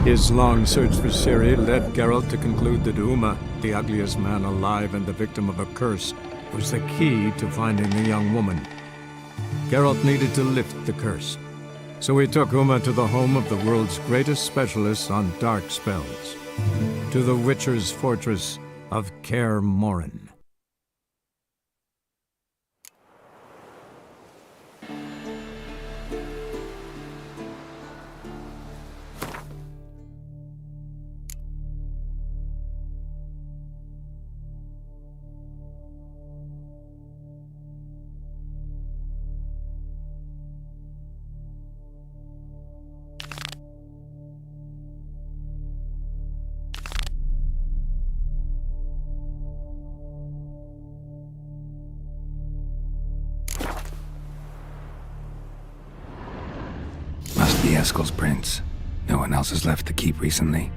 His long search for Ciri led Geralt to conclude that Uma, the ugliest man alive and the victim of a curse, was the key to finding the young woman. Geralt needed to lift the curse, so he took Uma to the home of the world's greatest specialists on dark spells, to the Witcher's fortress of Kaer Morhen. Must be Eskel's prints. No one else has left the keep recently.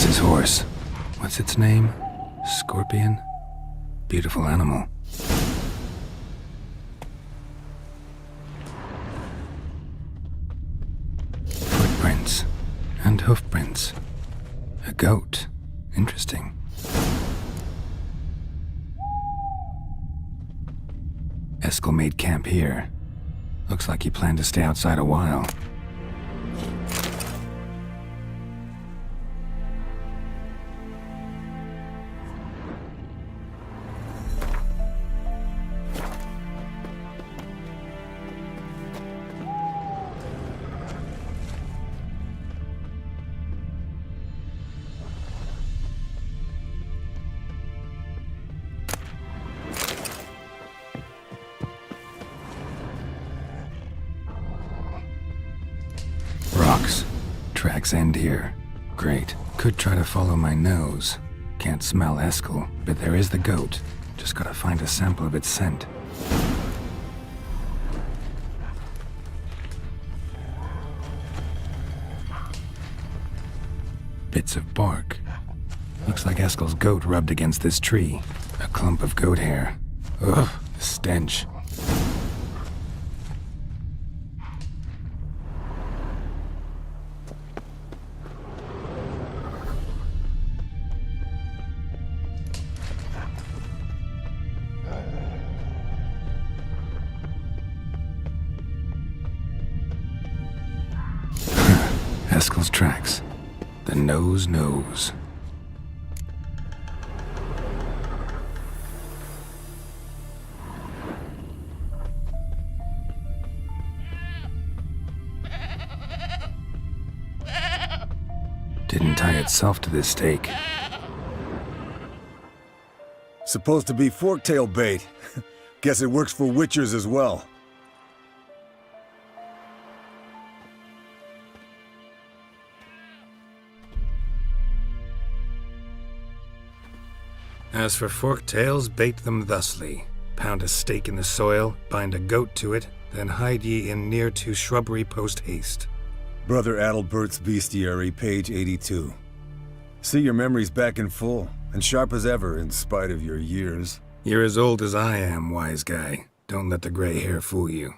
His horse. What's its name? Scorpion? Beautiful animal. Footprints. And hoofprints. A goat. Interesting. Eskel made camp here. Looks like he planned to stay outside a while. Tracks end here. Great. Could try to follow my nose. Can't smell Eskel, but there is the goat. Just gotta find a sample of its scent. Bits of bark. Looks like Eskel's goat rubbed against this tree. A clump of goat hair. Ugh, the stench. Eskel's tracks. The nose knows. Didn't tie itself to this stake. Supposed to be forktail bait. Guess it works for witchers as well. As for forktails, bait them thusly. Pound a stake in the soil, bind a goat to it, then hide ye in near to shrubbery post haste. Brother Adalbert's Bestiary, page 82. See, your memory's back in full, and sharp as ever in spite of your years. You're as old as I am, wise guy. Don't let the gray hair fool you.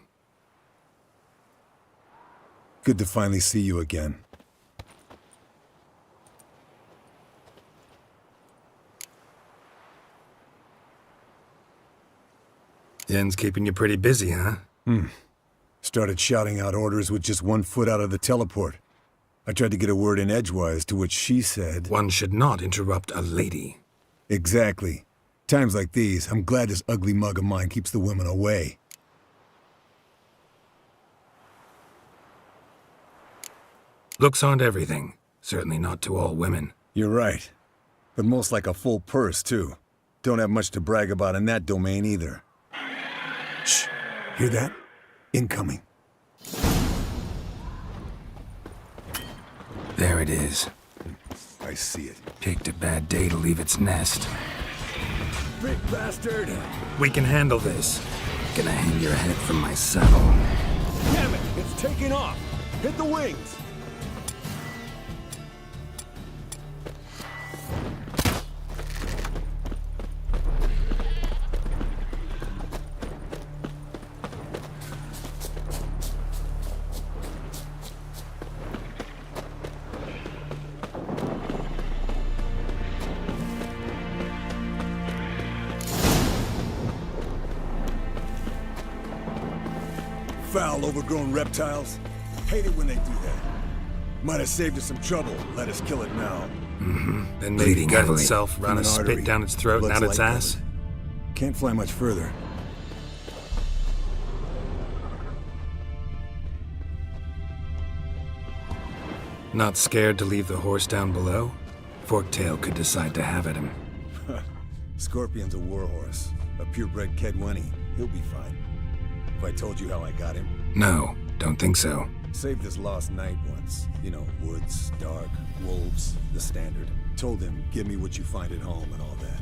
Good to finally see you again. Yen's keeping you pretty busy, huh? Started shouting out orders with just 1 foot out of the teleport. I tried to get a word in edgewise, to which she said... One should not interrupt a lady. Exactly. Times like these, I'm glad this ugly mug of mine keeps the women away. Looks aren't everything. Certainly not to all women. You're right. But most like a full purse, too. Don't have much to brag about in that domain, either. Shh. Hear that? Incoming. There it is. I see it. Picked a bad day to leave its nest. Big bastard! We can handle this. Gonna hang your head from my saddle. Damn it! It's taking off! Hit the wings! Foul, overgrown reptiles. Hate it when they do that. Might have saved us some trouble. Let us kill it now. Then maybe Bleeding gut heavily itself, from run a an spit artery. down its throat and Blood's out its light ass. colored. Can't fly much further. Not scared to leave the horse down below? Forktail could decide to have at him. Scorpion's a warhorse. A purebred Kedwenny. He'll be fine. If I told you how I got him? No, don't think so. Saved his lost knight once. You know, woods, dark, wolves, the standard. Told him, give me what you find at home and all that.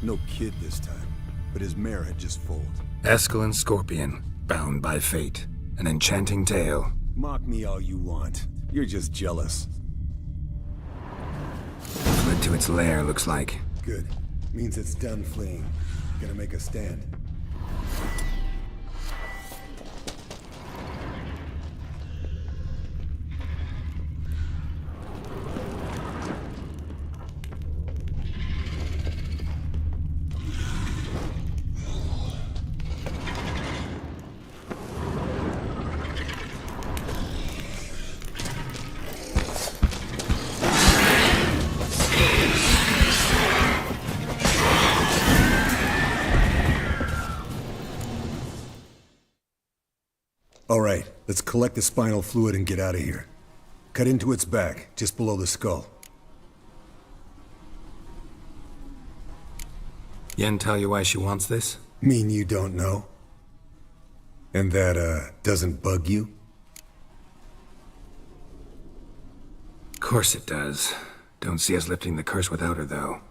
No kid this time, but his mare had just foaled. Eskel and Scorpion, bound by fate. An enchanting tale. Mock me all you want. You're just jealous. Fled to its lair, looks like. Good. Means it's done fleeing. Gonna make a stand. All right, let's collect the spinal fluid and get out of here. Cut into its back, just below the skull. Yen tell you why she wants this? Mean you don't know? And that, doesn't bug you? Course it does. Don't see us lifting the curse without her, though.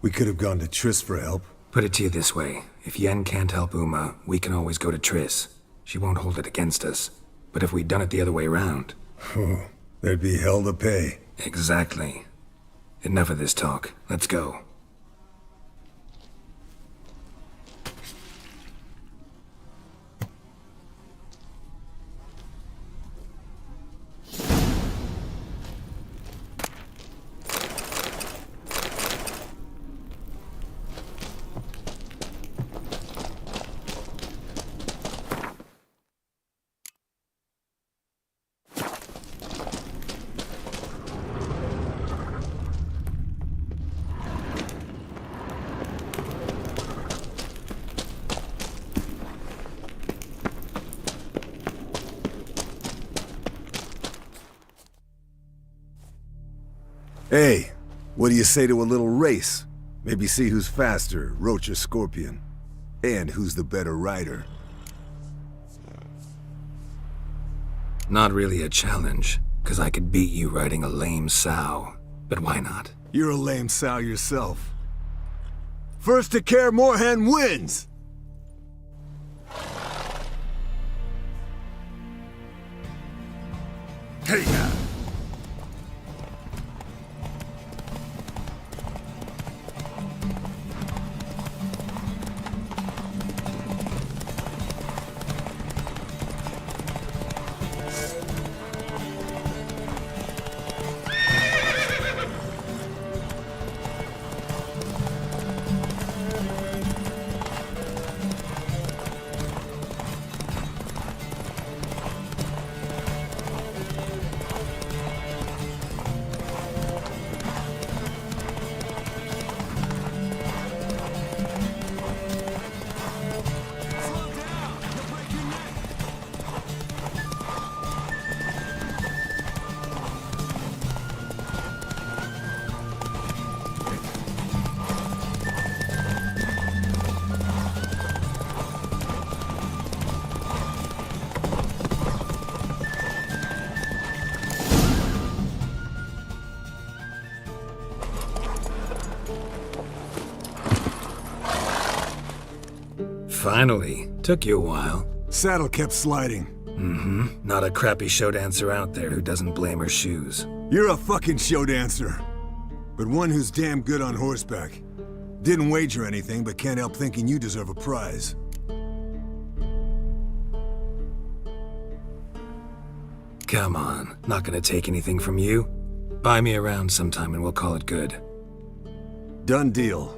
We could have gone to Triss for help. Put it to you this way. If Yen can't help Uma, we can always go to Triss. She won't hold it against us. But if we'd done it the other way around... Oh, there'd be hell to pay. Exactly. Enough of this talk. Let's go. Hey, what do you say to a little race? Maybe see who's faster, Roach or Scorpion. And who's the better rider. Not really a challenge, because I could beat you riding a lame sow. But why not? You're a lame sow yourself. First to Kaer Morhen wins! Hey, Finally. Took you a while. Saddle kept sliding. Mm-hmm. Not a crappy show dancer out there who doesn't blame her shoes. You're a fucking show dancer. But one who's damn good on horseback. Didn't wager anything, but can't help thinking you deserve a prize. Come on, not gonna take anything from you. Buy me around sometime and we'll call it good. Done deal.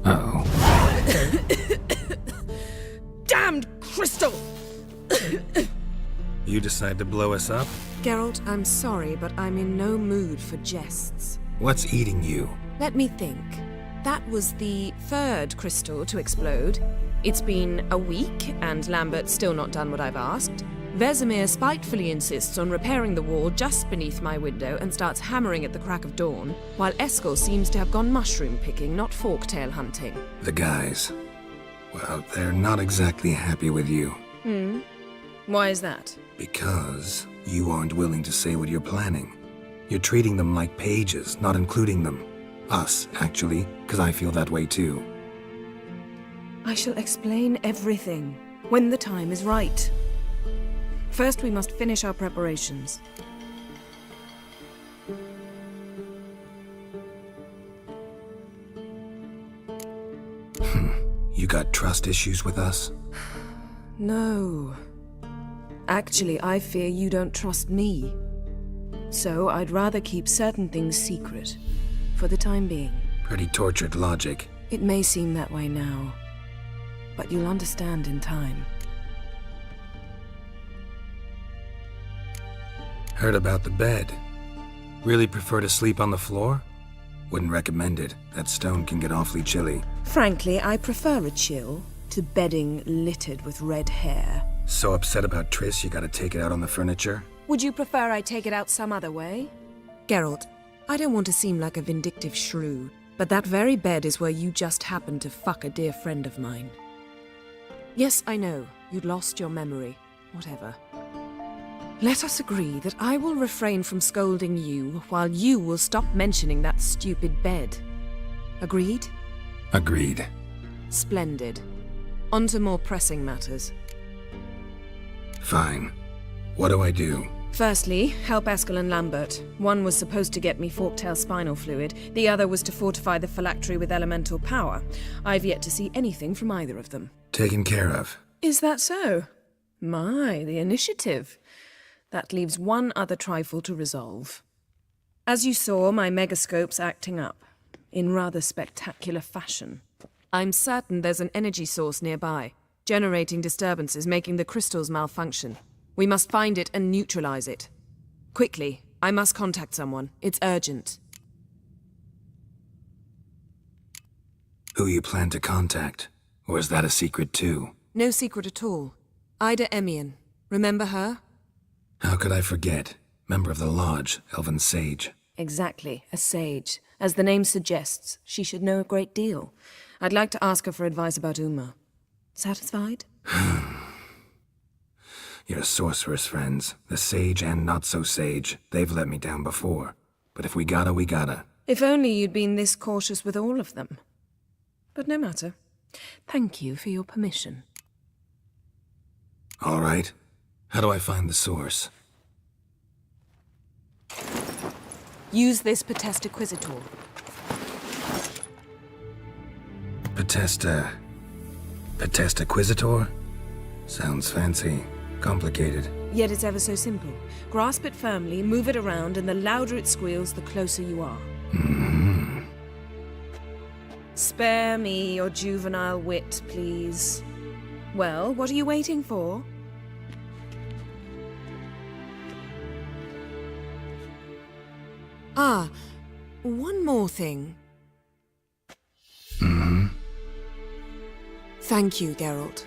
Uh-oh. Damned crystal! You decide to blow us up? Geralt, I'm sorry, but I'm in no mood for jests. What's eating you? Let me think. That was the third crystal to explode. It's been a week, and Lambert's still not done what I've asked. Vesemir spitefully insists on repairing the wall just beneath my window and starts hammering at the crack of dawn, while Eskel seems to have gone mushroom picking, not forktail hunting. The guys. Well, they're not exactly happy with you. Why is that? Because you aren't willing to say what you're planning. You're treating them like pages, not including them. Us, actually, because I feel that way too. I shall explain everything when the time is right. First, we must finish our preparations. You got trust issues with us? No. Actually, I fear you don't trust me. So I'd rather keep certain things secret, for the time being. Pretty tortured logic. It may seem that way now, but you'll understand in time. Heard about the bed. Really prefer to sleep on the floor? Wouldn't recommend it. That stone can get awfully chilly. Frankly, I prefer a chill to bedding littered with red hair. So upset about Triss you gotta take it out on the furniture? Would you prefer I take it out some other way? Geralt, I don't want to seem like a vindictive shrew, but that very bed is where you just happened to fuck a dear friend of mine. Yes, I know, you'd lost your memory. Whatever. Let us agree that I will refrain from scolding you while you will stop mentioning that stupid bed. Agreed? Agreed. Splendid. On to more pressing matters. Fine. What do I do? Firstly, help Eskel and Lambert. One was supposed to get me forktail spinal fluid, the other was to fortify the phylactery with elemental power. I've yet to see anything from either of them. Taken care of. Is that so? My, the initiative. That leaves one other trifle to resolve. As you saw, my megascope's acting up, in rather spectacular fashion. I'm certain there's an energy source nearby, generating disturbances, making the crystals malfunction. We must find it and neutralize it. Quickly, I must contact someone. It's urgent. Who you plan to contact? Or is that a secret too? No secret at all. Ida Emian. Remember her? How could I forget? Member of the Lodge, Elven Sage. Exactly, a sage. As the name suggests, she should know a great deal. I'd like to ask her for advice about Uma. Satisfied? Your sorceress friends, the sage and not-so-sage, they've let me down before. But if we gotta, we gotta. If only you'd been this cautious with all of them. But no matter. Thank you for your permission. All right. How do I find the source? Use this Potestaquisitor. Potestaquisitor? Sounds fancy. Complicated. Yet it's ever so simple. Grasp it firmly, move it around, and the louder it squeals, the closer you are. Spare me your juvenile wit, please. Well, what are you waiting for? Ah, one more thing. Thank you, Geralt.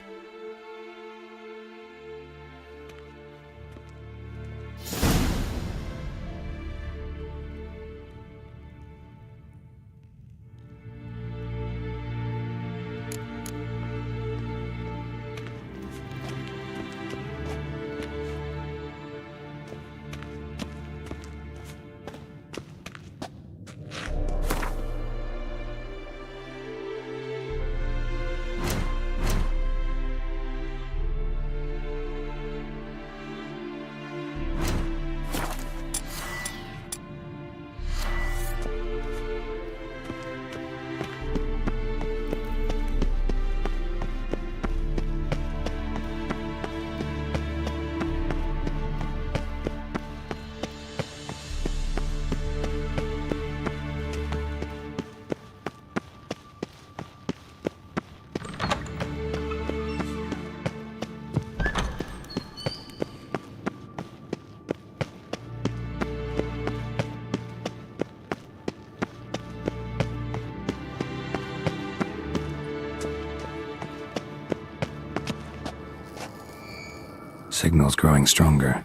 Signal's growing stronger.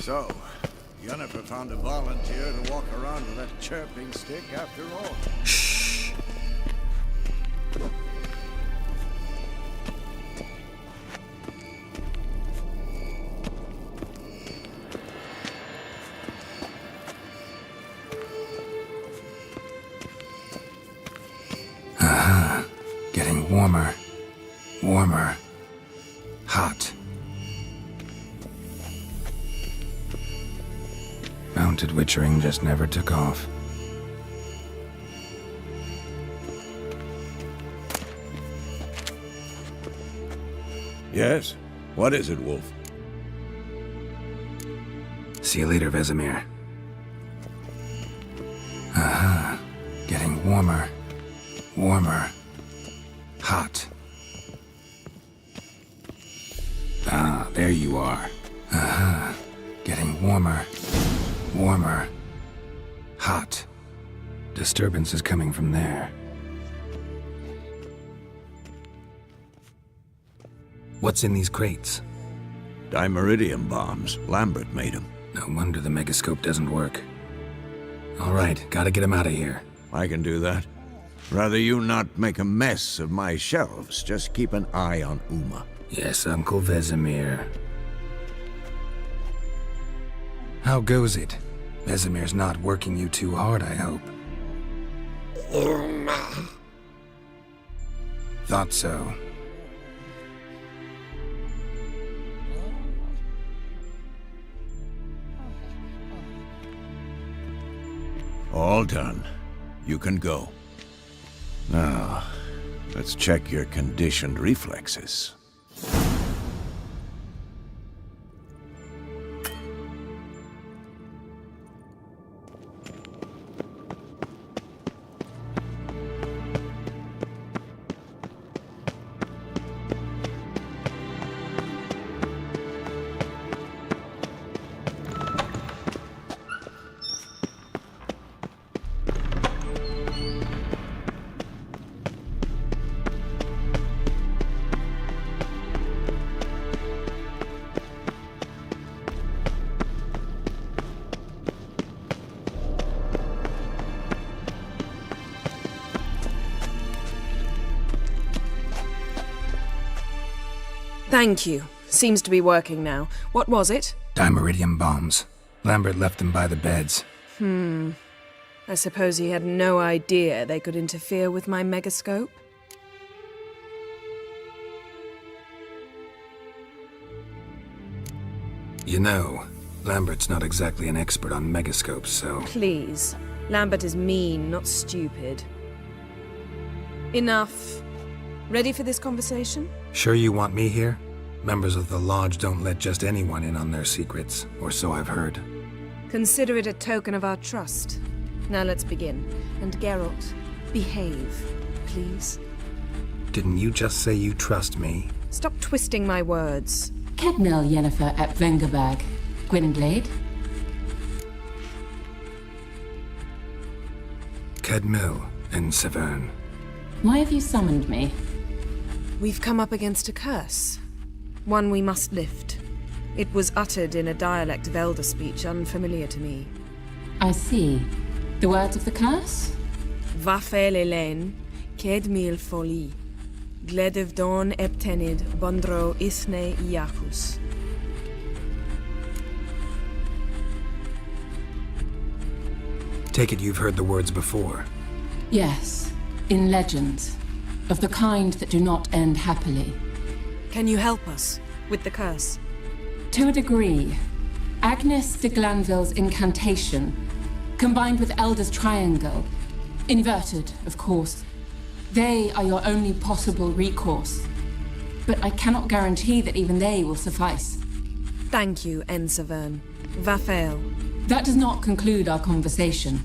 So, Yennefer found a volunteer to walk around with that chirping stick after all. Shh. Getting warmer. Warmer. Hot. Mounted witchering just never took off. Yes? What is it, Wolf? See you later, Vesemir. Aha. Getting warmer. Warmer. Hot. Ah, there you are. Aha. Getting warmer. Warmer. Hot. Disturbance is coming from there. What's in these crates? Dimeridium bombs. Lambert made them. No wonder the megascope doesn't work. All right, gotta get him out of here. I can do that. Rather you not make a mess of my shelves. Just keep an eye on Uma. Yes, Uncle Vesemir. How goes it? Vesemir's not working you too hard, I hope. Thought so. All done. You can go. Now, let's check your conditioned reflexes. Thank you. Seems to be working now. What was it? Dimeridium bombs. Lambert left them by the beds. I suppose he had no idea they could interfere with my megascope? You know, Lambert's not exactly an expert on megascopes, so... Please. Lambert is mean, not stupid. Enough. Ready for this conversation? Sure you want me here? Members of the Lodge don't let just anyone in on their secrets, or so I've heard. Consider it a token of our trust. Now let's begin. And Geralt, behave, please. Didn't you just say you trust me? Stop twisting my words. Kedmil Yennefer at Vengerberg. Gwynblade? Kedmil and Severn. Why have you summoned me? We've come up against a curse. One we must lift. It was uttered in a dialect of Elder speech unfamiliar to me. I see. The words of the curse? Vafel Elen, Kedmil Foli, Gledev Don Eptenid, Bondro Ithne Iacus. Take it you've heard the words before. Yes. In legends. Of the kind that do not end happily. Can you help us with the curse? To a degree. Agnes de Glanville's incantation, combined with Elder's triangle, inverted, of course. They are your only possible recourse. But I cannot guarantee that even they will suffice. Thank you, Ensevern. Vafel. That does not conclude our conversation.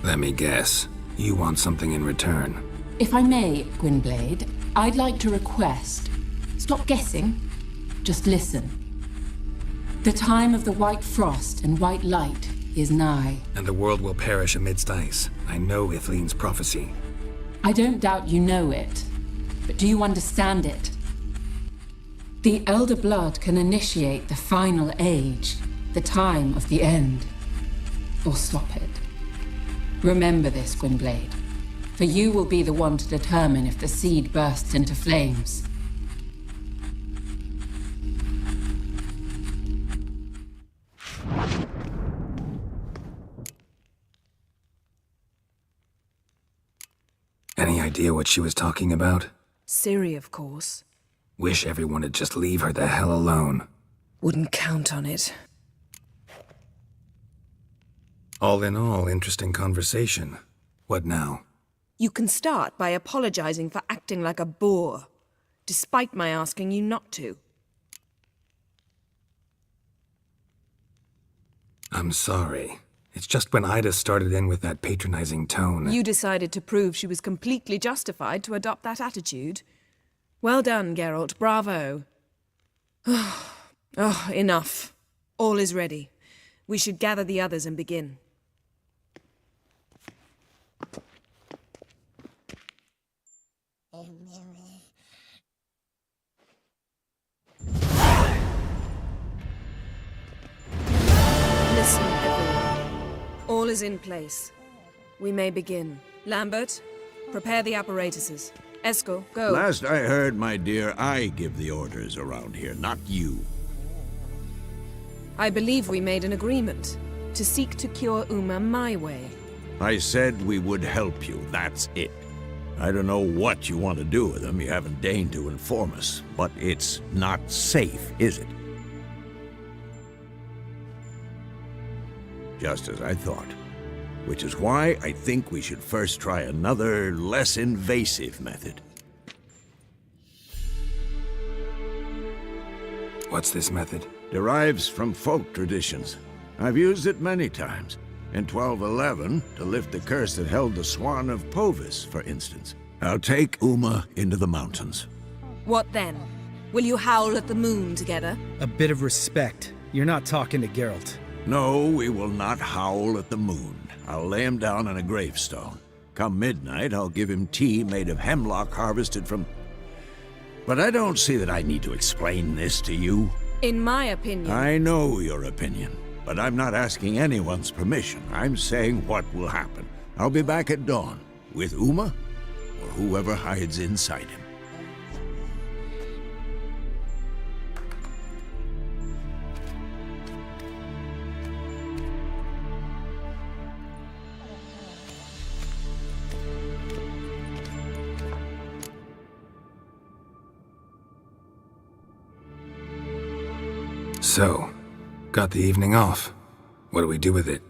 Let me guess. You want something in return. If I may, Gwynblade, I'd like to request, stop guessing, just listen. The time of the white frost and white light is nigh. And the world will perish amidst ice. I know Ithleen's prophecy. I don't doubt you know it, but do you understand it? The Elder Blood can initiate the final age, the time of the end, or stop it. Remember this, Gwynblade, for you will be the one to determine if the seed bursts into flames. Any idea what she was talking about? Ciri, of course. Wish everyone would just leave her the hell alone. Wouldn't count on it. All in all, interesting conversation. What now? You can start by apologizing for acting like a boor, despite my asking you not to. I'm sorry. It's just when Ida started in with that patronizing tone. You decided to prove she was completely justified to adopt that attitude. Well done, Geralt. Bravo. Oh, enough. All is ready. We should gather the others and begin. Listen, everyone. All is in place. We may begin. Lambert, prepare the apparatuses. Eskel, go. Last I heard, my dear, I give the orders around here, not you. I believe we made an agreement to seek to cure Uma my way. I said we would help you, that's it. I don't know what you want to do with them, you haven't deigned to inform us, but it's not safe, is it? Just as I thought. Which is why I think we should first try another, less invasive method. What's this method? Derives from folk traditions. I've used it many times. In 1211, to lift the curse that held the Swan of Povis, for instance. I'll take Uma into the mountains. What then? Will you howl at the moon together? A bit of respect. You're not talking to Geralt. No, we will not howl at the moon. I'll lay him down on a gravestone. Come midnight, I'll give him tea made of hemlock harvested from... But I don't see that I need to explain this to you. In my opinion... I know your opinion, but I'm not asking anyone's permission. I'm saying what will happen. I'll be back at dawn, with Uma, or whoever hides inside him. So, got the evening off. What do we do with it?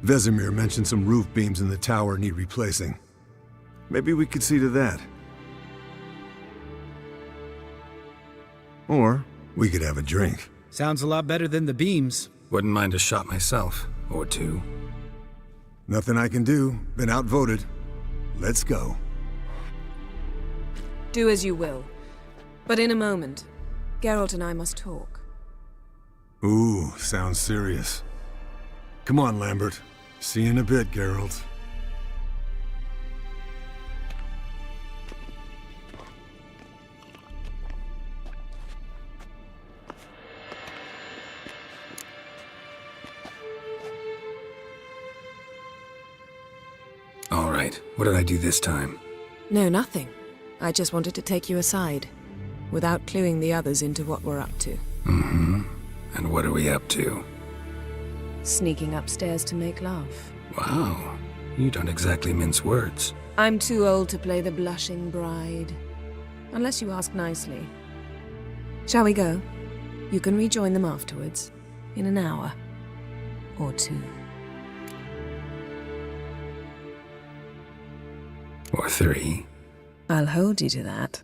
Vesemir mentioned some roof beams in the tower need replacing. Maybe we could see to that. Or we could have a drink. Sounds a lot better than the beams. Wouldn't mind a shot myself, or two. Nothing I can do. Been outvoted. Let's go. Do as you will. But in a moment, Geralt and I must talk. Ooh, sounds serious. Come on, Lambert. See you in a bit, Geralt. All right, what did I do this time? No, nothing. I just wanted to take you aside, without cluing the others into what we're up to. Mm-hmm. And what are we up to? Sneaking upstairs to make love. Wow, you don't exactly mince words. I'm too old to play the blushing bride. Unless you ask nicely. Shall we go? You can rejoin them afterwards. In an hour. Or two. Or three. I'll hold you to that.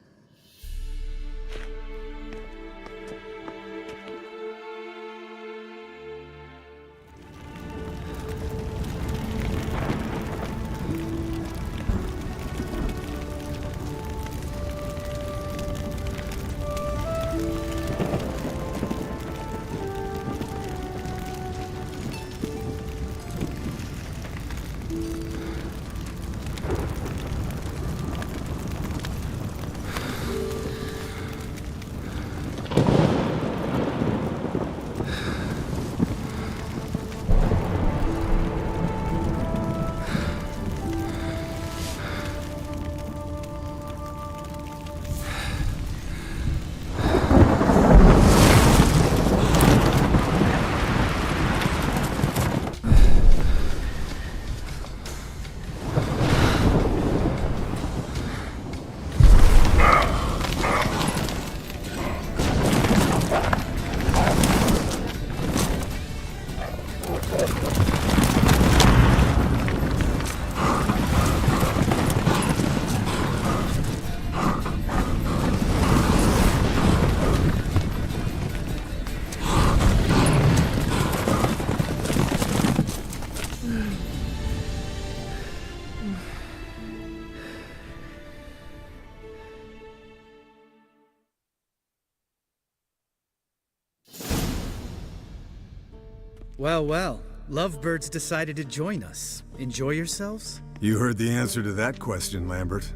Well, well. Lovebirds decided to join us. Enjoy yourselves? You heard the answer to that question, Lambert.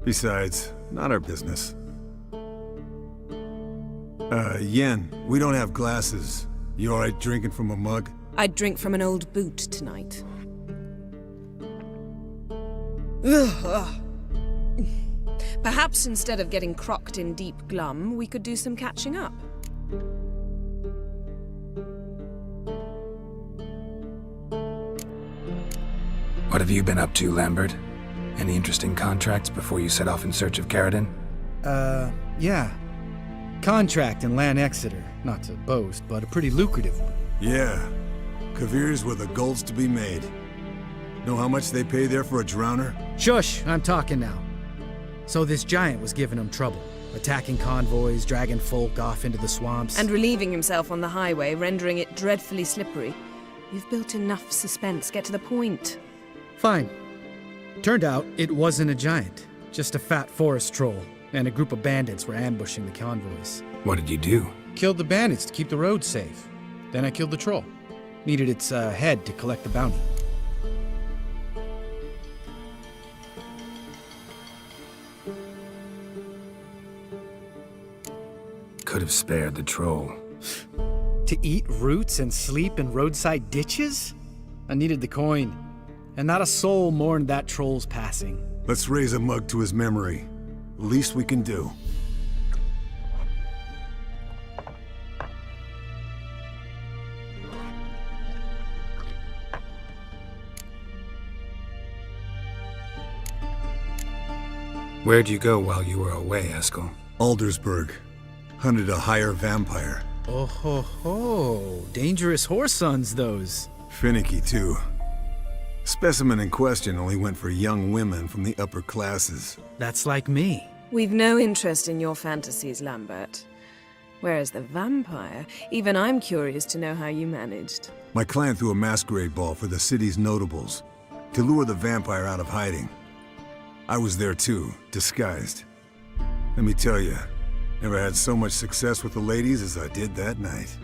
Besides, not our business. Yen, we don't have glasses. You alright drinking from a mug? I'd drink from an old boot tonight. Ugh. Perhaps instead of getting crocked in deep glum, we could do some catching up. What have you been up to, Lambert? Any interesting contracts before you set off in search of Caridin? Yeah. Contract in Lan Exeter. Not to boast, but a pretty lucrative one. Yeah. Kavir's where the gold's to be made. Know how much they pay there for a drowner? Shush, I'm talking now. So this giant was giving him trouble. Attacking convoys, dragging folk off into the swamps. And relieving himself on the highway, rendering it dreadfully slippery. You've built enough suspense. Get to the point. Fine. Turned out it wasn't a giant. Just a fat forest troll. And a group of bandits were ambushing the convoys. What did you do? Killed the bandits to keep the road safe. Then I killed the troll. Needed its head to collect the bounty. Could have spared the troll. To eat roots and sleep in roadside ditches? I needed the coin. And not a soul mourned that troll's passing. Let's raise a mug to his memory. Least we can do. Where'd you go while you were away, Eskel? Aldersburg. Hunted a higher vampire. Oh ho ho. Dangerous whoresons, those. Finicky, too. Specimen in question only went for young women from the upper classes. That's like me. We've no interest in your fantasies, Lambert. Whereas the vampire, even I'm curious to know how you managed. My clan threw a masquerade ball for the city's notables to lure the vampire out of hiding. I was there too, disguised. Let me tell you, never had so much success with the ladies as I did that night.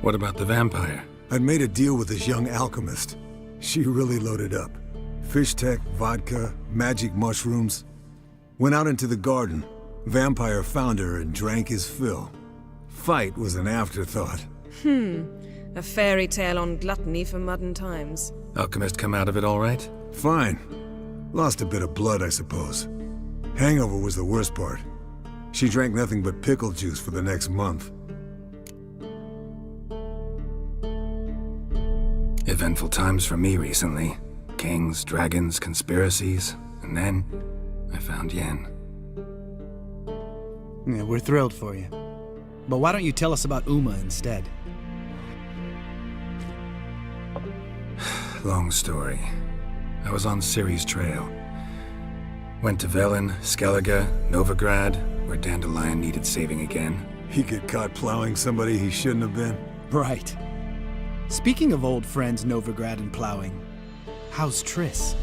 What about the vampire? I'd made a deal with this young alchemist. She really loaded up. Fish tech, vodka, magic mushrooms. Went out into the garden. Vampire found her and drank his fill. Fight was an afterthought. A fairy tale on gluttony for modern times. Alchemist come out of it all right? Fine. Lost a bit of blood, I suppose. Hangover was the worst part. She drank nothing but pickle juice for the next month. Eventful times for me recently. Kings, dragons, conspiracies, and then I found Yen. Yeah, we're thrilled for you. But why don't you tell us about Uma instead? Long story. I was on Ciri's trail. Went to Velen, Skellige, Novigrad, where Dandelion needed saving again. He get caught plowing somebody he shouldn't have been. Right. Speaking of old friends Novigrad and plowing, how's Triss?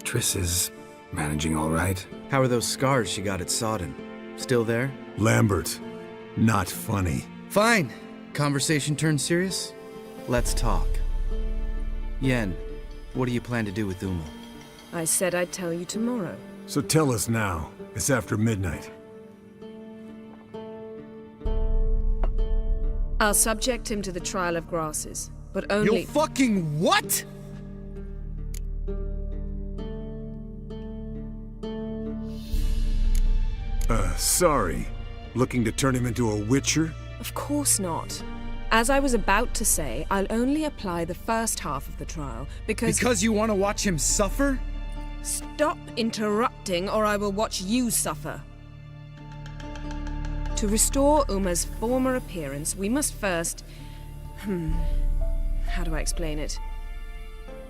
Triss is managing all right. How are those scars she got at Sodden? Still there? Lambert. Not funny. Fine. Conversation turned serious? Let's talk. Yen, what do you plan to do with Uma? I said I'd tell you tomorrow. So tell us now. It's after midnight. I'll subject him to the trial of grasses, but only— You fucking what?! Sorry. Looking to turn him into a witcher? Of course not. As I was about to say, I'll only apply the first half of the trial, because— Because you want to watch him suffer? Stop interrupting, or I will watch you suffer. To restore Uma's former appearance, we must first— how do I explain it?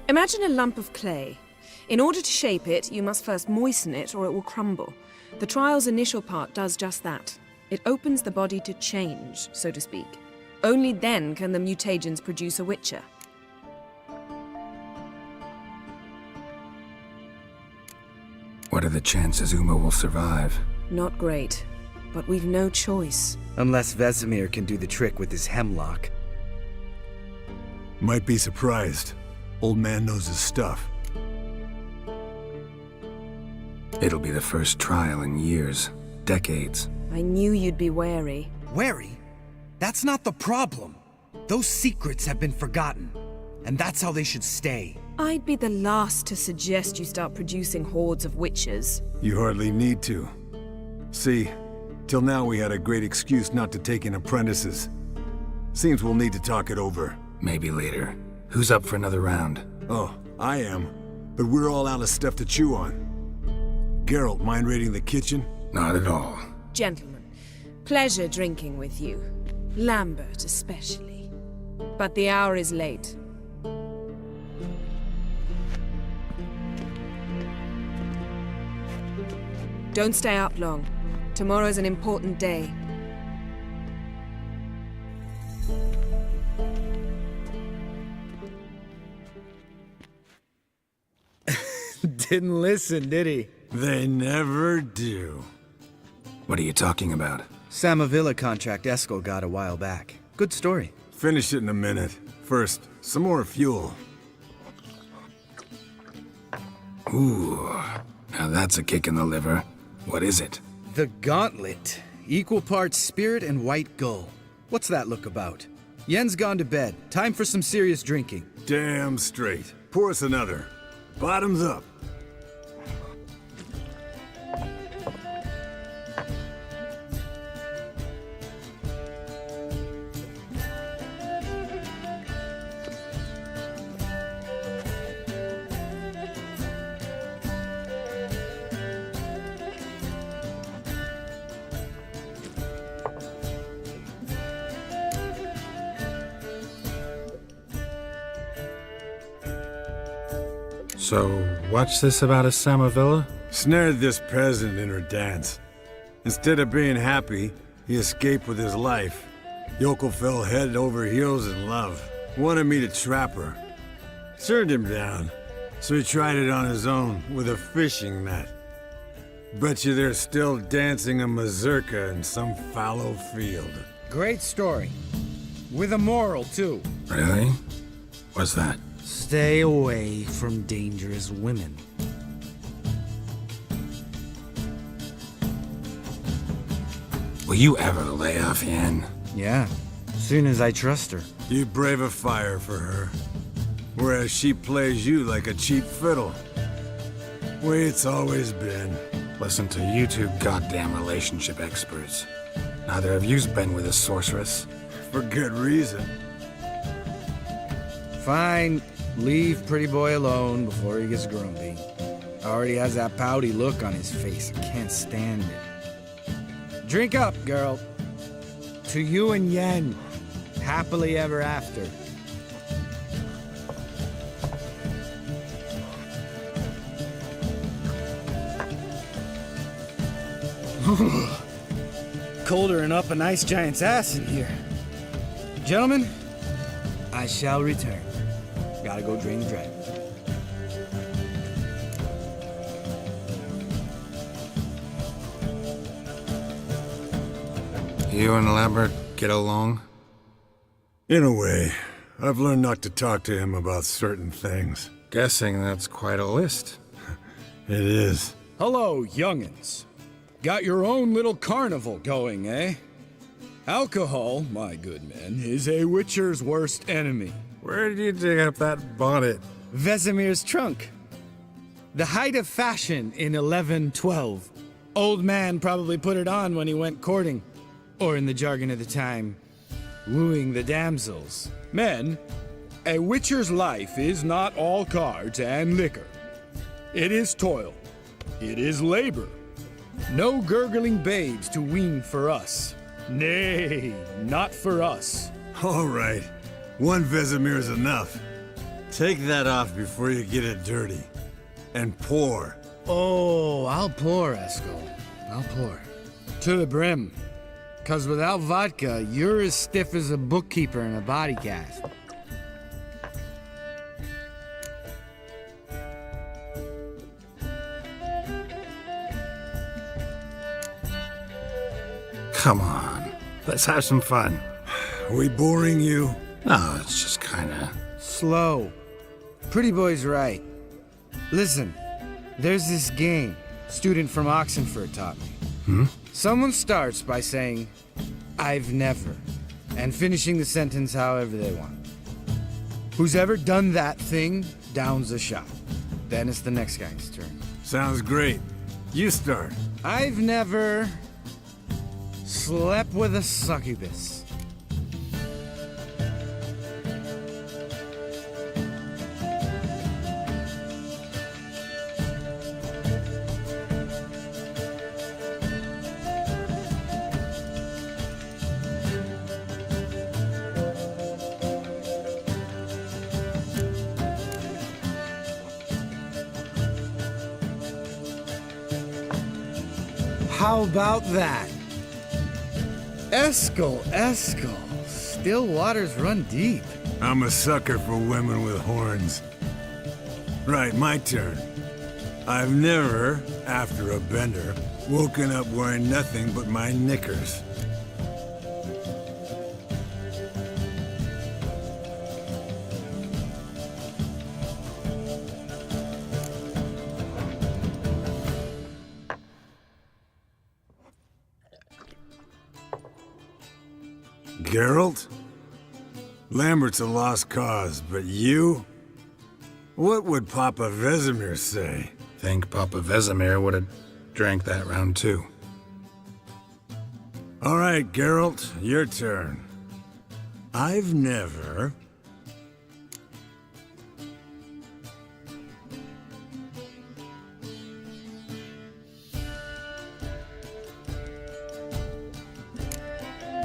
Imagine a lump of clay. In order to shape it, you must first moisten it, or it will crumble. The trial's initial part does just that. It opens the body to change, so to speak. Only then can the mutagens produce a Witcher. What are the chances Uma will survive? Not great, but we've no choice. Unless Vesemir can do the trick with his hemlock. Might be surprised. Old man knows his stuff. It'll be the first trial in years. Decades. I knew you'd be wary. Wary? That's not the problem. Those secrets have been forgotten, and that's how they should stay. I'd be the last to suggest you start producing hordes of witches. You hardly need to. See, till now we had a great excuse not to take in apprentices. Seems we'll need to talk it over. Maybe later. Who's up for another round? Oh, I am. But we're all out of stuff to chew on. Geralt, mind raiding the kitchen? Not at all. Gentlemen, pleasure drinking with you. Lambert especially. But the hour is late. Don't stay up long. Tomorrow's an important day. Didn't listen, did he? They never do. What are you talking about? Samavilla contract Eskel got a while back. Good story. Finish it in a minute. First, some more fuel. Ooh, now that's a kick in the liver. What is it? The Gauntlet. Equal parts spirit and white gull. What's that look about? Yen's gone to bed. Time for some serious drinking. Damn straight. Pour us another. Bottoms up. So, what's this about a Samavilla? Snared this peasant in her dance. Instead of being happy, he escaped with his life. Yokel fell head over heels in love. Wanted me to trap her. Turned him down. So he tried it on his own with a fishing net. Bet you they're still dancing a mazurka in some fallow field. Great story. With a moral, too. Really? What's that? Stay away from dangerous women. Will you ever lay off Yen? Yeah, soon as I trust her. You brave a fire for her. Whereas she plays you like a cheap fiddle. Way it's always been. Listen to you two goddamn relationship experts. Neither of you's been with a sorceress. For good reason. Fine. Leave pretty boy alone before he gets grumpy. Already has that pouty look on his face. I can't stand it. Drink up, girl. To you and Yen. Happily ever after. Colder than up a nice giant's ass in here. Gentlemen, I shall return. Gotta go drain the dragon. You and Lambert get along? In a way. I've learned not to talk to him about certain things. Guessing that's quite a list. It is. Hello, young'uns. Got your own little carnival going, eh? Alcohol, my good men, is a witcher's worst enemy. Where did you dig up that bonnet? Vesemir's trunk. The height of fashion in 1112. Old man probably put it on when he went courting. Or in the jargon of the time, wooing the damsels. Men, a witcher's life is not all cards and liquor. It is toil. It is labor. No gurgling babes to wean for us. Nay, not for us. All right. One Vesemir's enough. Take that off before you get it dirty. And pour. Oh, I'll pour, Eskel. I'll pour. To the brim. 'Cause without vodka, you're as stiff as a bookkeeper in a body cast. Come on, let's have some fun. We boring you? No, it's just kinda... Slow. Pretty boy's right. Listen, there's this game student from Oxenford taught me. Someone starts by saying, "I've never," and finishing the sentence however they want. Who's ever done that thing downs a shot. Then it's the next guy's turn. Sounds great. You start. I've never slept with a succubus. How about that? Eskel. Still waters run deep. I'm a sucker for women with horns. Right, my turn. I've never, after a bender, woken up wearing nothing but my knickers. Geralt? Lambert's a lost cause, but you? What would Papa Vesemir say? Think Papa Vesemir would have drank that round too. All right, Geralt, your turn. I've never...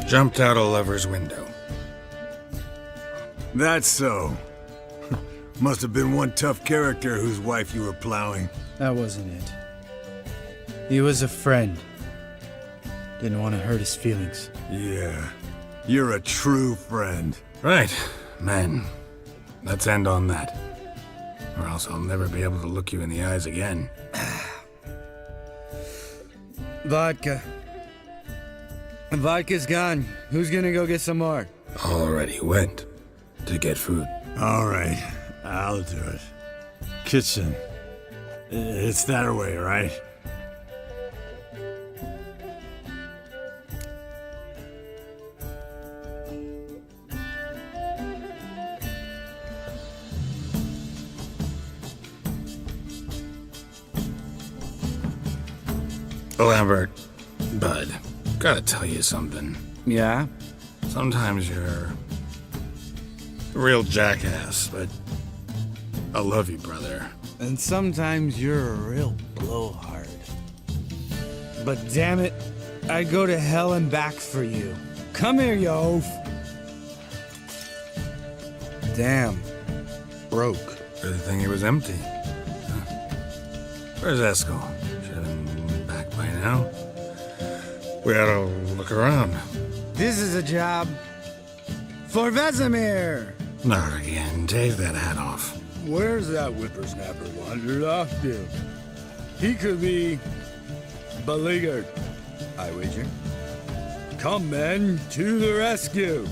Jumped out a lover's window. That's so. Must have been one tough character whose wife you were plowing. That wasn't it. He was a friend. Didn't want to hurt his feelings. Yeah, you're a true friend. Right, men. Let's end on that. Or else I'll never be able to look you in the eyes again. Vodka. Vodka's gone. Who's gonna go get some more? Already went to get food. All right, I'll do it. Kitchen. It's that way, right? Lambert, bud, gotta tell you something. Yeah? Sometimes you're a real jackass, but I love you, brother. And sometimes you're a real blowhard. But damn it, I'd go to hell and back for you. Come here, you oaf. Damn. Broke. Good thing it was empty. Huh. Where's Eskel? Should have been back by now. We ought to look around. This is a job for Vesemir. Not again. Take that hat off. Where's that whippersnapper wandered off to? He could be beleaguered, I wager. Come, men, to the rescue!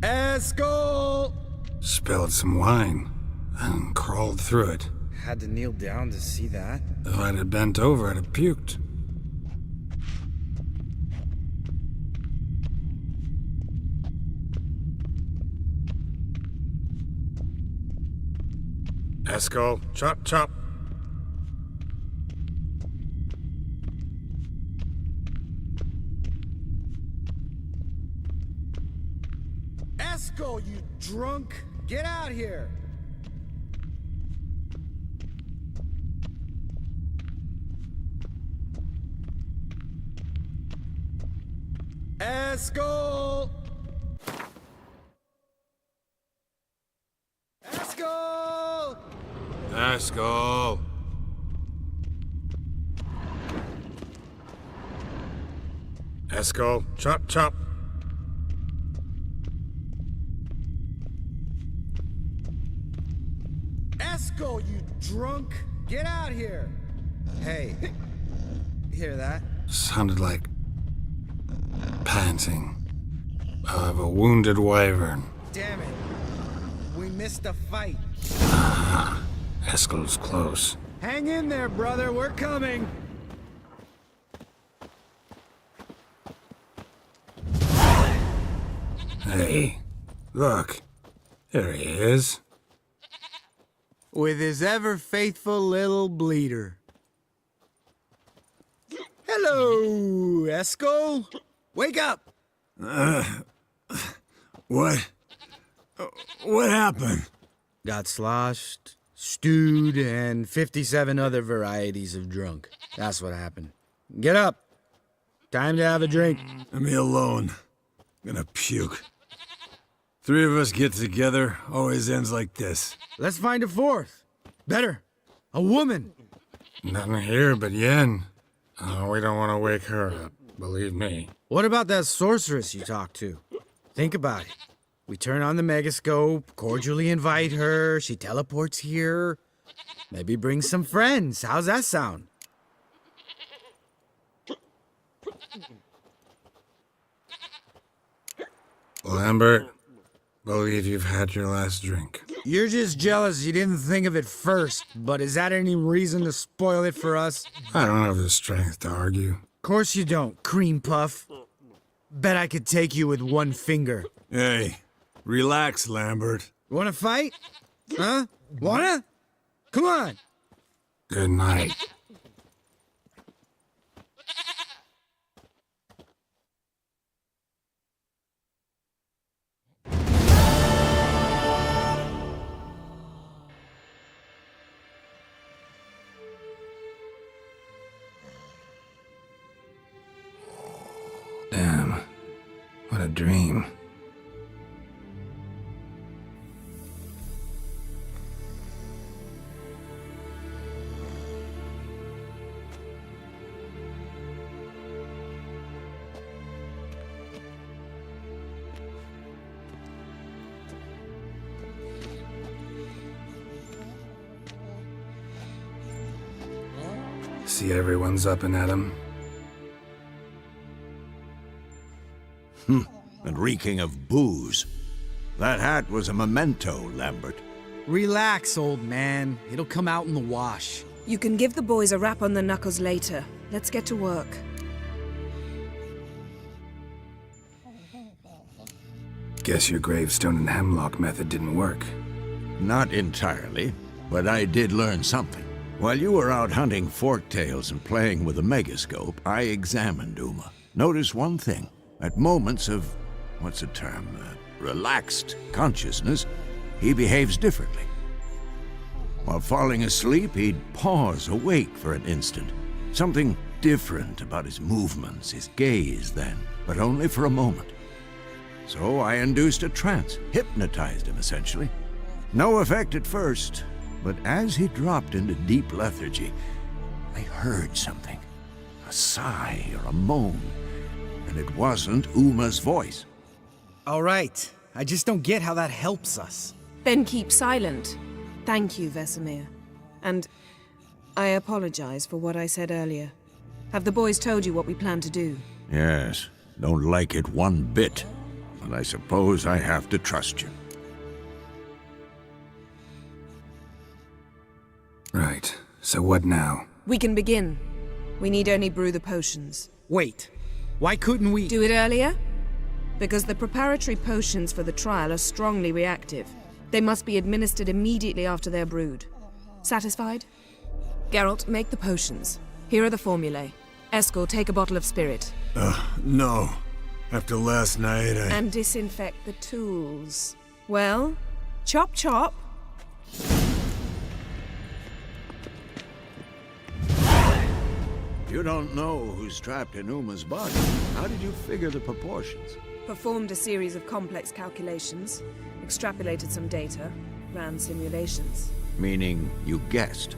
Eskel! Spilled some wine and crawled through it. Had to kneel down to see that. If I'd have bent over, I'd have puked. Eskel, chop, chop. Eskel, you drunk! Get out here! Eskel! Eskel! Eskel, chop, chop. Eskel, you drunk! Get out here! Hey, hear that? Sounded like panting of a wounded wyvern. Damn it. We missed a fight. Eskel's close. Hang in there, brother. We're coming. Hey, look. There he is. With his ever-faithful little bleeder. Hello, Eskel. Wake up. What? What happened? Got sloshed, stewed, and 57 other varieties of drunk. That's what happened. Get up. Time to have a drink. Leave me alone. I'm gonna puke. Three of us get together, always ends like this. Let's find a fourth. Better. A woman. Nothing here but Yen. Oh, we don't want to wake her up, believe me. What about that sorceress you talked to? Think about it. We turn on the megascope, cordially invite her, she teleports here. Maybe bring some friends. How's that sound? Lambert, believe you've had your last drink. You're just jealous you didn't think of it first, but is that any reason to spoil it for us? I don't have the strength to argue. Course you don't, cream puff. Bet I could take you with one finger. Hey, relax, Lambert. Wanna fight? Huh? Wanna? Come on. Good night. Damn. What a dream. See everyone's up and at 'em. And reeking of booze. That hat was a memento, Lambert. Relax, old man. It'll come out in the wash. You can give the boys a rap on the knuckles later. Let's get to work. Guess your gravestone and hemlock method didn't work. Not entirely, but I did learn something. While you were out hunting forktails and playing with the megascope, I examined Uma. Notice one thing. At moments of, what's the term, relaxed consciousness, he behaves differently. While falling asleep, he'd pause awake for an instant. Something different about his movements, his gaze then, but only for a moment. So I induced a trance, hypnotized him essentially. No effect at first, but as he dropped into deep lethargy, I heard something. A sigh or a moan. And it wasn't Uma's voice. All right. I just don't get how that helps us. Then keep silent. Thank you, Vesemir. And I apologize for what I said earlier. Have the boys told you what we plan to do? Yes, don't like it one bit. But I suppose I have to trust you. Right. So what now? We can begin. We need only brew the potions. Wait. Why couldn't we Do it earlier? Because the preparatory potions for the trial are strongly reactive. They must be administered immediately after they're brewed. Satisfied? Geralt, make the potions. Here are the formulae. Eskel, take a bottle of spirit. No. After last night, And disinfect the tools. Well, chop chop. You don't know who's trapped in Uma's body. How did you figure the proportions? Performed a series of complex calculations, extrapolated some data, ran simulations. Meaning you guessed.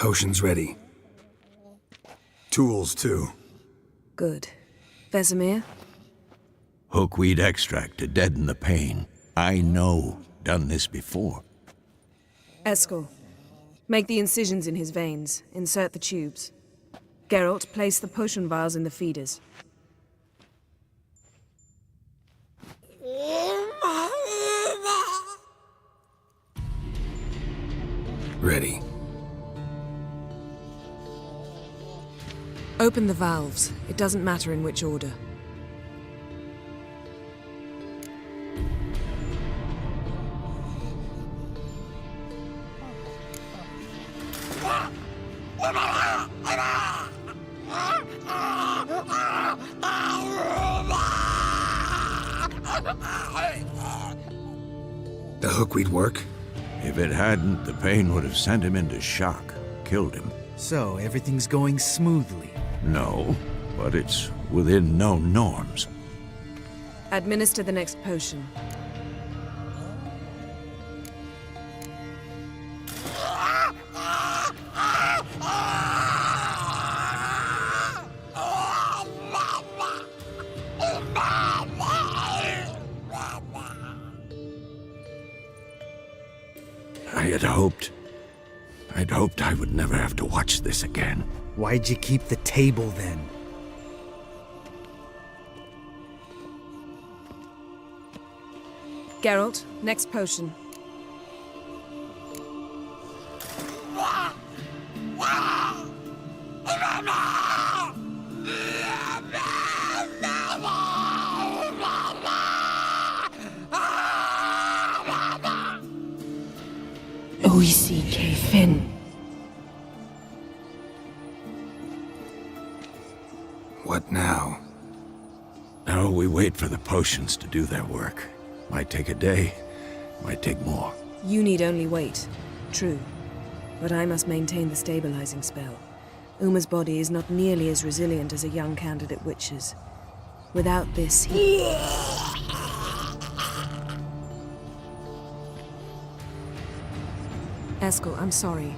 potions ready. Tools, too. Good. Vesemir? Hookweed extract to deaden the pain. I know. Done this before. Eskel, make the incisions in his veins. Insert the tubes. Geralt, place the potion vials in the feeders. Ready. Open the valves. It doesn't matter in which order. The hookweed work? If it hadn't, the pain would have sent him into shock, killed him. So, everything's going smoothly. No, but it's within known norms. Administer the next potion. I'd hoped I would never have to watch this again. Why'd you keep the table then? Geralt, next potion. Oisi Finn. What now? Now we wait for the potions to do their work. Might take a day, might take more. You need only wait. True. But I must maintain the stabilizing spell. Uma's body is not nearly as resilient as a young candidate witch's. Without this, he... Eskel, I'm sorry.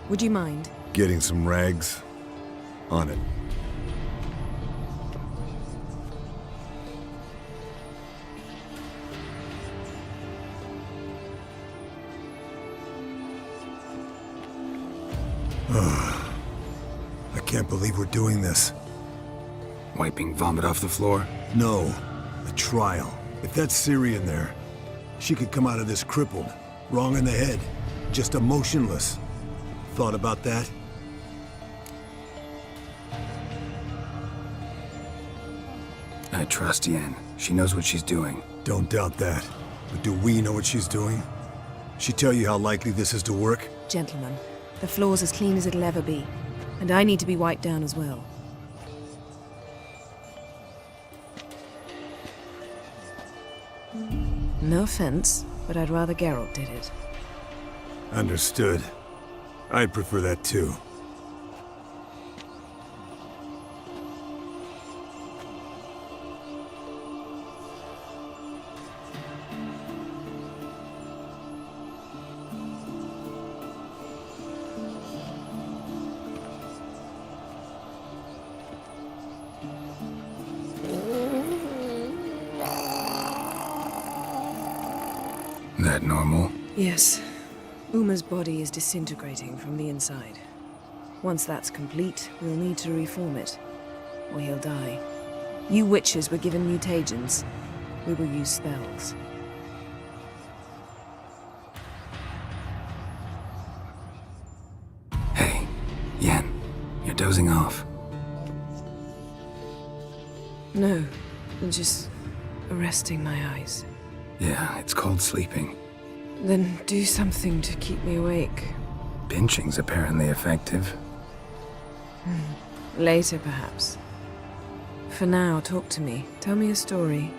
Would you mind? Getting some rags? On it. I can't believe we're doing this. Wiping vomit off the floor? No, the trial. If that's Ciri in there, she could come out of this crippled, wrong in the head, just emotionless. Thought about that? I trust Yen. She knows what she's doing. Don't doubt that. But do we know what she's doing? She tell you how likely this is to work? Gentlemen, the floor's as clean as it'll ever be. And I need to be wiped down as well. No offense, but I'd rather Geralt did it. Understood. I'd prefer that too. That normal? Yes. Uma's body is disintegrating from the inside. Once that's complete, we'll need to reform it, or he'll die. You witches were given mutagens. We will use spells. Hey, Yen, you're dozing off. No, I'm just arresting my eyes. Yeah, it's called sleeping. Then do something to keep me awake. Pinching's apparently effective. Later, perhaps. For now, talk to me. Tell me a story.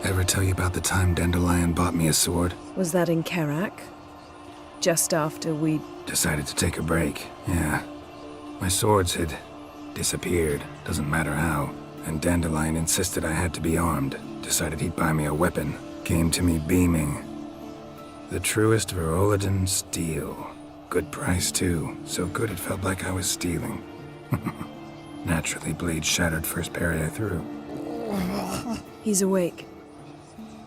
Ever tell you about the time Dandelion bought me a sword? Was that in Kerak? Just after we... Decided to take a break, yeah. My swords had disappeared, doesn't matter how. And Dandelion insisted I had to be armed. Decided he'd buy me a weapon. Came to me beaming. The truest Verolidan steel. Good price, too. So good it felt like I was stealing. Naturally, blade shattered first parry I threw. He's awake.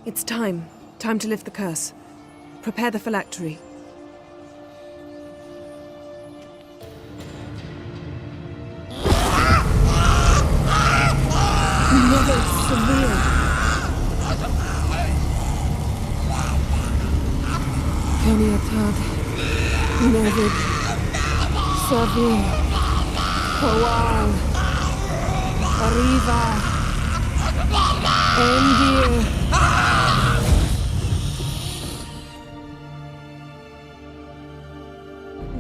It's time. Time to lift the curse. Prepare the phylactery. Never severe. Kaniatad. Nevid. Savir. Kowal. Arriva. Endir.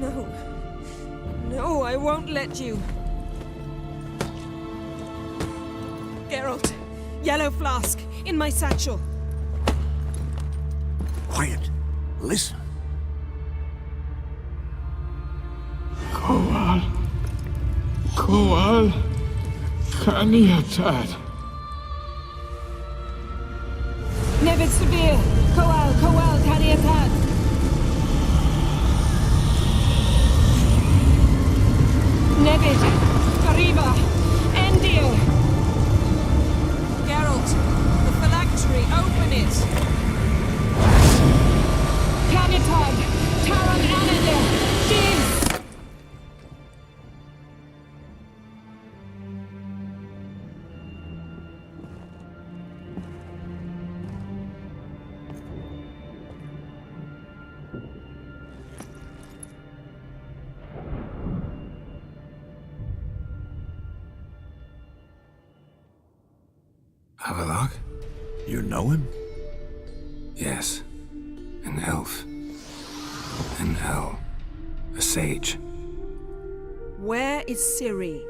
No. No, I won't let you. Geralt, yellow flask, in my satchel. Quiet. Listen. Kowal. Kaniatad. Nevid Severe. Kowal, Kaniatad. Nevid. Arriba. Endir. Geralt, the phylactery, open it. Kaniatad. Taran Anadil. Jeez. Avallac'h? You know him? Yes. An elf. An El. A sage. Where is Ciri?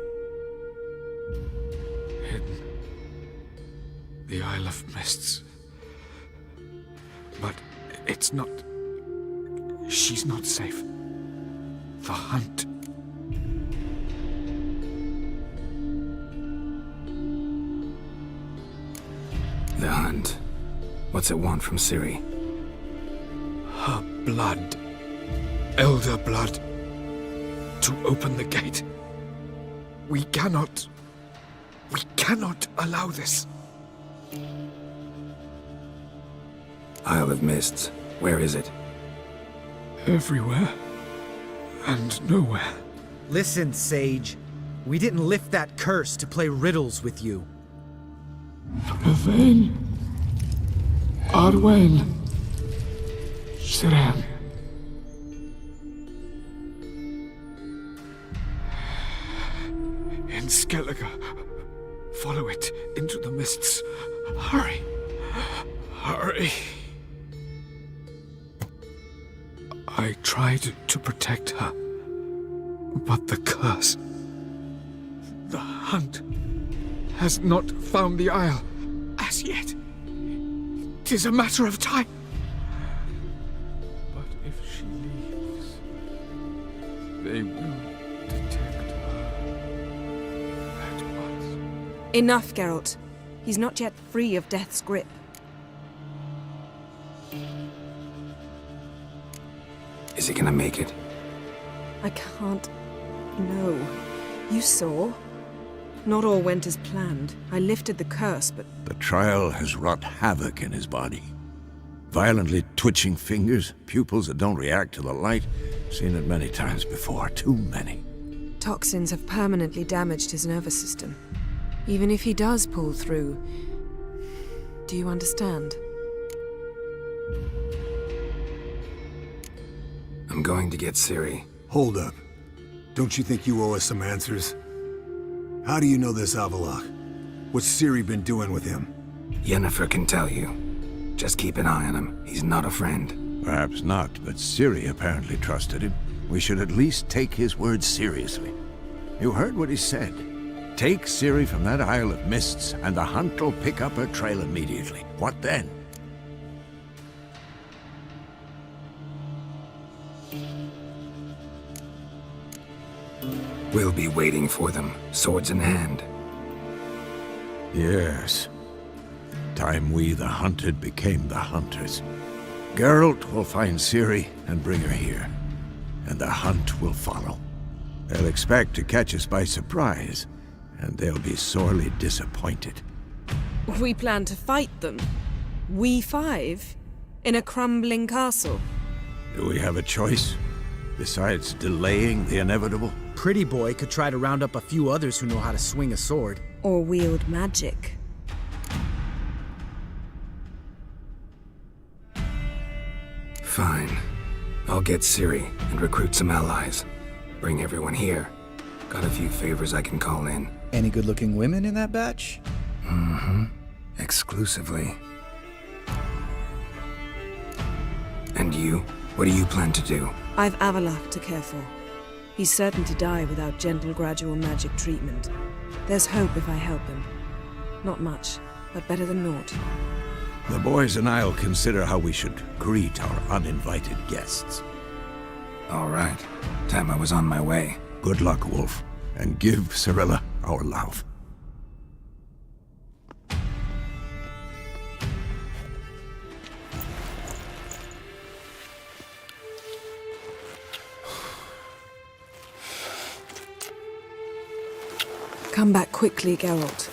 Hidden. The Isle of Mists. But it's not... She's not safe. The hunt. The hunt. What's it want from Ciri? Her blood. Elder blood. To open the gate. We cannot allow this. Isle of Mists. Where is it? Everywhere. And nowhere. Listen, Sage. We didn't lift that curse to play riddles with you. Yvain. Arwen. Siran. In Skellige. Follow it into the mists. Hurry. Hurry. I tried to protect her. But the curse... The hunt... has not found the Isle as yet. 'Tis a matter of time. But if she leaves, they will detect her at once. Enough, Geralt. He's not yet free of death's grip. Is he gonna make it? I can't... No. You saw? Not all went as planned. I lifted the curse, but... The trial has wrought havoc in his body. Violently twitching fingers, pupils that don't react to the light. Seen it many times before, too many. Toxins have permanently damaged his nervous system. Even if he does pull through... Do you understand? I'm going to get Ciri. Hold up. Don't you think you owe us some answers? How do you know this Avallac'h? What's Ciri been doing with him? Yennefer can tell you. Just keep an eye on him. He's not a friend. Perhaps not, but Ciri apparently trusted him. We should at least take his words seriously. You heard what he said. Take Ciri from that Isle of Mists, and the hunt will pick up her trail immediately. What then? We'll be waiting for them, swords in hand. Yes. Time we, the hunted, became the hunters. Geralt will find Ciri and bring her here, and the hunt will follow. They'll expect to catch us by surprise, and they'll be sorely disappointed. We plan to fight them. We five? In a crumbling castle? Do we have a choice, besides delaying the inevitable? Pretty boy could try to round up a few others who know how to swing a sword. Or wield magic? Fine. I'll get Ciri and recruit some allies. Bring everyone here. Got a few favors I can call in. Any good-looking women in that batch? Mm-hmm. Exclusively. And you? What do you plan to do? I've Avalok to care for. He's certain to die without gentle, gradual magic treatment. There's hope if I help him. Not much, but better than naught. The boys and I'll consider how we should greet our uninvited guests. All right. Time I was on my way. Good luck, Wolf, and give Cirilla our love. Come back quickly, Geralt.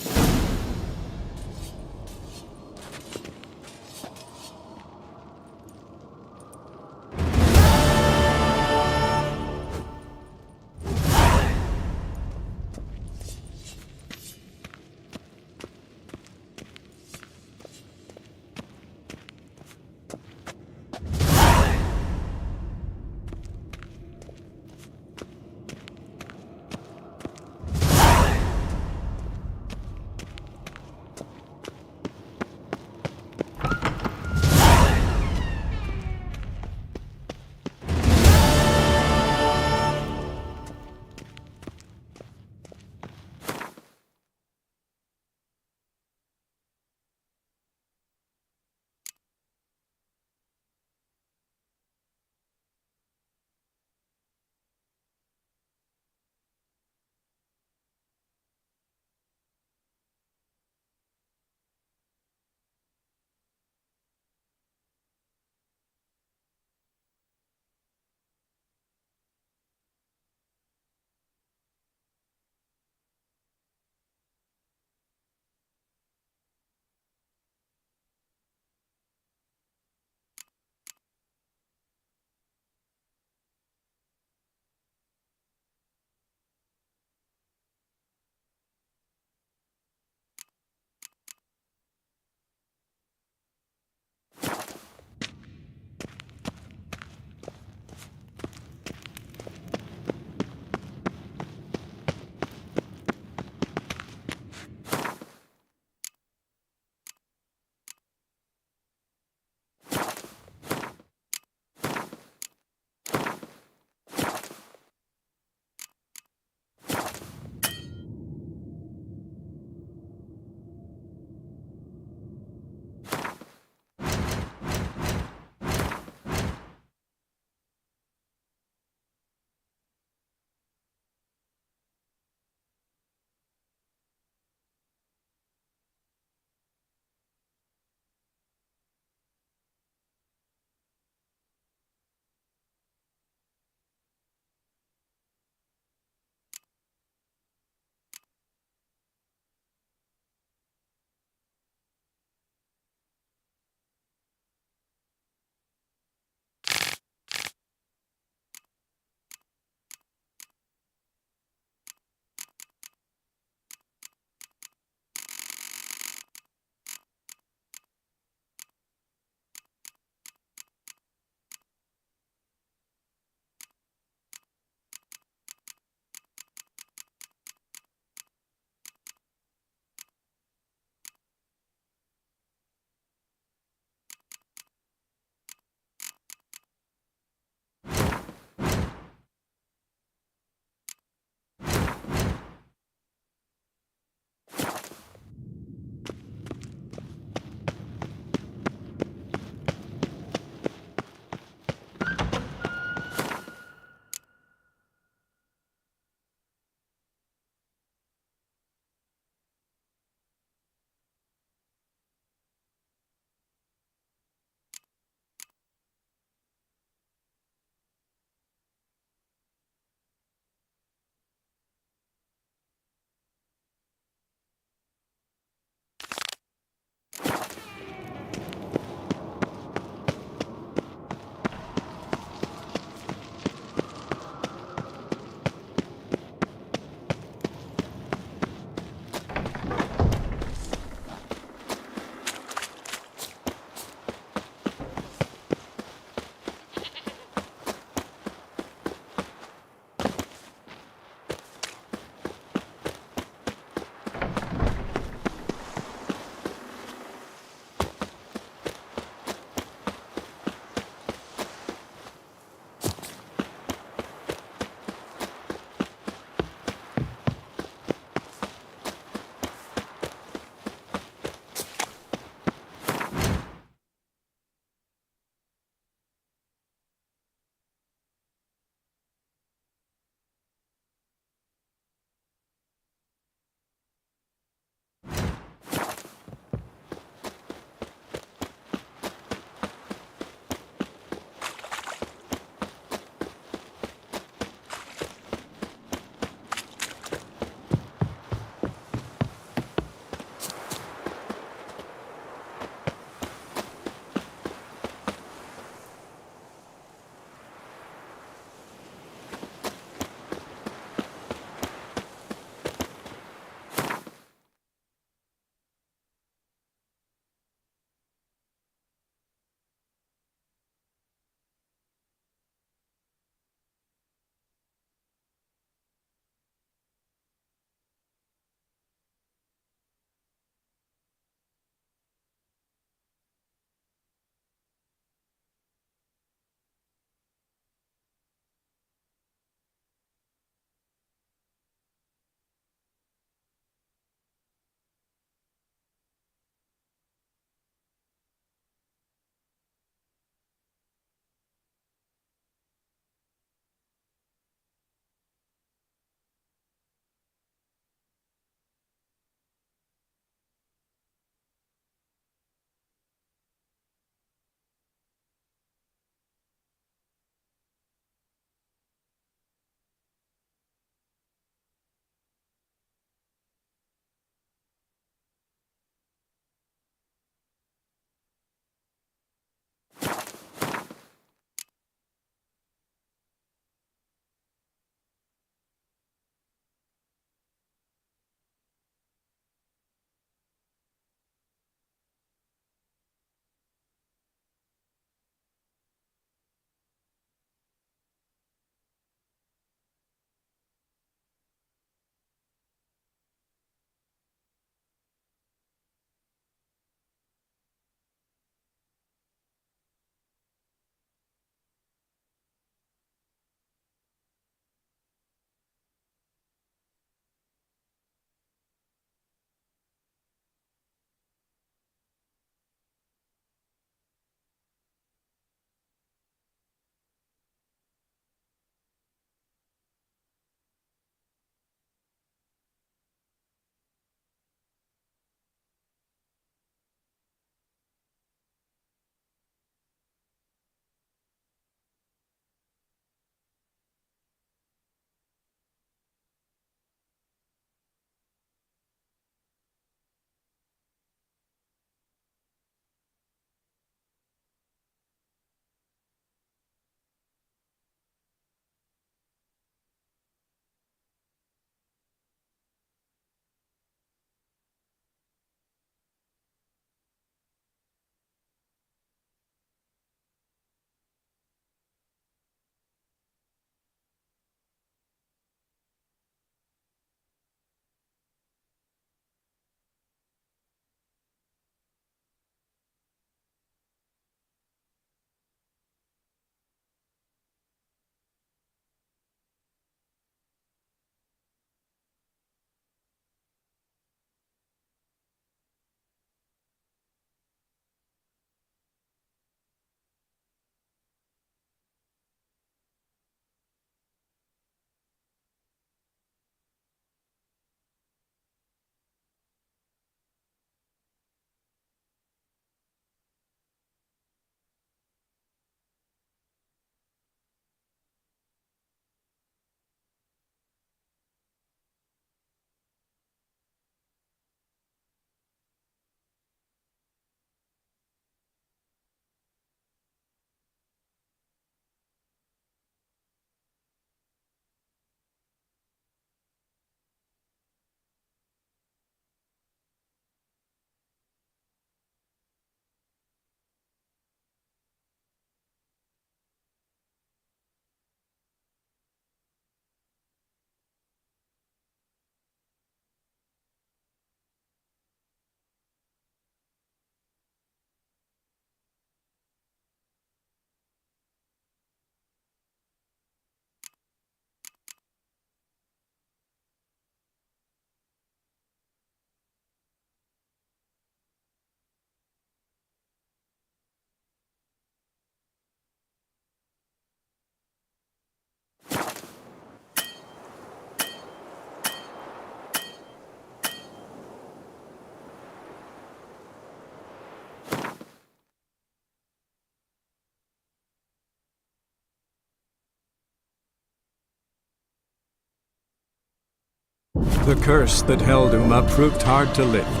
The curse that held Uma proved hard to lift,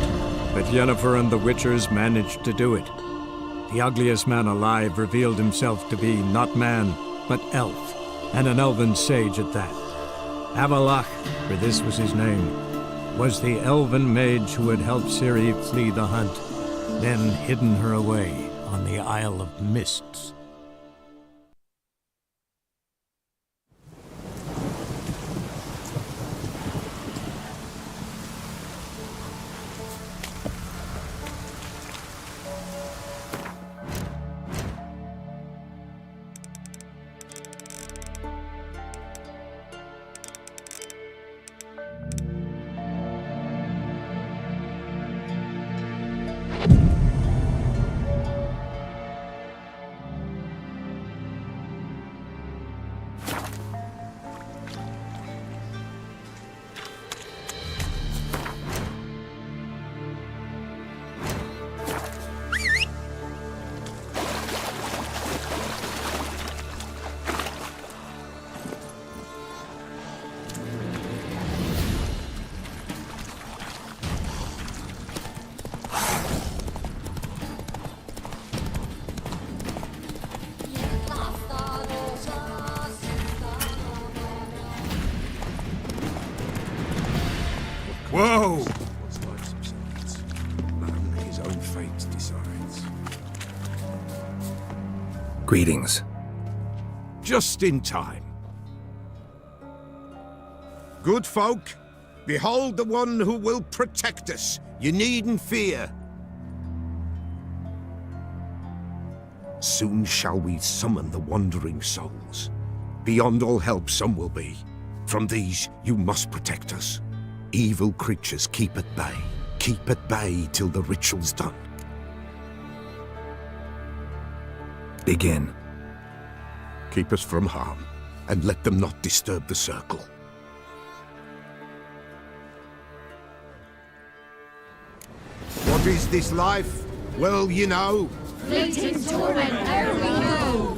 but Yennefer and the Witchers managed to do it. The ugliest man alive revealed himself to be not man, but elf, and an elven sage at that. Avalach, for this was his name, was the elven mage who had helped Ciri flee the hunt, then hidden her away on the Isle of Mists. Whoa! Man, his own fate decides. Greetings. Just in time. Good folk, behold the one who will protect us. You needn't fear. Soon shall we summon the wandering souls. Beyond all help some will be. From these you must protect us. Evil creatures keep at bay. Keep at bay till the ritual's done. Begin. Keep us from harm, and let them not disturb the circle. What is this life? Well, you know. Fleeting torment, ere we know.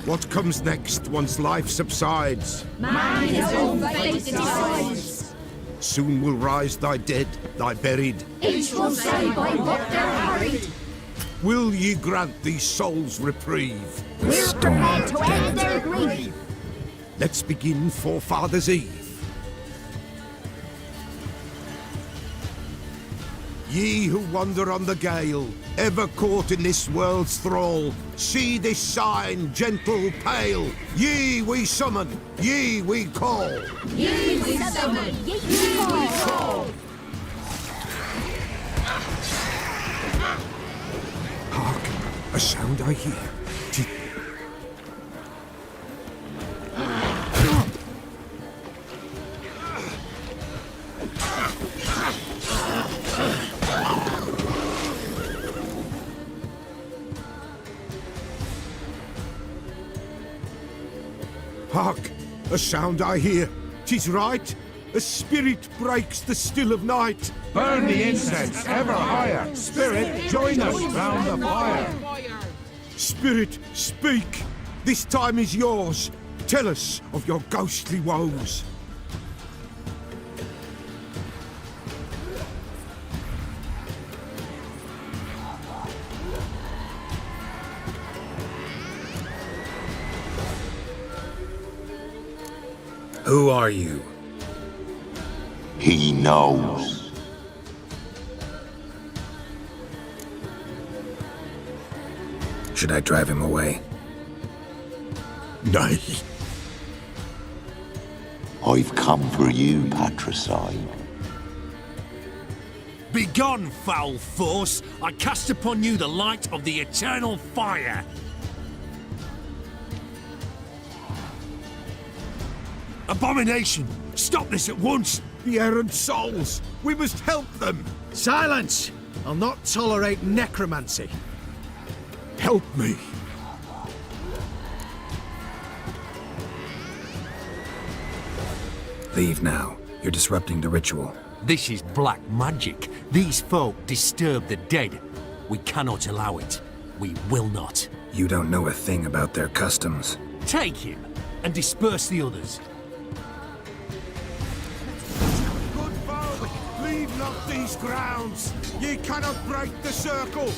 What comes next once life subsides? Man his own fate decides. Soon will rise thy dead, thy buried. Each will say by what they're harried. Will ye grant these souls reprieve? We're prepared to end their grief. Let's begin Forefathers' Eve. Ye who wander on the gale, ever caught in this world's thrall, see this sign, gentle, pale. Ye we summon, ye we call. Ye we summon, ye we call. Hark, a sound I hear. Hark, a sound I hear. 'Tis right. A spirit breaks the still of night. Burn the incense ever higher. Spirit, join us round the fire. Spirit, speak. This time is yours. Tell us of your ghostly woes. Who are you? He knows. Should I drive him away? Nay. I've come for you, patricide. Begone, foul force! I cast upon you the light of the eternal fire! Abomination! Stop this at once! The errant souls! We must help them! Silence! I'll not tolerate necromancy. Help me! Leave now. You're disrupting the ritual. This is black magic. These folk disturb the dead. We cannot allow it. We will not. You don't know a thing about their customs. Take him and disperse the others. Good Leave not these grounds! Ye cannot break the circle!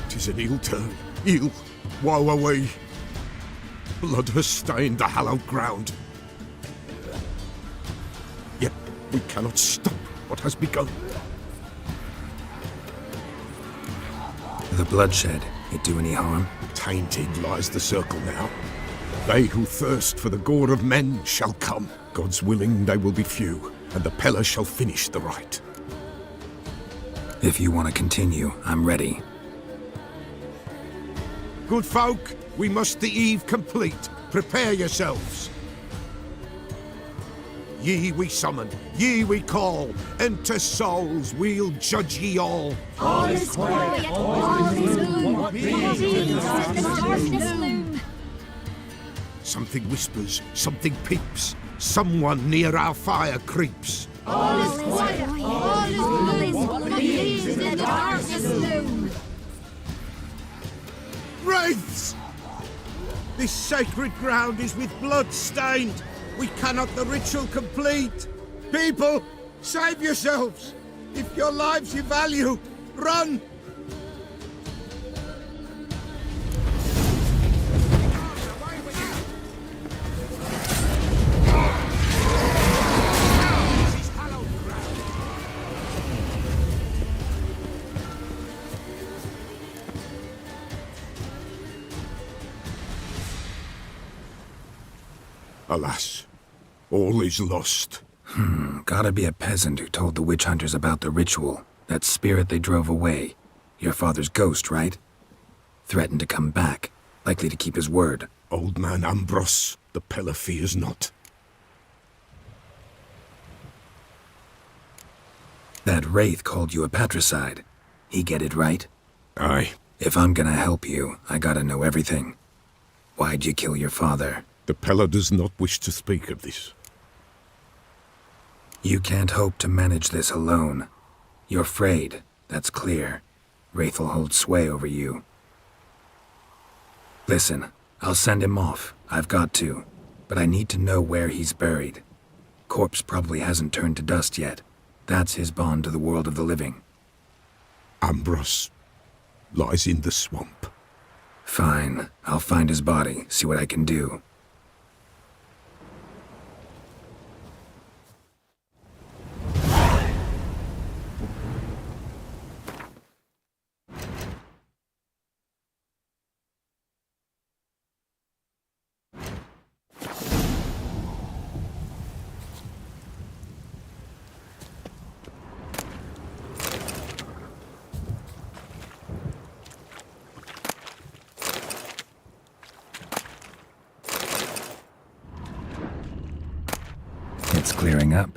Tis an ill turn. Ill. Woe away. Blood has stained the hallowed ground. Yet we cannot stop what has begun. The bloodshed, it do any harm? Tainted lies the circle now. They who thirst for the gore of men shall come. God's willing, they will be few, and the Pella shall finish the rite. If you want to continue, I'm ready. Good folk, we must the eve complete. Prepare yourselves. Ye we summon, ye we call, and to souls we'll judge ye all. All is quiet, all is gloom. The darkness loom. Something whispers, something peeps. Someone near our fire creeps. All is quiet, all is gloom. The darkness loom. Wraiths! This sacred ground is with blood stained. We cannot the ritual complete. People, save yourselves. If your lives you value, run! Alas, all is lost. Gotta be a peasant who told the witch hunters about the ritual. That spirit they drove away. Your father's ghost, right? Threatened to come back. Likely to keep his word. Old man Ambros, the Pella fears not. That wraith called you a patricide. He get it right? Aye. If I'm gonna help you, I gotta know everything. Why'd you kill your father? The Pella does not wish to speak of this. You can't hope to manage this alone. You're afraid, that's clear. Wraith'll hold sway over you. Listen, I'll send him off. I've got to. But I need to know where he's buried. Corpse probably hasn't turned to dust yet. That's his bond to the world of the living. Ambros lies in the swamp. Fine. I'll find his body, see what I can do. It's clearing up.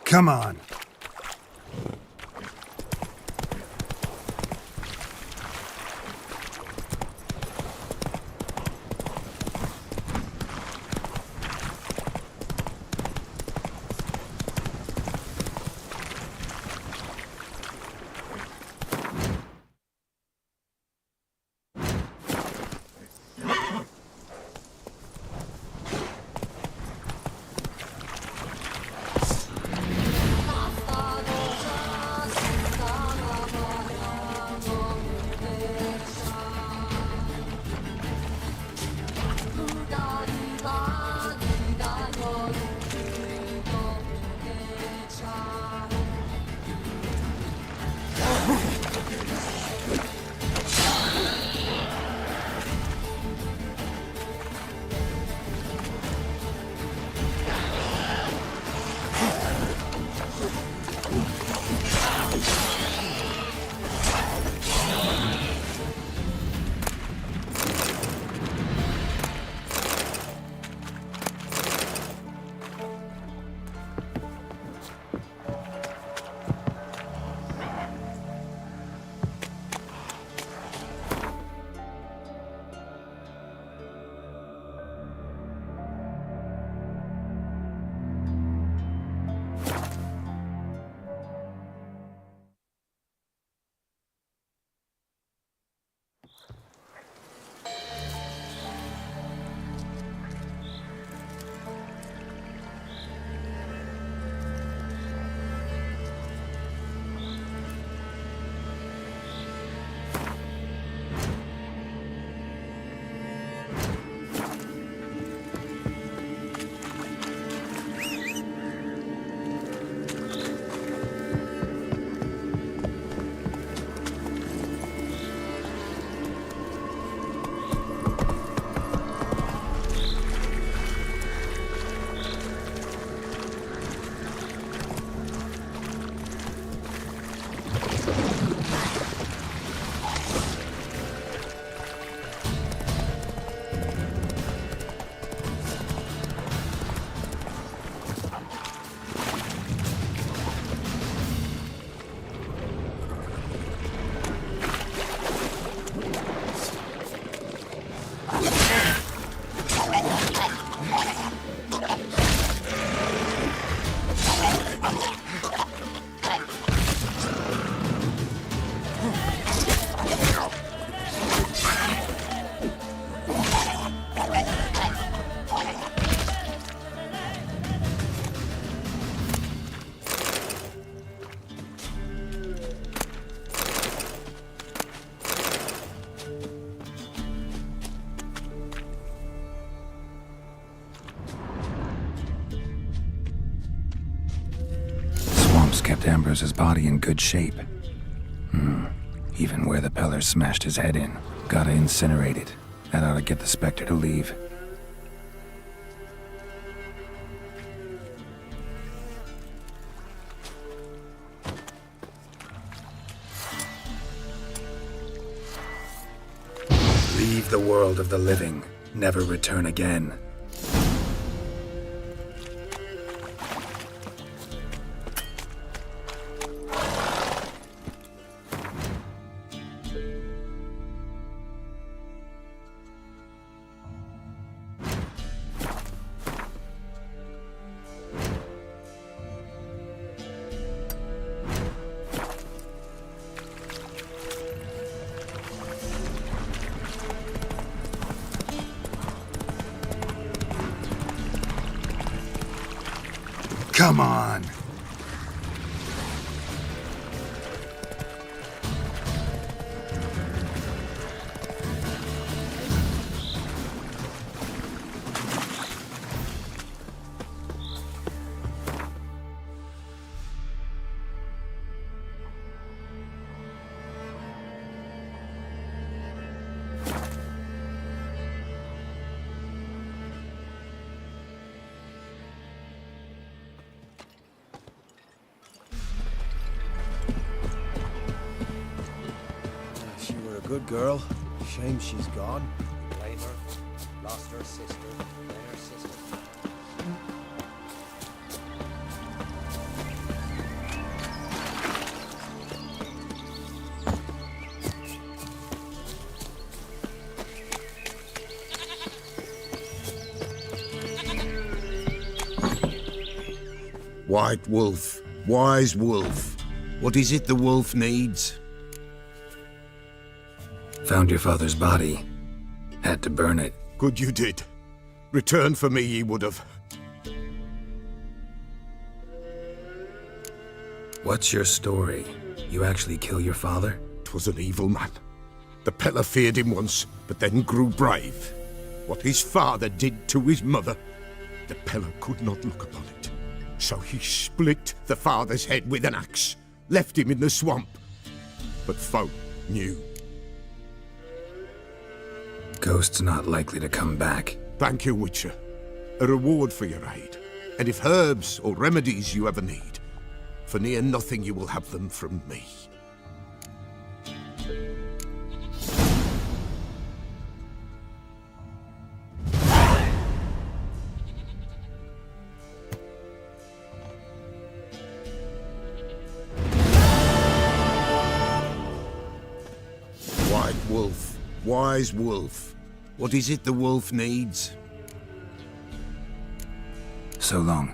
Come on. Ghost kept Ambrose's body in good shape. Even where the Peller smashed his head in. Gotta incinerate it. That ought to get the Spectre to leave. Leave the world of the living. Never return again. Come on! She were a good girl. Shame she's gone. Blame her. Lost her sister. Then her sister. White Wolf, wise wolf. What is it the wolf needs? Found your father's body. Had to burn it. Good you did. Return for me ye would have. What's your story? You actually kill your father? 'Twas an evil man. The Peller feared him once, but then grew brave. What his father did to his mother, the Peller could not look upon it. So he split the father's head with an axe, left him in the swamp. But folk knew. Ghost's not likely to come back. Thank you, Witcher. A reward for your aid. And if herbs or remedies you ever need, for near nothing you will have them from me. White Wolf, wise wolf. What is it the wolf needs? So long.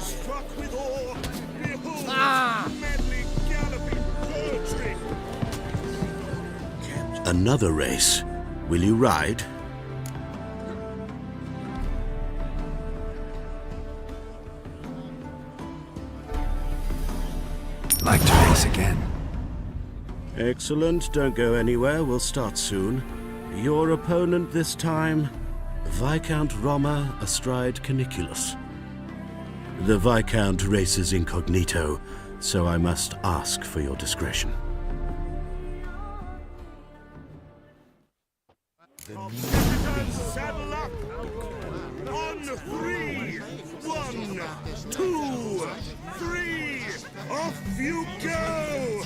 Struck with awe, behold, madly galloping poetry. Another race. Will you ride? Like to race again. Excellent. Don't go anywhere. We'll start soon. Your opponent this time, Viscount Roma astride Caniculus. The Viscount races incognito, so I must ask for your discretion. Saddle up! On 3! 1, 2, 3! Off you go!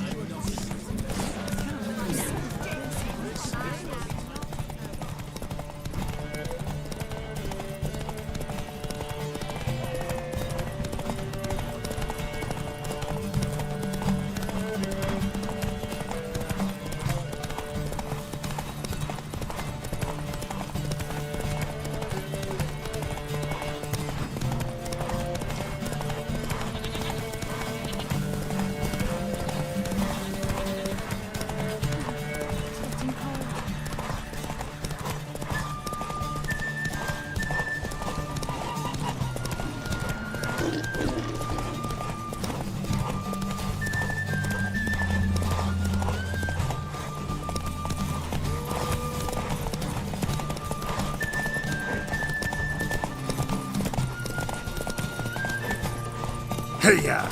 Hey-ya!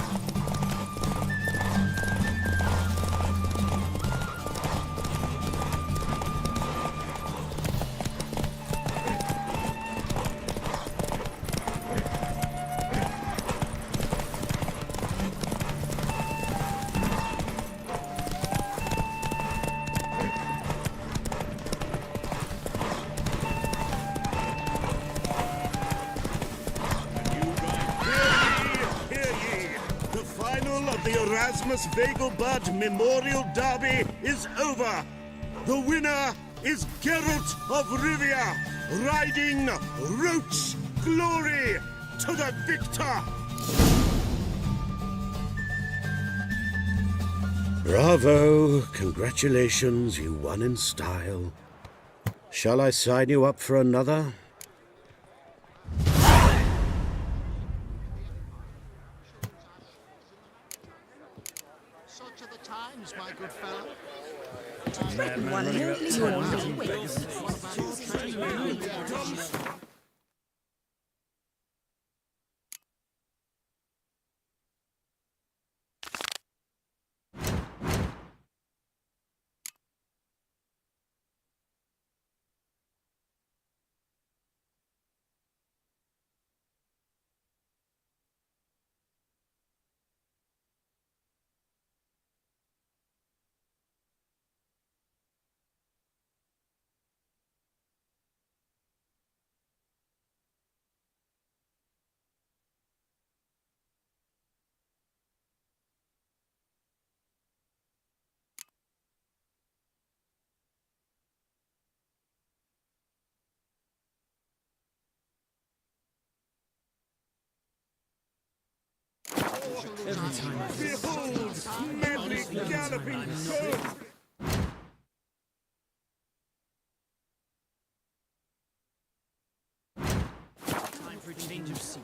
The Erasmus Vegelbud Memorial Derby is over. The winner is Geralt of Rivia, riding Roach Glory to the victor. Bravo! Congratulations, you won in style. Shall I sign you up for another? Such are the times, my good fellow. Behold, madly galloping poetry. Time for a change of scene.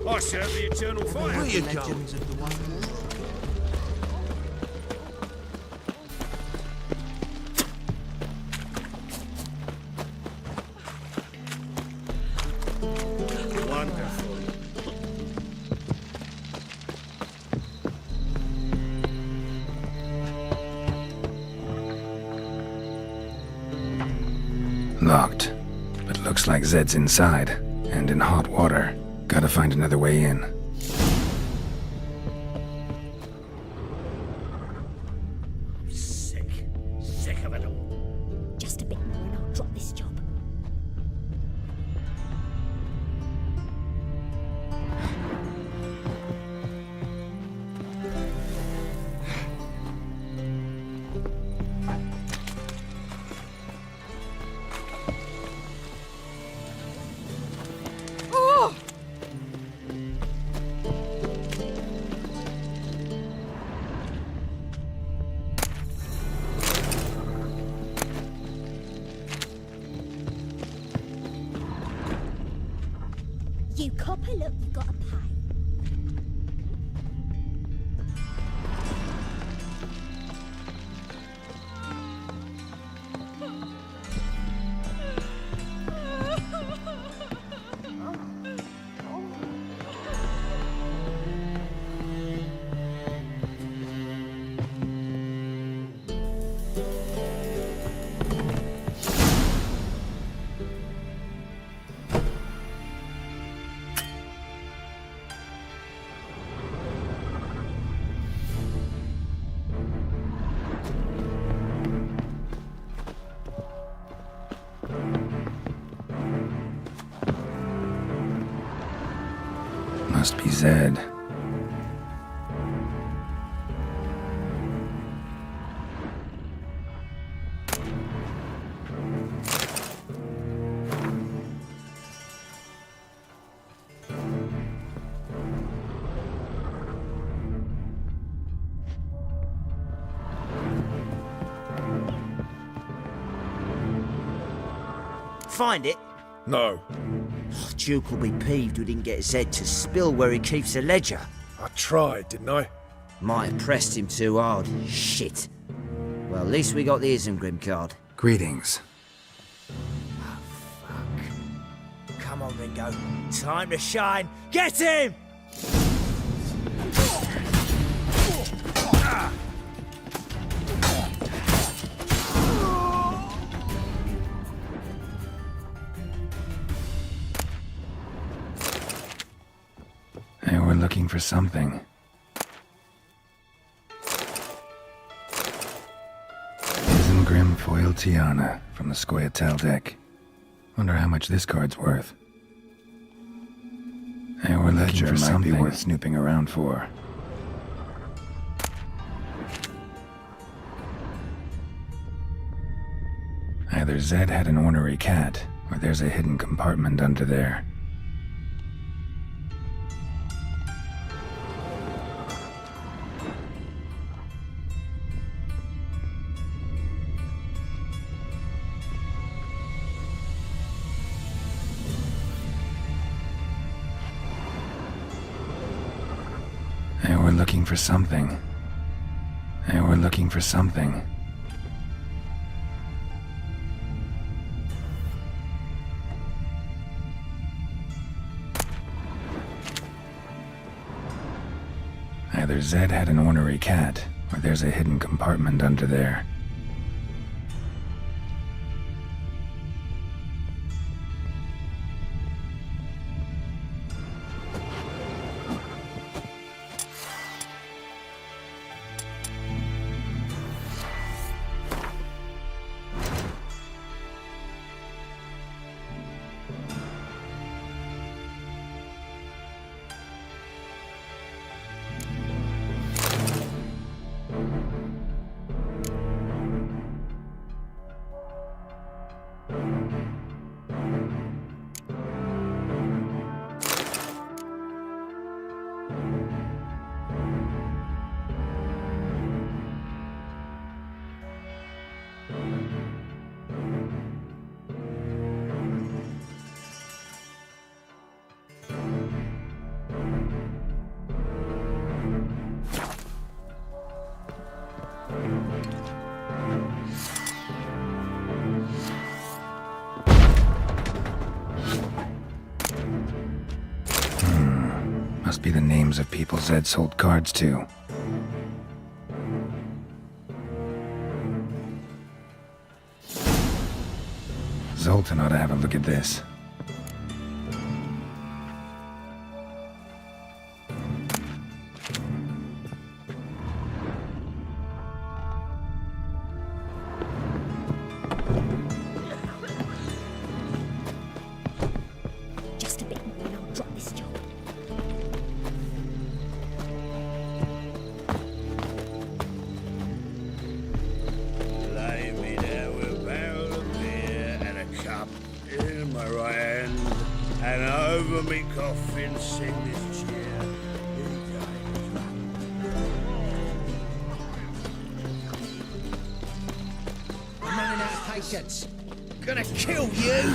I serve the eternal fire. Will you go? Wonderful. Locked. But looks like Zed's inside, and in hot water. Gotta find another way in. Sick of it all. Just a bit more and I'll drop this job. You copper, look, you gotta pay. Must be Zed. Find it? No. Duke will be peeved we didn't get Zed to spill where he keeps the ledger. I tried, didn't I? Might have pressed him too hard. Shit. Well, at least we got the Isengrim card. Greetings. Oh, fuck. Come on, Ringo. Time to shine. Get him! Hey, we're looking for something. Isengrim Foil Tiana from the Scoia'tael deck. Wonder how much this card's worth. Hey, we're looking for something worth snooping around for. Either Zed had an ornery cat, or there's a hidden compartment under there. Hey, we're looking for something. Hey, we're looking for something. Either Zed had an ornery cat, or there's a hidden compartment under there. Must be the names of people Zed sold cards to. Zoltan ought to have a look at this. in my right hand, and over me coffin sing this cheer. I'm running out of patience. Gonna kill you!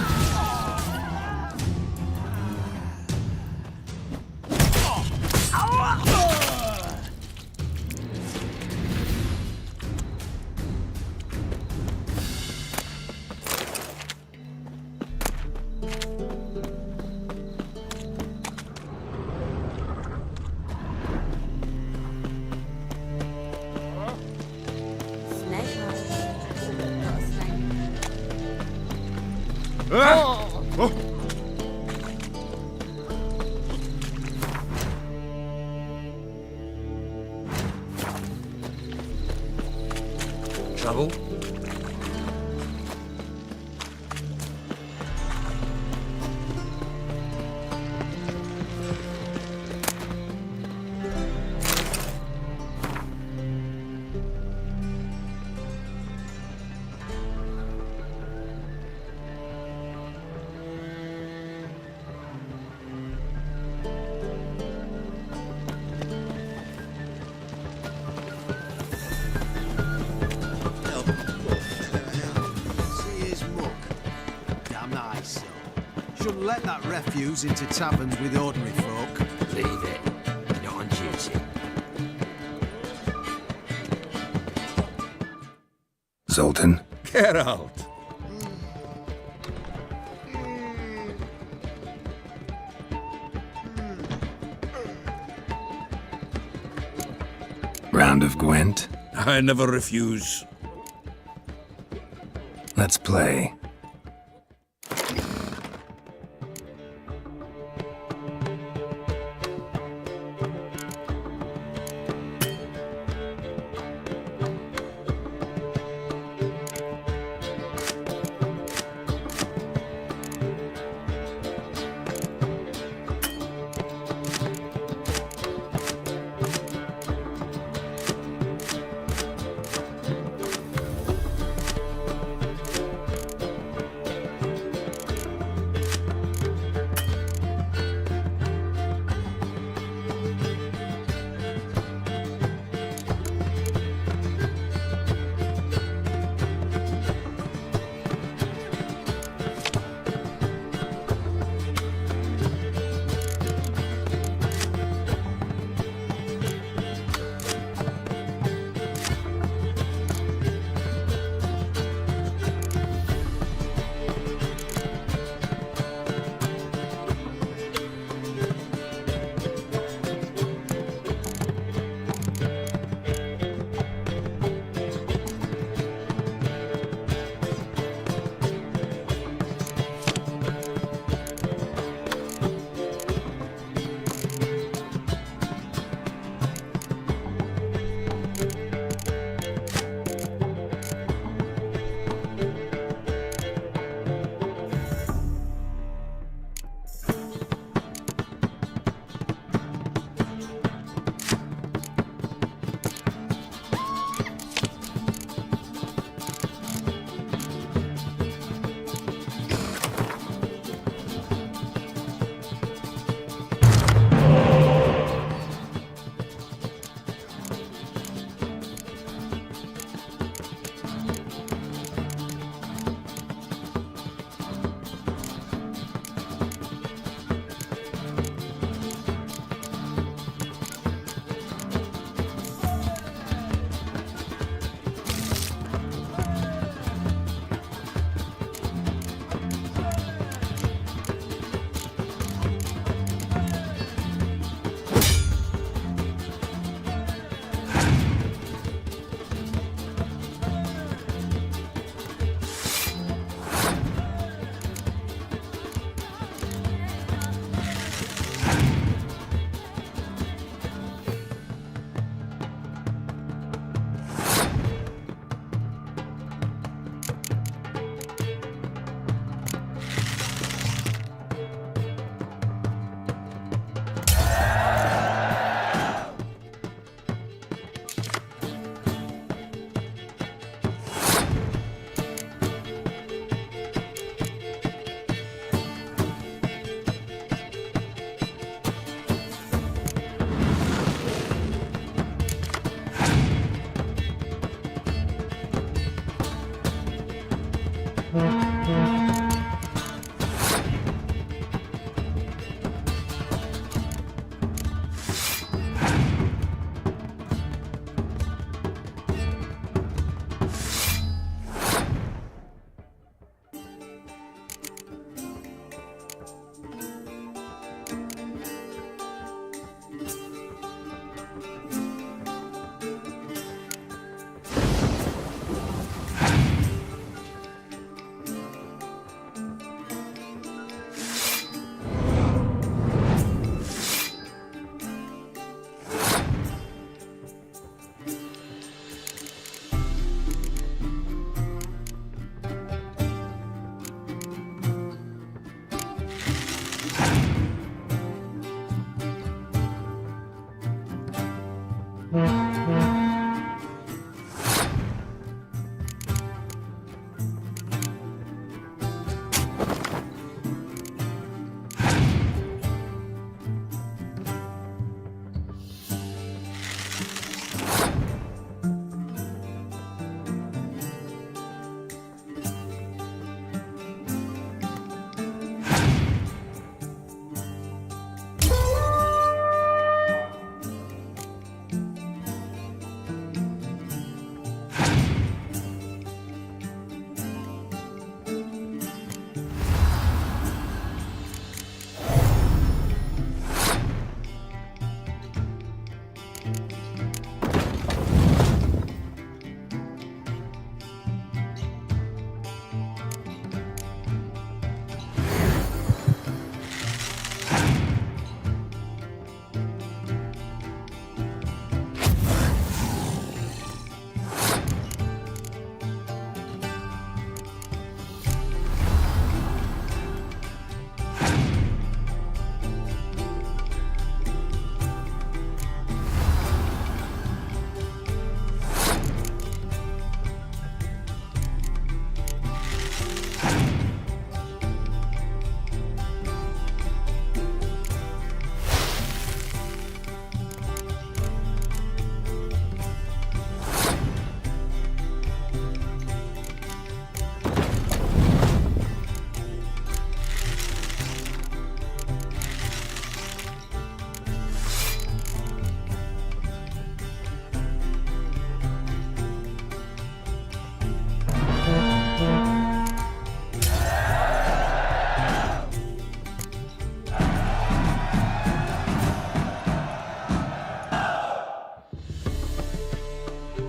Trouble? Shouldn't let that refuse into taverns with ordinary folk. Leave it. You're not on duty. Zoltan? Get out! Round of Gwent? I never refuse. Let's play.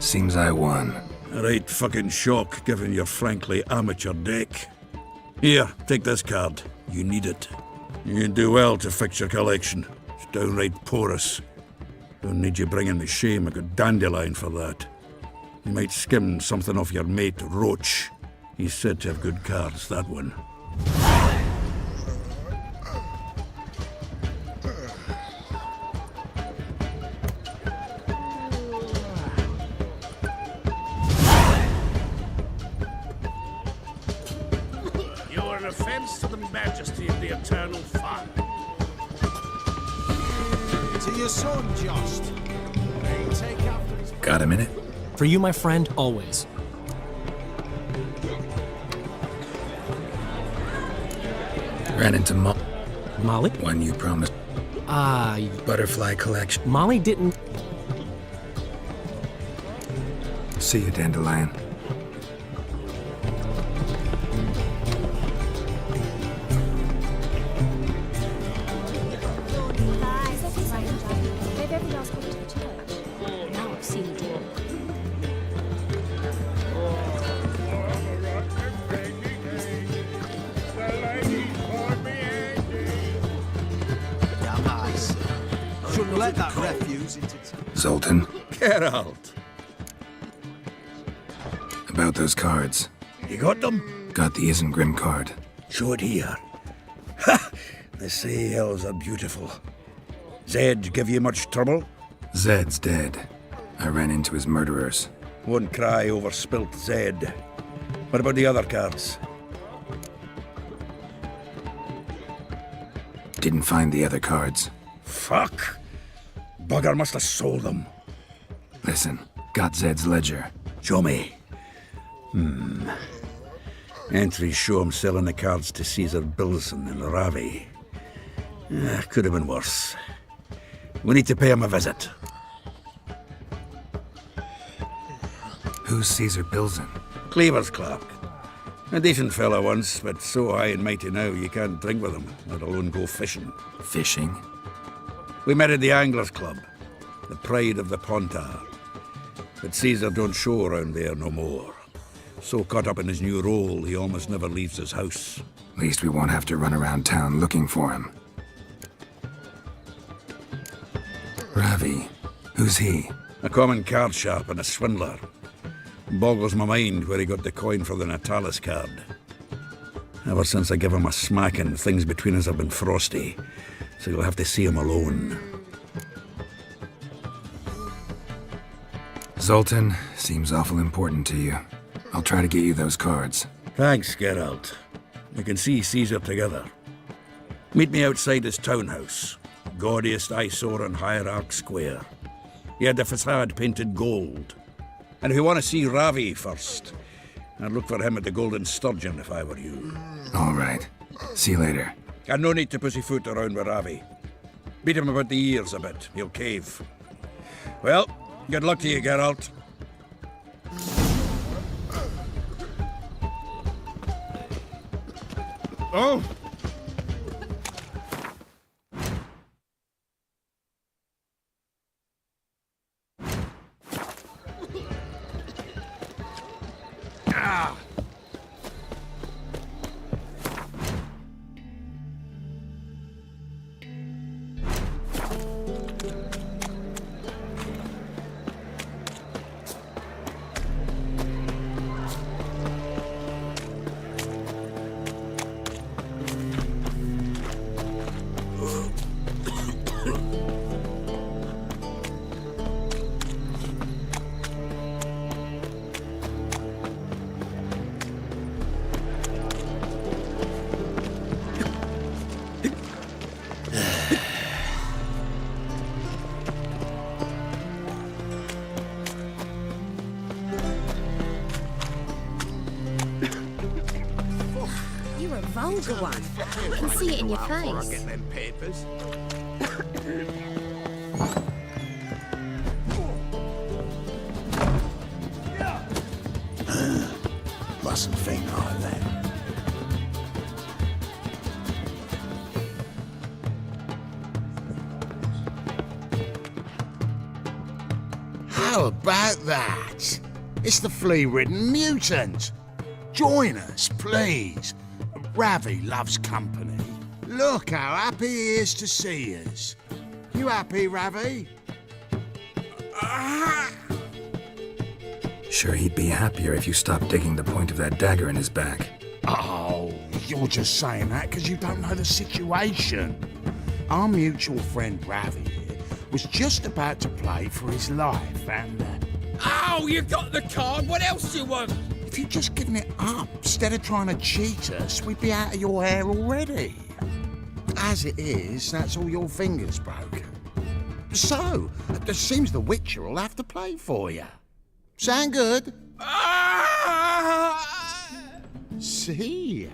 Seems I won. A right fucking shock, given your frankly amateur deck. Here, take this card. You need it. You can do well to fix your collection. It's downright porous. Don't need you bringing me shame. I got Dandelion for that. You might skim something off your mate, Roach. He's said to have good cards, that one. You are an offense to the majesty of the eternal fire. To your son, Jost. Take after his... Got a minute? For you, my friend, always. Ran into Molly? One you promised. Butterfly collection. Molly didn't... See you, Dandelion. Maybe everyone else go to the church. Now I've seen it all. Shouldn't let that refuse into... Zoltan, Geralt! about those cards. You got them? Got the Isengrim card. Show it here. Ha! The sea elves are beautiful. Zed give you much trouble? Zed's dead. I ran into his murderers. Won't cry over spilt Zed. What about the other cards? Didn't find the other cards. Fuck! Bugger must have sold them. Listen, got Zed's ledger. Show me. Entries show him selling the cards to Caesar Bilson in Ravi. Could have been worse. We need to pay him a visit. Who's Caesar Bilson? Cleaver's clerk. A decent fellow once, but so high and mighty now you can't drink with him, let alone go fishing. Fishing? We met at the Anglers Club, the pride of the Pontar. But Caesar don't show around there no more. So caught up in his new role, he almost never leaves his house. At least we won't have to run around town looking for him. Ravi, who's he? A common card sharp and a swindler. Boggles my mind where he got the coin for the Natalis card. Ever since I gave him a smacking, things between us have been frosty, so you'll have to see him alone. Zoltan seems awful important to you. I'll try to get you those cards. Thanks, Geralt. We can see Caesar together. Meet me outside his townhouse, gaudiest eyesore on Hierarch Square. He had the facade painted gold. And if you want to see Ravi first, I'd look for him at the Golden Sturgeon if I were you. All right. See you later. And no need to pussyfoot around with Ravi. Beat him about the ears a bit. He'll cave. Well, good luck to you, Geralt. Oh! You're a vulgar one. I can see it in your face. Mustn't think like that. How about that? It's the flea-ridden mutant. Join us, please. Ravi loves company. Look how happy he is to see us. You happy, Ravi? Sure, he'd be happier if you stopped digging the point of that dagger in his back. Oh, you're just saying that because you don't know the situation. Our mutual friend Ravi here was just about to play for his life and... Oh, you got the card! What else do you want? If you'd just given it up, instead of trying to cheat us, we'd be out of your hair already. As it is, that's all your fingers broken. So, it seems the Witcher will have to play for you. Sound good? See?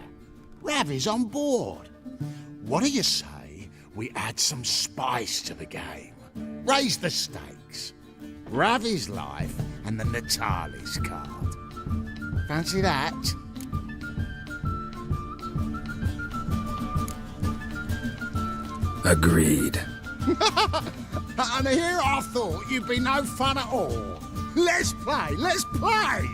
Ravi's on board. What do you say we add some spice to the game? Raise the stakes. Ravi's life and the Natalis card. Fancy that? Agreed. And here I thought you'd be no fun at all. Let's play, let's play!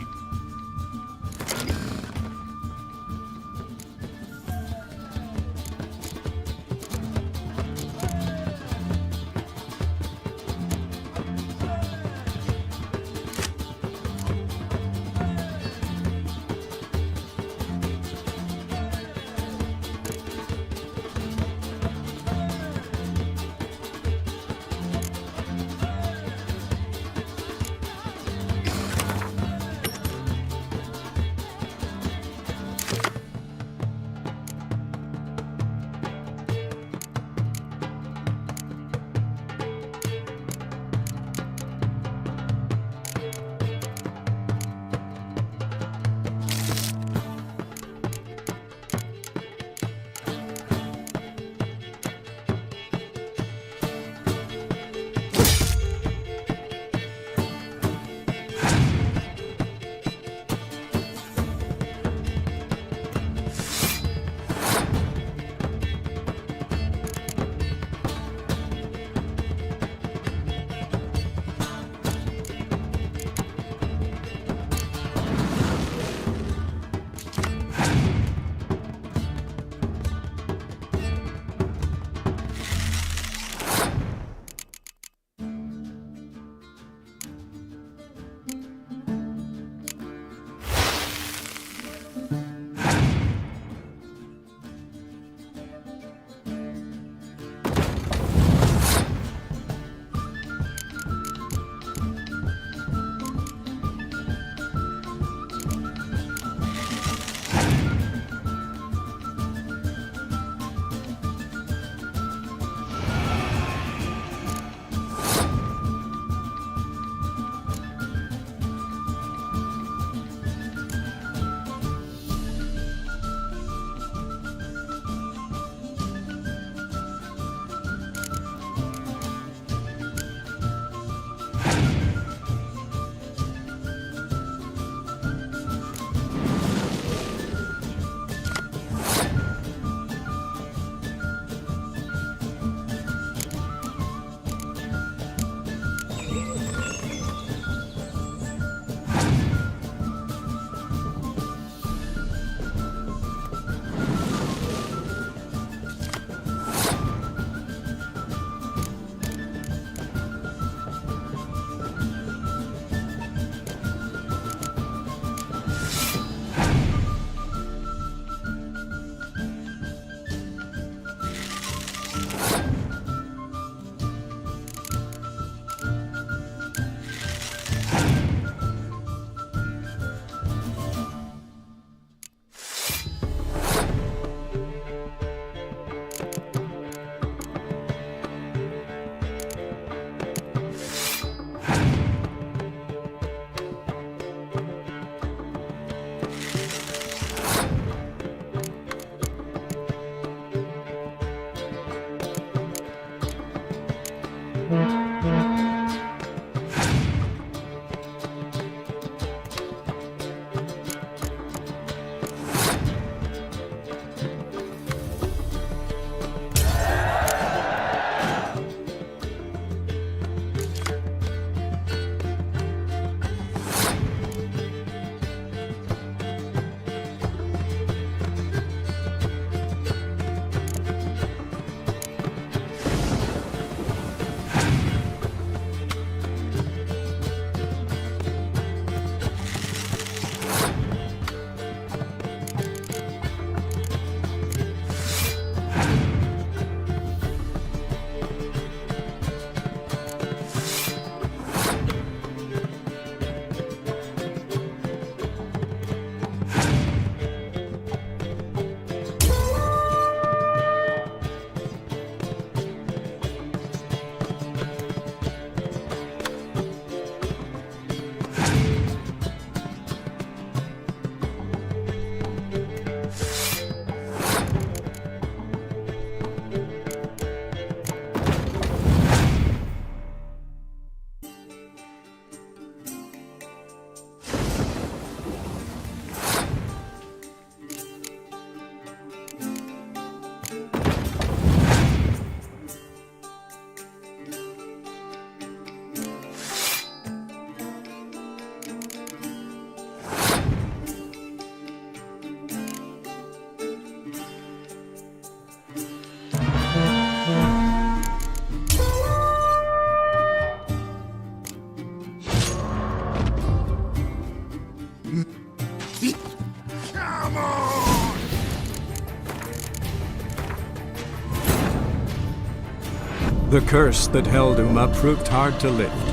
The curse that held Uma proved hard to lift,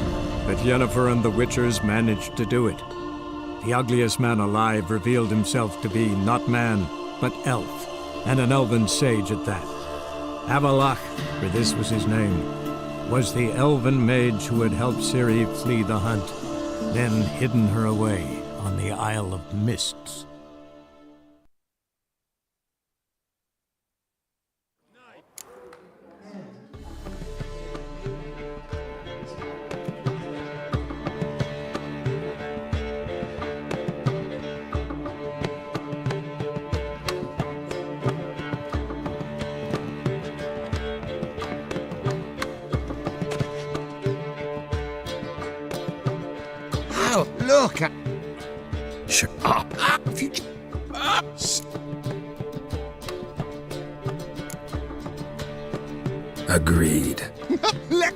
but Yennefer and the Witchers managed to do it. The ugliest man alive revealed himself to be not man, but elf, and an elven sage at that. Avalach, for this was his name, was the elven mage who had helped Ciri flee the hunt, then hidden her away on the Isle of Mists. Oh, look! Shut up! If you... Agreed. Let...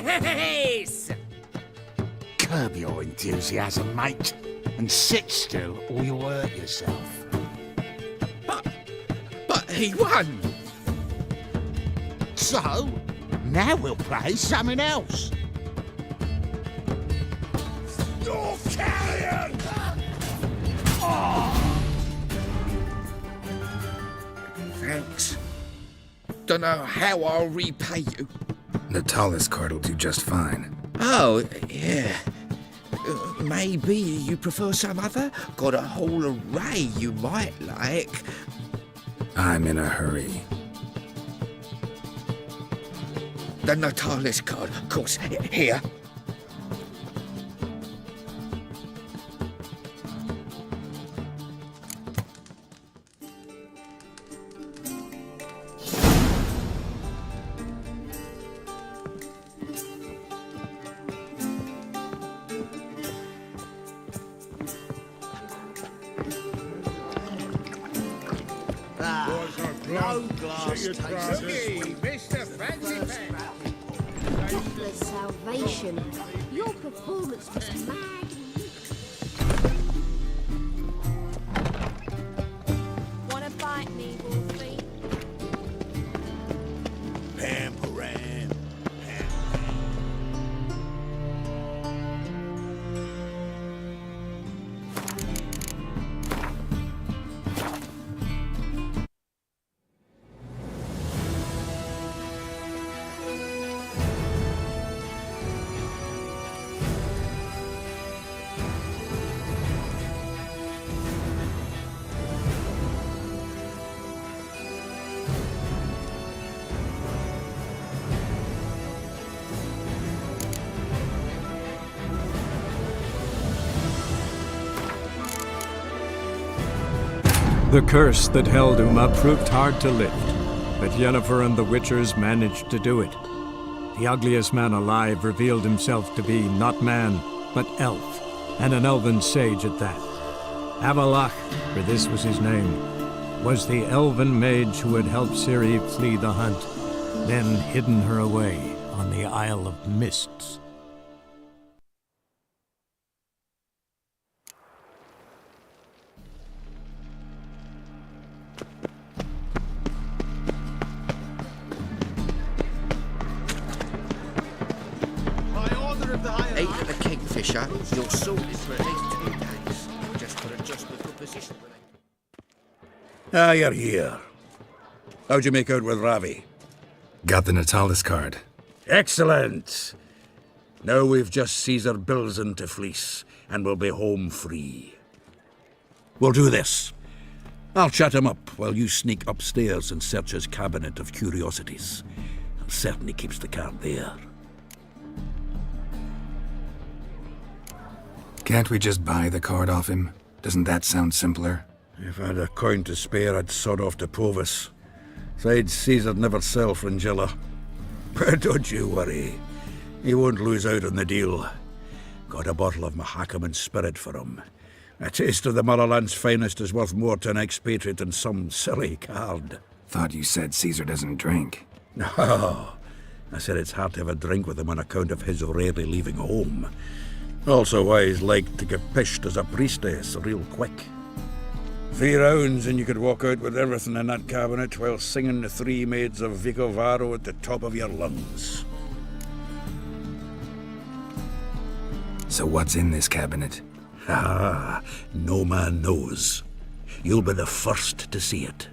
Yes! Curb your enthusiasm, mate, and sit still or you'll hurt yourself. But he won! So, now we'll play something else. Your carrion! Thanks. Dunno how I'll repay you. Natalis card will do just fine. Oh, yeah. Maybe you prefer some other? Got a whole array you might like. I'm in a hurry. The Natalis card, of course. Here. No glass Mr. Deathless salvation. Your performance was magnificent. Wanna bite me, Wolfie? Pamparam. The curse that held Uma proved hard to lift, but Yennefer and the Witchers managed to do it. The ugliest man alive revealed himself to be not man, but elf, and an elven sage at that. Avalach, for this was his name, was the elven mage who had helped Ciri flee the hunt, then hidden her away on the Isle of Mists. Ate the kingfisher, you're sorted for at least 2 days. Just got adjustment for position. Ah, you're here. How'd you make out with Ravi? Got the Natalis card. Excellent! Now we've just Caesar Bilzen to fleece, and we'll be home free. We'll do this. I'll chat him up while you sneak upstairs and search his cabinet of curiosities. Certainly keeps the card there. Can't we just buy the card off him? Doesn't that sound simpler? If I had a coin to spare, I'd sod off to Provis. Besides, Caesar'd never sell Fringilla. But don't you worry. He won't lose out on the deal. Got a bottle of Mahakaman spirit for him. A taste of the Motherland's finest is worth more to an expatriate than some silly card. Thought you said Caesar doesn't drink. No. I said it's hard to have a drink with him on account of his rarely leaving home. Also why he's like to get pished as a priestess real quick. 3 rounds and you could walk out with everything in that cabinet while singing the 3 Maids of Vicovaro at the top of your lungs. So what's in this cabinet? Ah, no man knows. You'll be the first to see it.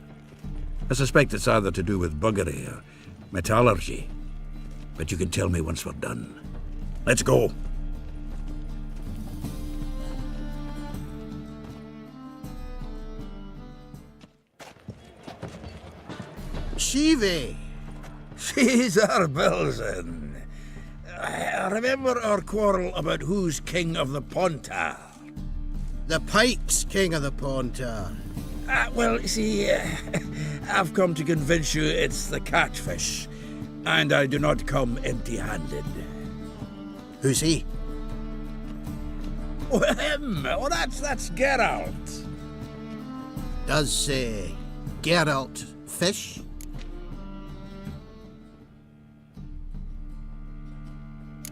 I suspect it's either to do with buggery or metallurgy. But you can tell me once we're done. Let's go. Shivi! Caesar Bilzen. Remember our quarrel about who's king of the Pontar? The Pike's king of the Pontar. Well, you see, I've come to convince you it's the catchfish, and I do not come empty-handed. Who's he? Oh, him! Oh, that's Geralt. Does Geralt fish?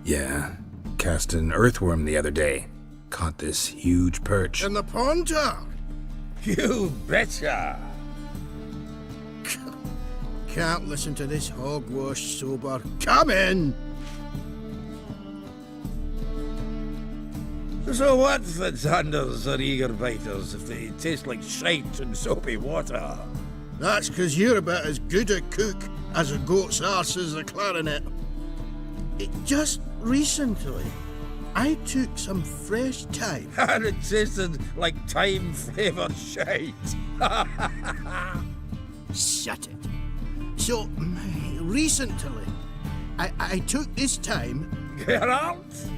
Yeah, cast an earthworm the other day. Caught this huge perch. In the pond, Jack? You betcha! Can't listen to this hogwash sober. Come in! So what's the Zanders or eager biters if they taste like shite and soapy water? That's 'cause you're about as good a cook as a goat's arse is a clarinet. Just recently, I took some fresh thyme. And it tasted like thyme-flavoured shite. Shut it. So, recently, I took this thyme. Geralt?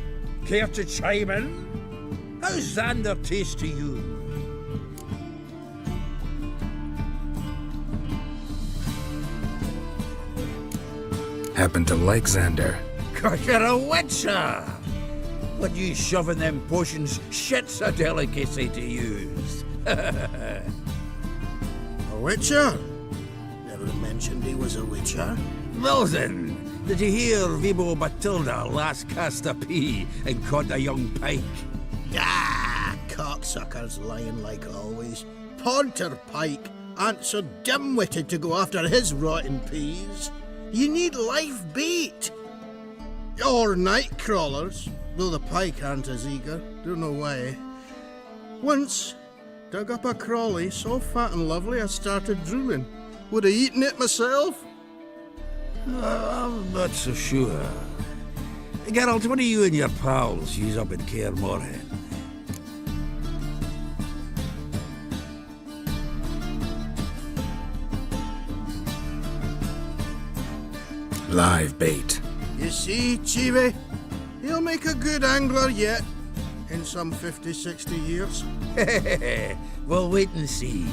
Care to chime in? How's Xander taste to you? Happen to like Xander. 'Cause you're a witcher! What you shoving them potions shit's a delicacy to use. A witcher? Never mentioned he was a witcher. Wilson, did you hear Vibo Batilda last cast a pea and caught a young pike? Ah, cocksuckers lying like always. Ponter Pike ain't so dim-witted to go after his rotten peas. You need live bait. Or night crawlers, though the pike aren't as eager. Don't know why. Once, dug up a crawly so fat and lovely I started drooling. Would have eaten it myself. I'm not so sure. Geralt, what do you and your pals use up in Kaer Morhen? Live bait. You see, Chibi? He'll make a good angler yet. In some 50, 60 years. We'll wait and see.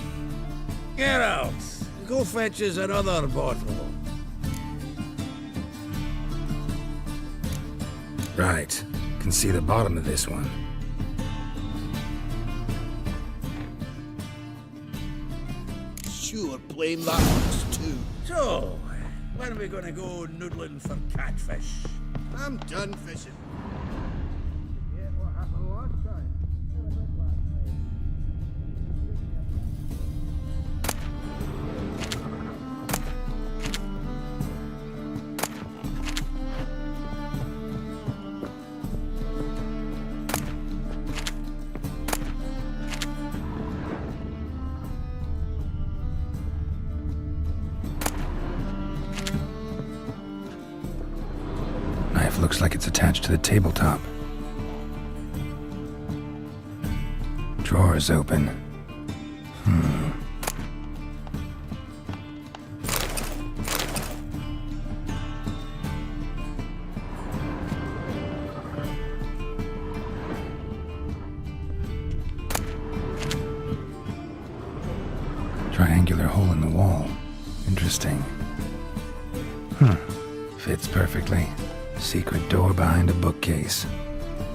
Geralt, go fetch us another bottle. Right. Can see the bottom of this one. Sure, blame that one too. So, when are we gonna go noodling for catfish? I'm done fishing. Forget what happened last time. Knife looks like it's attached to the tabletop. Drawer is open. Triangular hole in the wall. Interesting. Fits perfectly. Secret door behind a bookcase.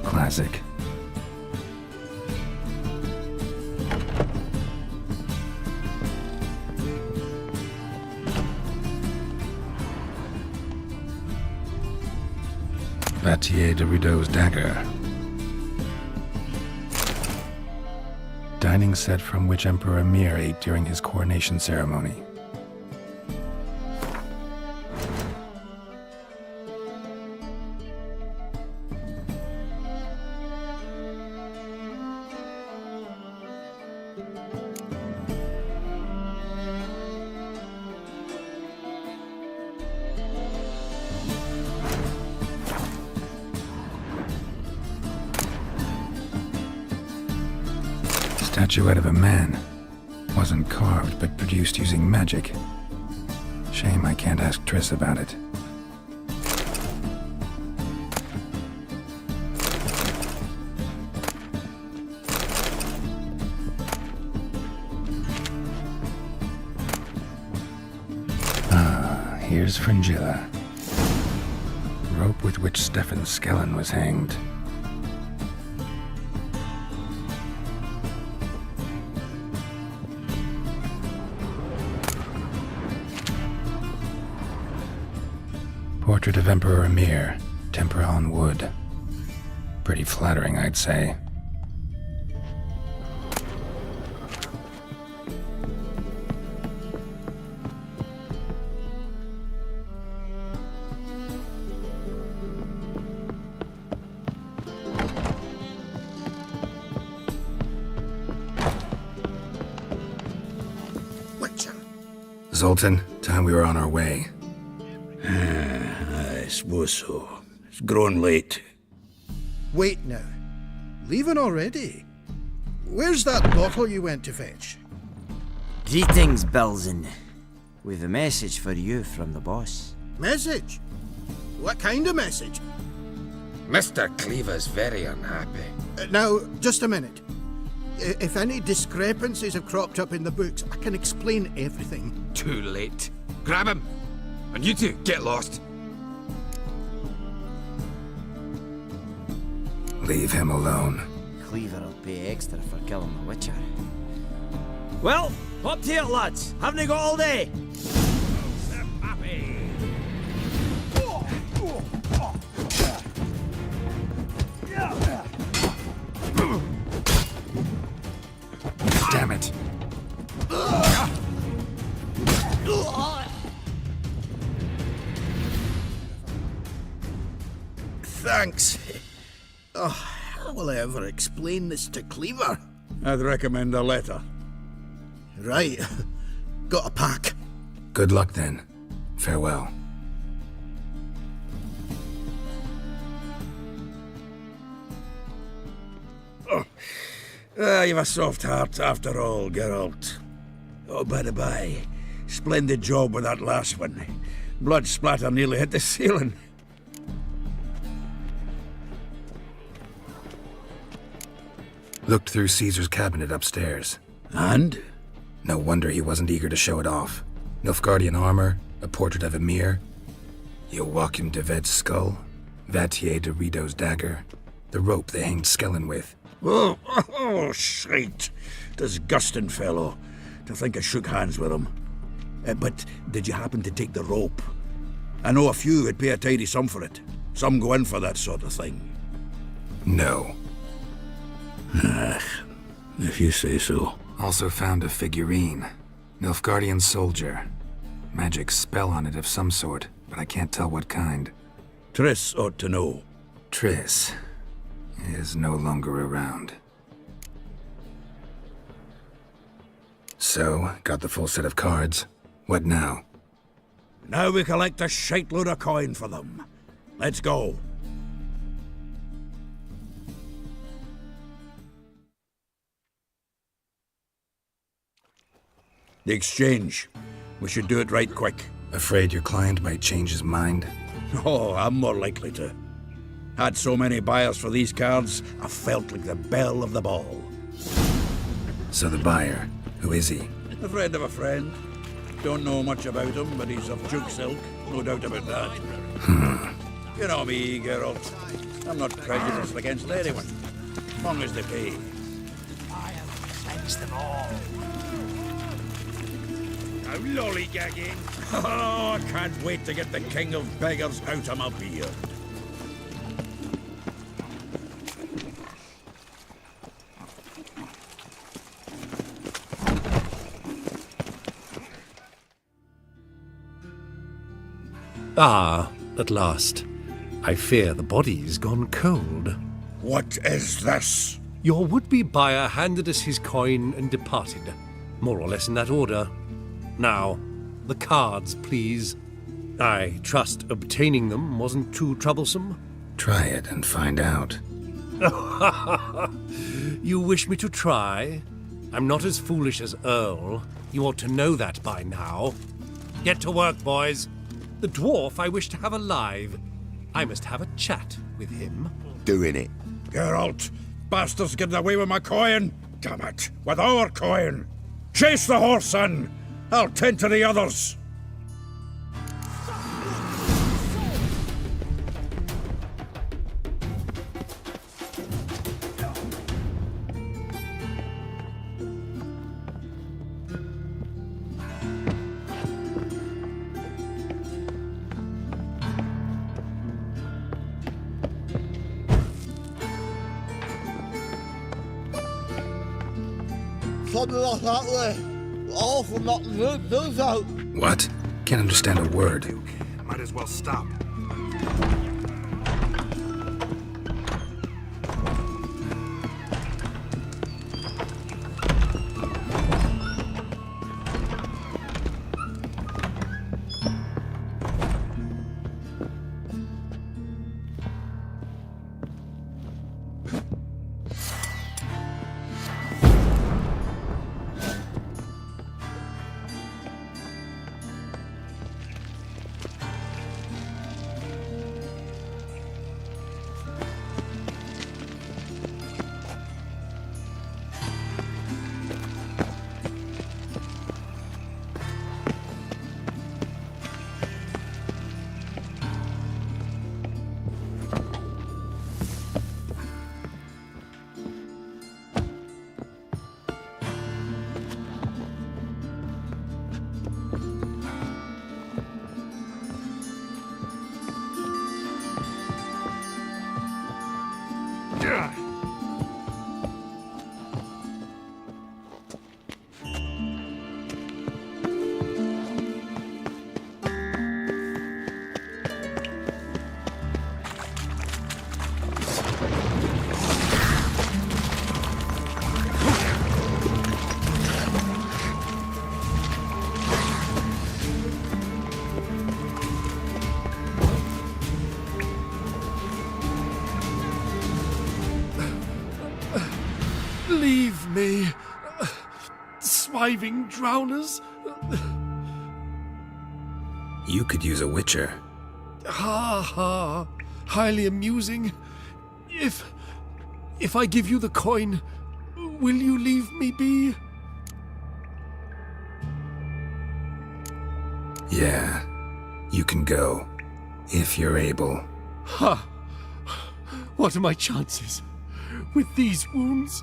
Classic. Batier de Rideau's dagger. Dining set from which Emperor Emir ate during his coronation ceremony. Statuette of a man. Wasn't carved, but produced using magic. Shame I can't ask Triss about it. Here's Fringilla. Rope with which Stefan Skellen was hanged. Portrait of Emperor Emir, Tempera on wood. Pretty flattering, I'd say. Zoltan, time we were on our way. I suppose so. It's growing late. Wait now. Leaving already? Where's that bottle you went to fetch? Greetings, Belzen. We've a message for you from the boss. Message? What kind of message? Mr. Cleaver's very unhappy. Now, just a minute. If any discrepancies have cropped up in the books, I can explain everything. Too late. Grab him! And you two, get lost. Leave him alone. Cleaver will pay extra for killing the Witcher. Well, up to it, lads. Haven't you got all day? Damn it. Thanks. Oh, how will I ever explain this to Cleaver? I'd recommend a letter. Right. Got a pack. Good luck then. Farewell. You've a soft heart after all, Geralt. Oh, by the by, splendid job with that last one. Blood splatter nearly hit the ceiling. Looked through Caesar's cabinet upstairs. And? No wonder he wasn't eager to show it off. Nilfgaardian armor, a portrait of Emir, Joachim de Ved's skull, Vatier de Rideau's dagger, the rope they hanged Skellen with. Oh, shite. Disgusting fellow. To think I shook hands with him. But did you happen to take the rope? I know a few would pay a tidy sum for it. Some go in for that sort of thing. No. If you say so. Also found a figurine. Nilfgaardian soldier. Magic spell on it of some sort, but I can't tell what kind. Triss ought to know. Triss is no longer around. So, got the full set of cards. What now? Now we collect a shite-load of coin for them. Let's go. The exchange. We should do it right quick. Afraid your client might change his mind? Oh, I'm more likely to. Had so many buyers for these cards, I felt like the belle of the ball. So the buyer, who is he? A friend of a friend. Don't know much about him, but he's of Duke silk, no doubt about that. You know me, Geralt. I'm not prejudiced against anyone, as long as they pay. I have cleansed them all. No lollygagging. Oh, I can't wait to get the king of beggars out of my beard. Ah, at last. I fear the body's gone cold. What is this? Your would-be buyer handed us his coin and departed. More or less in that order. Now, the cards, please. I trust obtaining them wasn't too troublesome? Try it and find out. You wish me to try? I'm not as foolish as Earl. You ought to know that by now. Get to work, boys. The dwarf I wish to have alive. I must have a chat with him. Doing it. Geralt, bastards getting away with my coin. Damn it, with our coin. Chase the horse, son. I'll tend to the others. something like that way. All for not to do so. What? Can't understand a word. Might as well stop. Leave me, swiving drowners. You could use a witcher. Ha ha, highly amusing. If I give you the coin, will you leave me be? Yeah, you can go, if you're able. Ha! What are my chances with these wounds?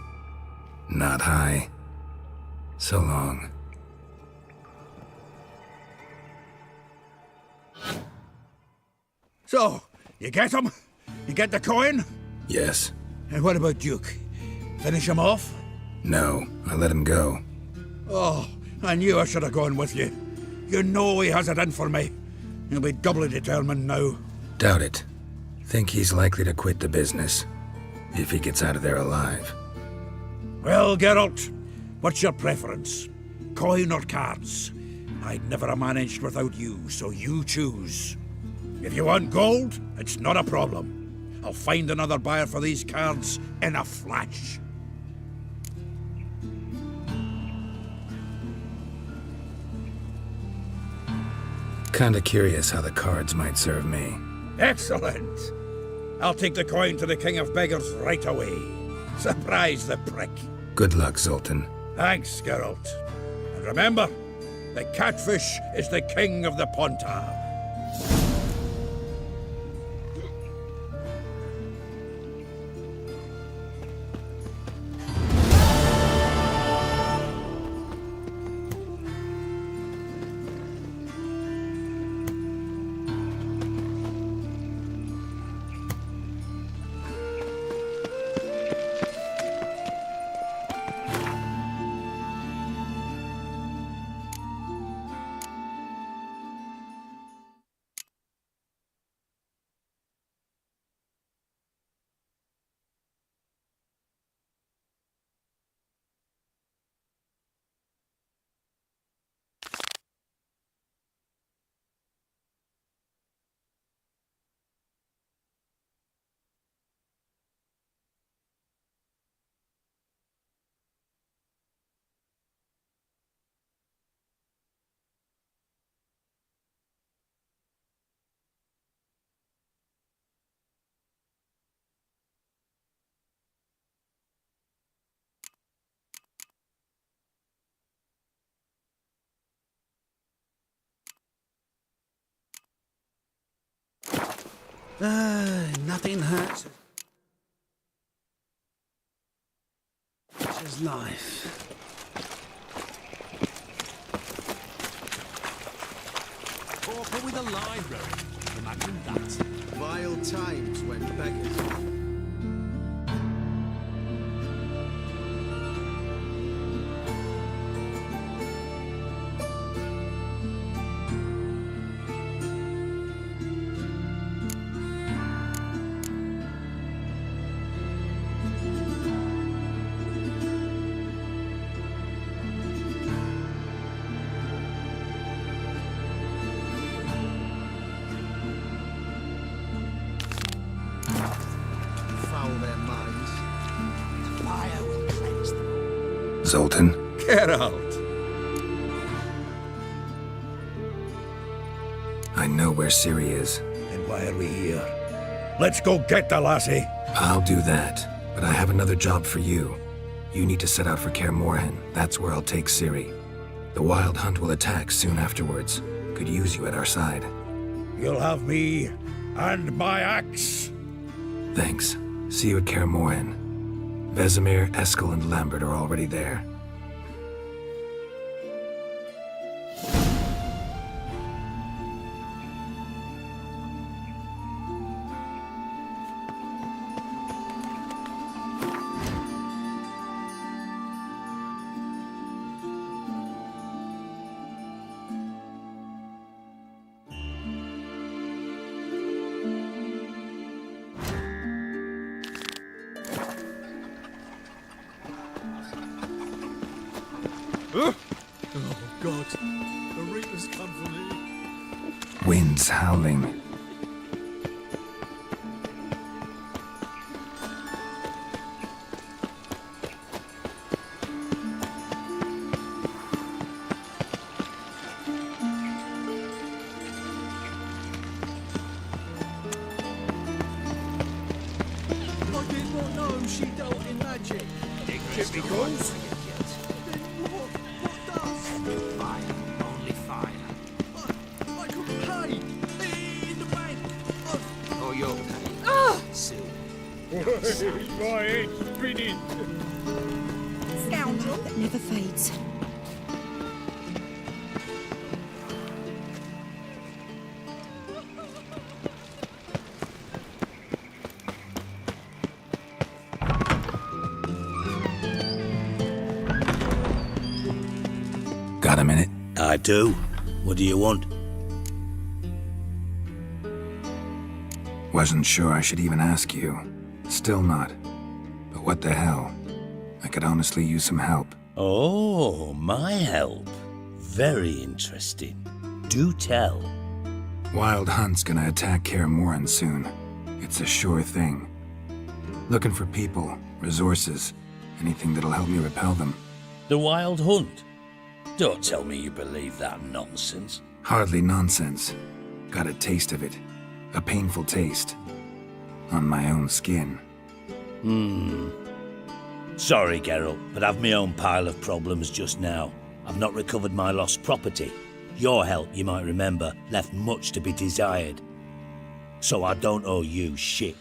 Not high. So long. So, you get him? You get the coin? Yes. And what about Duke? Finish him off? No, I let him go. Oh, I knew I should have gone with you. You know he has it in for me. He'll be doubly determined now. Doubt it. Think he's likely to quit the business. If he gets out of there alive. Well, Geralt, what's your preference? Coin or cards? I'd never have managed without you, so you choose. If you want gold, it's not a problem. I'll find another buyer for these cards in a flash. Kinda curious how the cards might serve me. Excellent! I'll take the coin to the King of Beggars right away. Surprise the prick. Good luck, Zoltan. Thanks, Geralt. And remember, the catfish is the king of the Pontar. Nothing hurts as life. Pauper with a library. Imagine that. Vile times when beggars... Zoltan? Geralt! I know where Ciri is. Then why are we here? Let's go get the lassie! I'll do that, but I have another job for you. You need to set out for Kaer Morhen. That's where I'll take Ciri. The Wild Hunt will attack soon afterwards. Could use you at our side. You'll have me and my axe. Thanks. See you at Kaer Morhen. Vesemir, Eskel, and Lambert are already there. Oh, God. The Reapers come for me. Winds howling. I did not know she dealt in magic. Typicals. I could pay in the bank. Oh, you'll pay. Soon. My head's spinning. Scoundrel that never fades. Got a minute? I do. What do you want? Wasn't sure I should even ask you. Still not. But what the hell? I could honestly use some help. Oh, my help. Very interesting. Do tell. Wild Hunt's gonna attack Kaer Morhen soon. It's a sure thing. Looking for people, resources, anything that'll help me repel them. The Wild Hunt? Don't tell me you believe that nonsense. Hardly nonsense. Got a taste of it. A painful taste. On my own skin. Sorry, Geralt, but I've my own pile of problems just now. I've not recovered my lost property. Your help, you might remember, left much to be desired. So I don't owe you shit.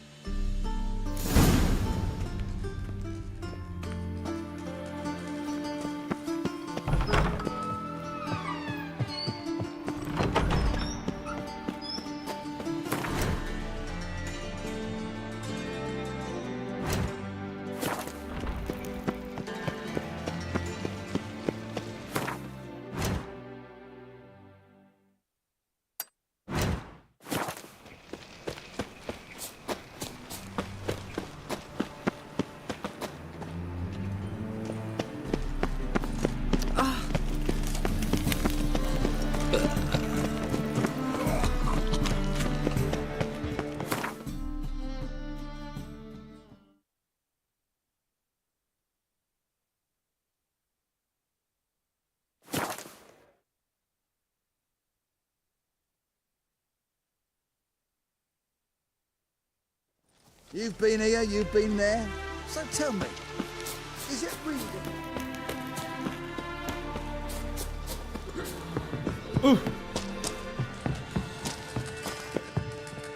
You've been here, you've been there. So tell me, is it reading?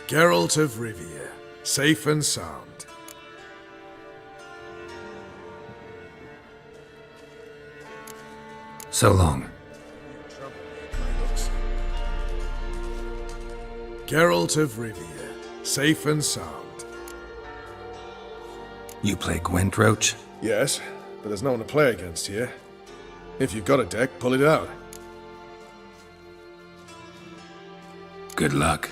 Geralt of Rivia, safe and sound. So long. Geralt of Rivia, safe and sound. You play Gwent, Roach? Yes, but there's no one to play against here. If you've got a deck, pull it out. Good luck.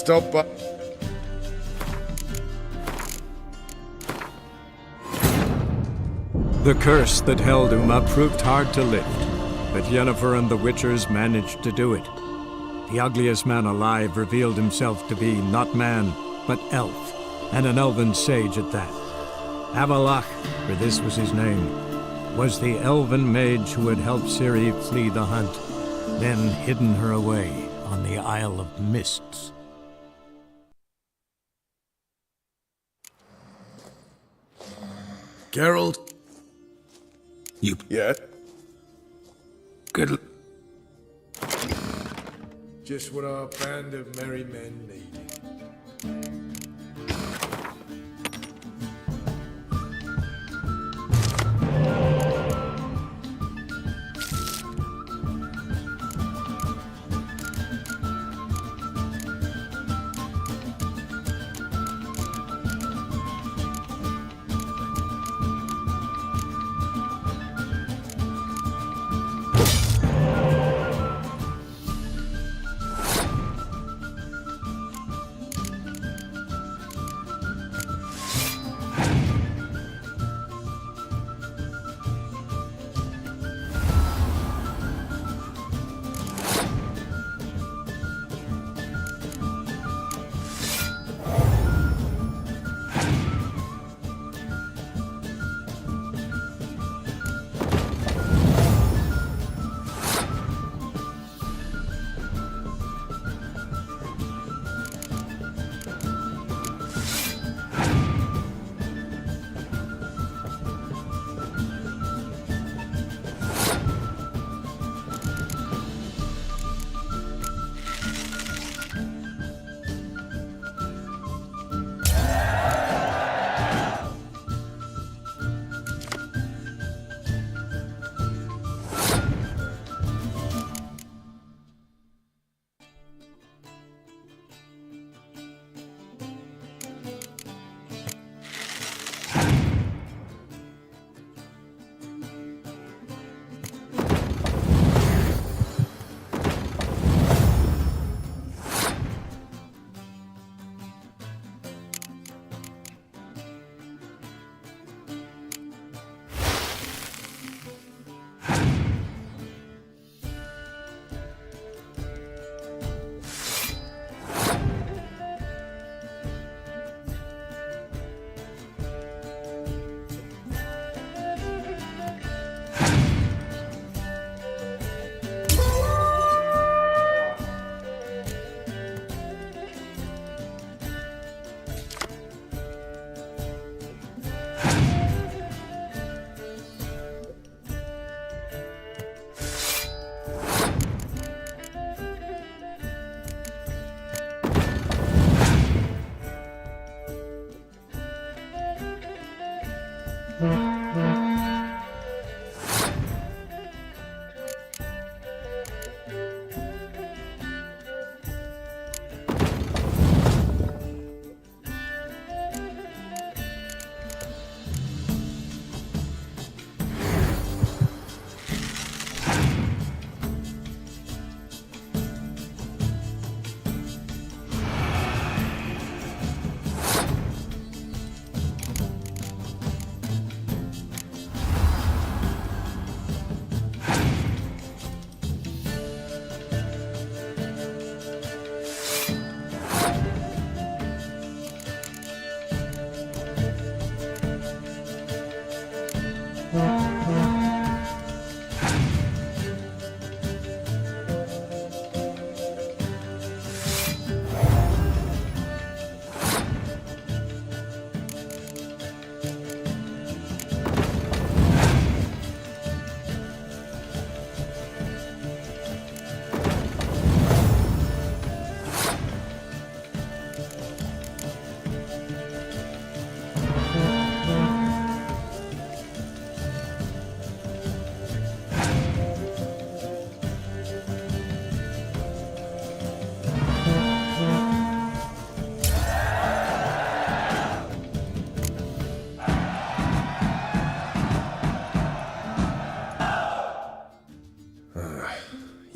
Stop by. The curse that held Uma proved hard to lift, but Yennefer and the Witchers managed to do it. The ugliest man alive revealed himself to be not man, but elf, and an elven sage at that. Avallac'h, for this was his name, was the elven mage who had helped Ciri flee the hunt, then hidden her away on the Isle of Mists. Geralt? You... Yeah? Good... Just what our band of merry men need.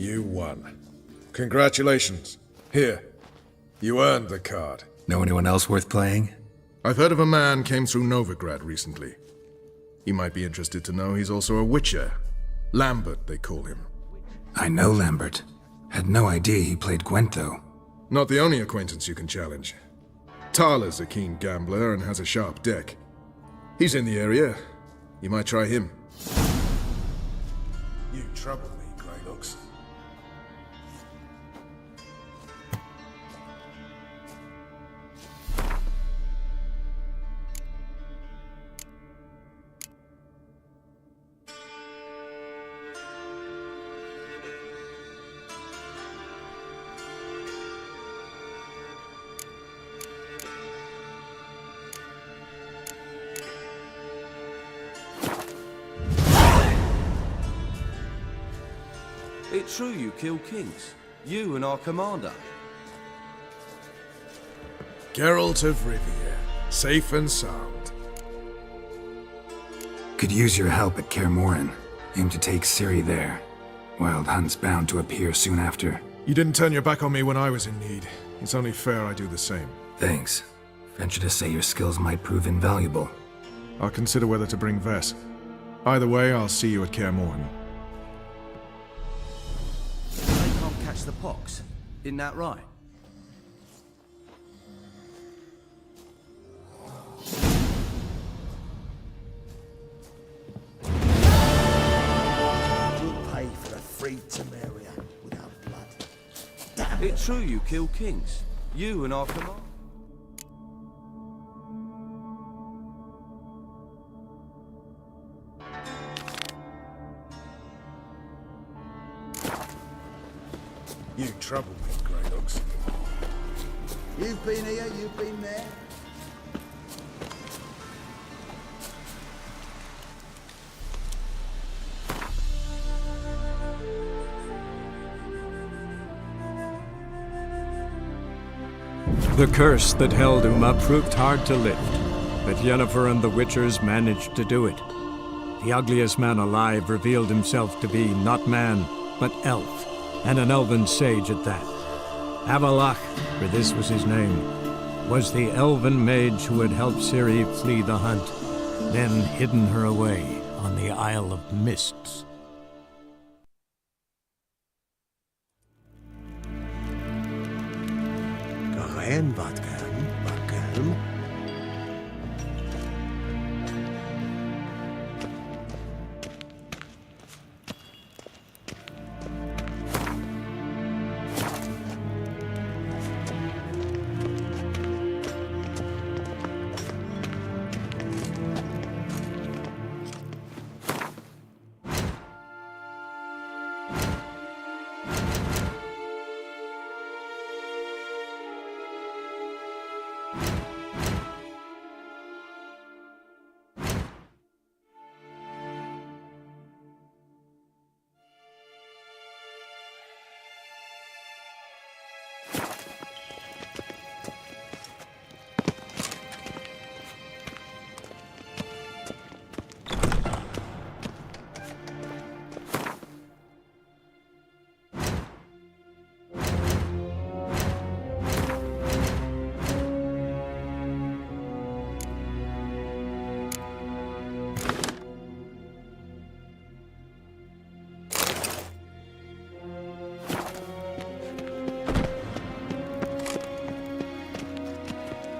You won. Congratulations. Here. You earned the card. Know anyone else worth playing? I've heard of a man came through Novigrad recently. You might be interested to know he's also a witcher. Lambert, they call him. I know Lambert. Had no idea he played Gwent, though. Not the only acquaintance you can challenge. Tala's a keen gambler and has a sharp deck. He's in the area. You might try him. You trouble me, Greylocks. It's true you kill kings. You and our commander. Geralt of Rivia, safe and sound. Could use your help at Kaer Morhen. Aim to take Ciri there. Wild Hunt's bound to appear soon after. You didn't turn your back on me when I was in need. It's only fair I do the same. Thanks. Venture to say your skills might prove invaluable. I'll consider whether to bring Vess. Either way, I'll see you at Kaer Morhen. They can't catch the pox. Isn't that right? We'll pay for the free Temeria without blood. Damn it. It's true you kill kings. You and our commander. You trouble me, Greylocks. You've been here, you've been there. The curse that held Uma proved hard to lift, but Yennefer and the Witchers managed to do it. The ugliest man alive revealed himself to be not man, but elf, and an elven sage at that. Avallac'h, for this was his name, was the elven mage who had helped Ciri flee the hunt, then hidden her away on the Isle of Mists. Gahen Vatkan, Vatkan.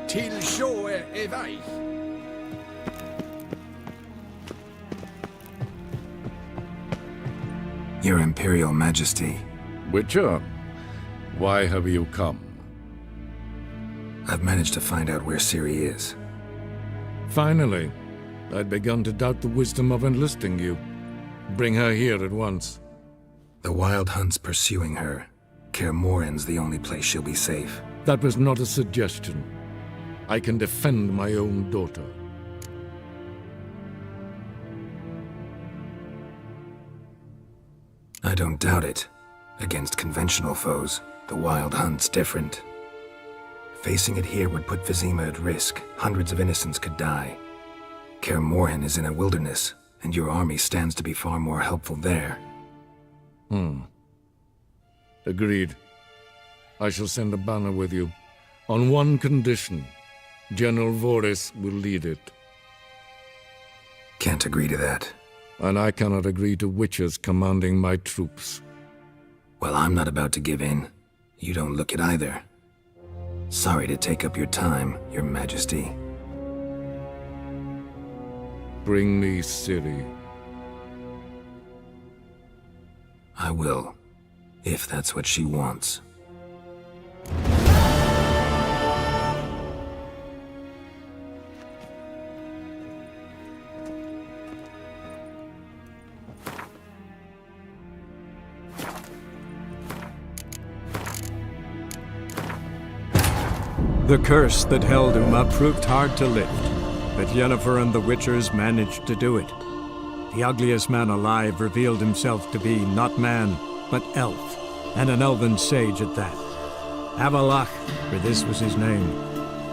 Till så är väg. Your Imperial Majesty. Witcher, why have you come? I've managed to find out where Ciri is. Finally, I'd begun to doubt the wisdom of enlisting you. Bring her here at once. The Wild Hunt's pursuing her. Kaer Morhen's the only place she'll be safe. That was not a suggestion. I can defend my own daughter. I don't doubt it. Against conventional foes, the Wild Hunt's different. Facing it here would put Vizima at risk. Hundreds of innocents could die. Kaer Morhen is in a wilderness, and your army stands to be far more helpful there. Agreed. I shall send a banner with you. On one condition. General Voris will lead it. Can't agree to that. And I cannot agree to witches commanding my troops. Well, I'm not about to give in. You don't look it either. Sorry to take up your time, Your Majesty. Bring me Ciri. I will, if that's what she wants. The curse that held Uma proved hard to lift, but Yennefer and the Witchers managed to do it. The ugliest man alive revealed himself to be not man, but elf, and an elven sage at that. Avallac'h, for this was his name,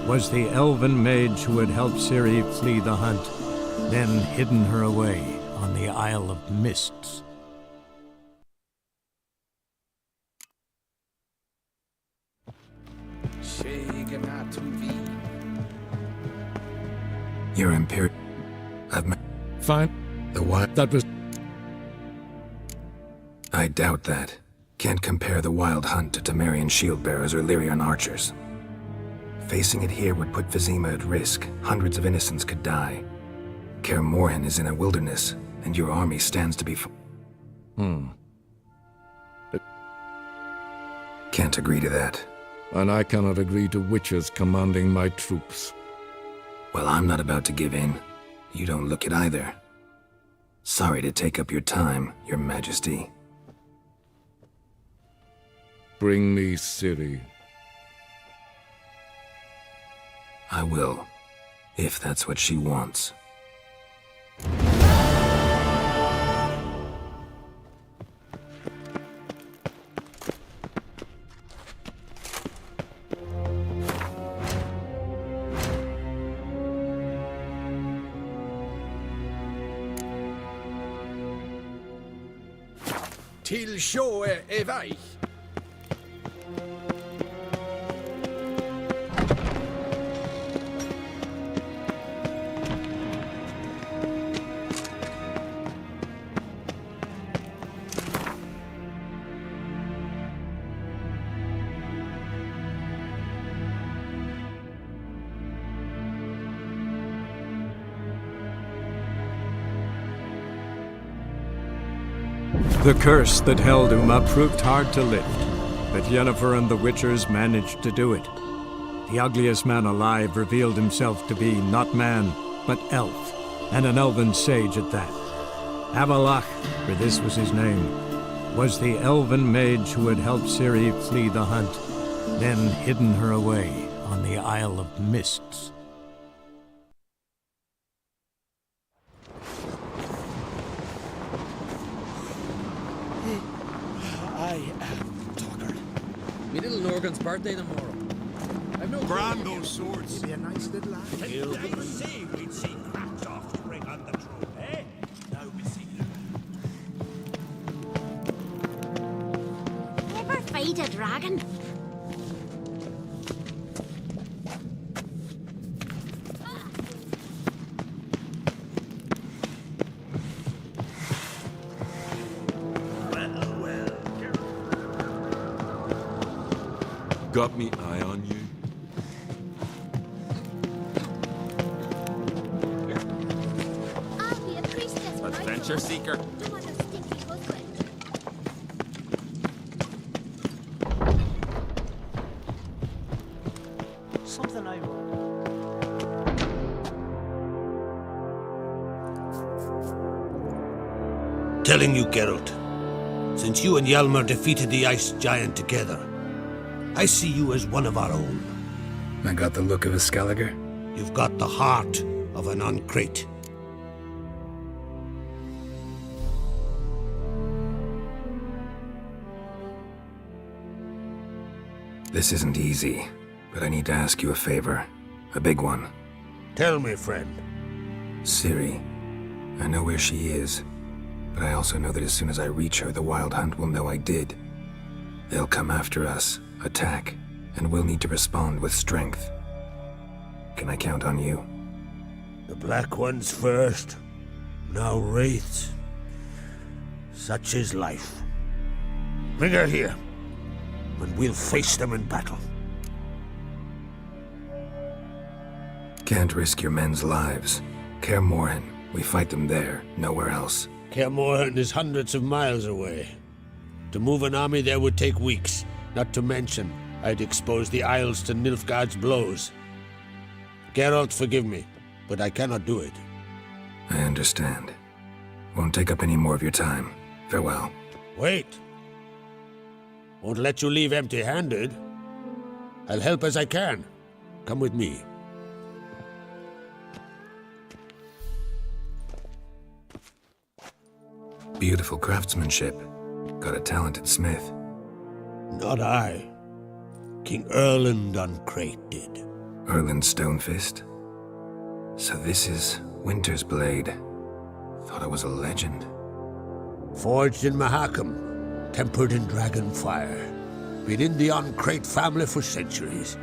was the elven mage who had helped Ciri flee the hunt, then hidden her away on the Isle of Mists. Your Imperial... I've met... Fine. The what? That was... I doubt that. Can't compare the Wild Hunt to Temerian shield-bearers or Lyrian archers. Facing it here would put Vizima at risk. Hundreds of innocents could die. Kaer Morhen is in a wilderness, and your army stands to be... Can't agree to that. And I cannot agree to witches commanding my troops. Well, I'm not about to give in. You don't look it either. Sorry to take up your time, Your Majesty. Bring me Ciri. I will, if that's what she wants. Till sjået er vei. The curse that held Uma proved hard to lift, but Yennefer and the Witchers managed to do it. The ugliest man alive revealed himself to be not man, but elf, and an elven sage at that. Avallac'h, for this was his name, was the elven mage who had helped Ciri flee the hunt, then hidden her away on the Isle of Mists. Me little Norgan's birthday tomorrow. I've no Brand those swords. Be a nice little lad. I say we'd see cracks off to bring on the troop, eh? Now we see Never fight a dragon. Got me eye on you? I'll be a priestess. Adventure seeker. Don't want a stinky husband. Something I... Telling you, Geralt, since you and Hjalmar defeated the Ice Giant together, I see you as one of our own. I got the look of a Skelliger? You've got the heart of an Uncrate. This isn't easy, but I need to ask you a favor. A big one. Tell me, friend. Ciri. I know where she is, but I also know that as soon as I reach her, the Wild Hunt will know I did. They'll come after us, attack, and we'll need to respond with strength. Can I count on you? The Black Ones first, now Wraiths. Such is life. Bring her here, and we'll face them in battle. Can't risk your men's lives. Kaer Morhen, we fight them there, nowhere else. Kaer Morhen is hundreds of miles away. To move an army there would take weeks, not to mention I'd expose the Isles to Nilfgaard's blows. Geralt, forgive me, but I cannot do it. I understand. Won't take up any more of your time. Farewell. Wait. Won't let you leave empty-handed. I'll help as I can. Come with me. Beautiful craftsmanship. Got a talented smith. Not I. King Erland Uncrate did. Erland Stonefist? So this is Winter's Blade. Thought it was a legend. Forged in Mahakam, tempered in dragon fire. Been in the Uncrate family for centuries.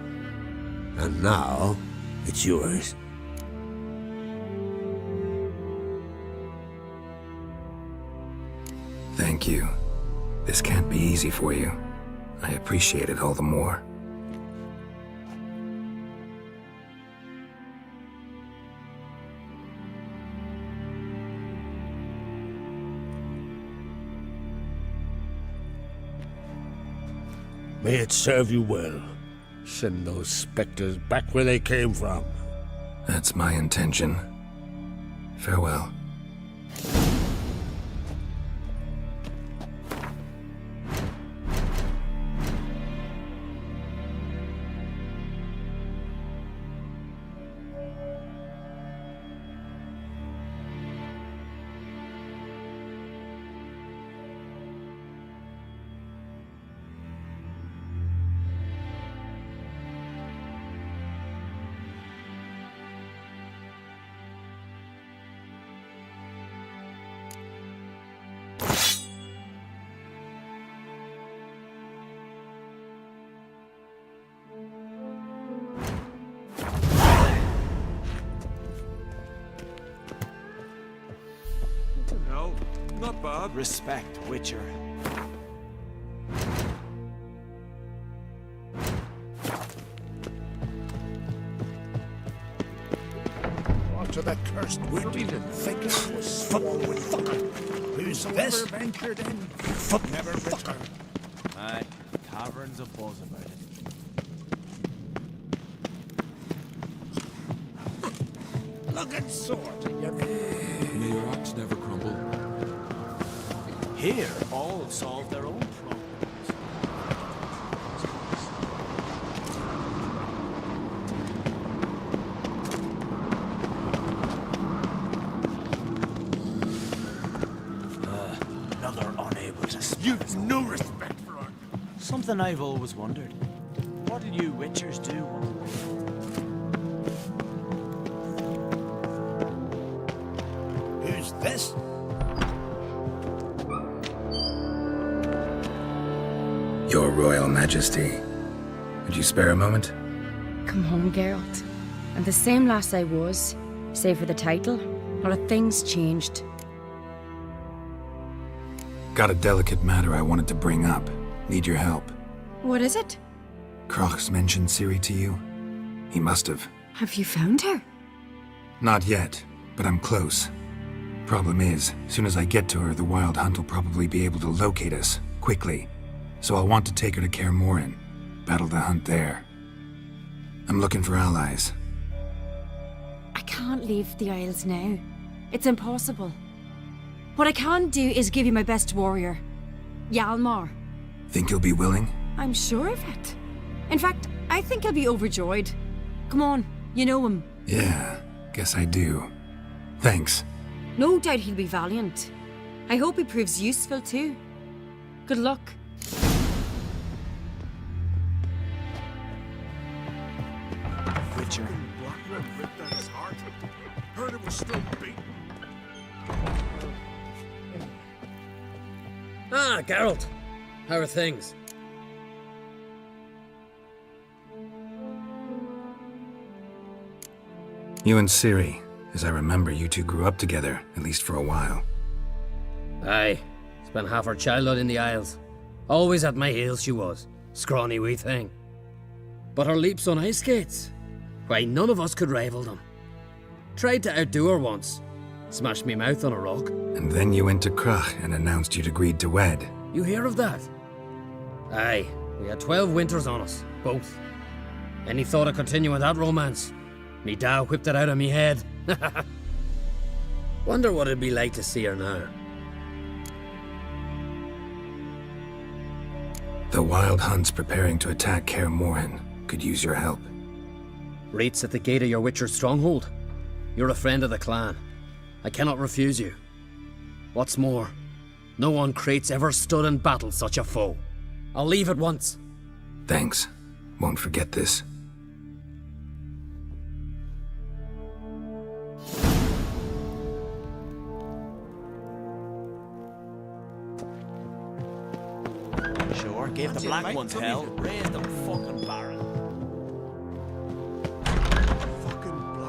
And now, it's yours. Thank you. This can't be easy for you. I appreciate it all the more. May it serve you well. Send those specters back where they came from. That's my intention. Farewell. No, not bad. Respect, Witcher. Onto that cursed wood. Think it was sworn with fucker. Who's this? Ventured in, foot never return. Aye, taverns a buzz about it. Look at sword. May your ox never crumble. Here, all solve their own problems. Another unable to speak. You've no respect for her. Something I've always wondered. What'll you Witchers do? Who's this? Your Royal Majesty. Would you spare a moment? Come home, Geralt. I'm the same lass I was, save for the title. Not a thing's changed. Got a delicate matter I wanted to bring up. Need your help. What is it? Crach's mentioned Ciri to you? He must have. Have you found her? Not yet, but I'm close. Problem is, soon as I get to her, the Wild Hunt will probably be able to locate us, quickly. So I'll want to take her to Kaer Morhen, battle the hunt there. I'm looking for allies. I can't leave the Isles now. It's impossible. What I can do is give you my best warrior, Hjalmar. Think you'll be willing? I'm sure of it. In fact, I think he'll be overjoyed. Come on, you know him. Yeah, guess I do. Thanks. No doubt he'll be valiant. I hope he proves useful too. Good luck. Witcher. Blackwood ripped out his heart. Heard it was still beating. Ah, Geralt. How are things? You and Ciri. As I remember, you two grew up together, at least for a while. Aye. Spent half her childhood in the Isles. Always at my heels she was. Scrawny wee thing. But her leaps on ice skates, why, none of us could rival them. Tried to outdo her once. Smashed me mouth on a rock. And then you went to Crach and announced you'd agreed to wed. You hear of that? Aye. We had 12 winters on us, both. Any thought of continuing that romance? Me da whipped it out of me head. Wonder what it'd be like to see her now. The Wild Hunt's preparing to attack Kaer Morhen. Could use your help. Rates at the gate of your Witcher's stronghold. You're a friend of the clan. I cannot refuse you. What's more, no one Crate's ever stood and battled such a foe. I'll leave at once. Thanks. Won't forget this. Sure, gave the black ones hell. Raised them fucking barren.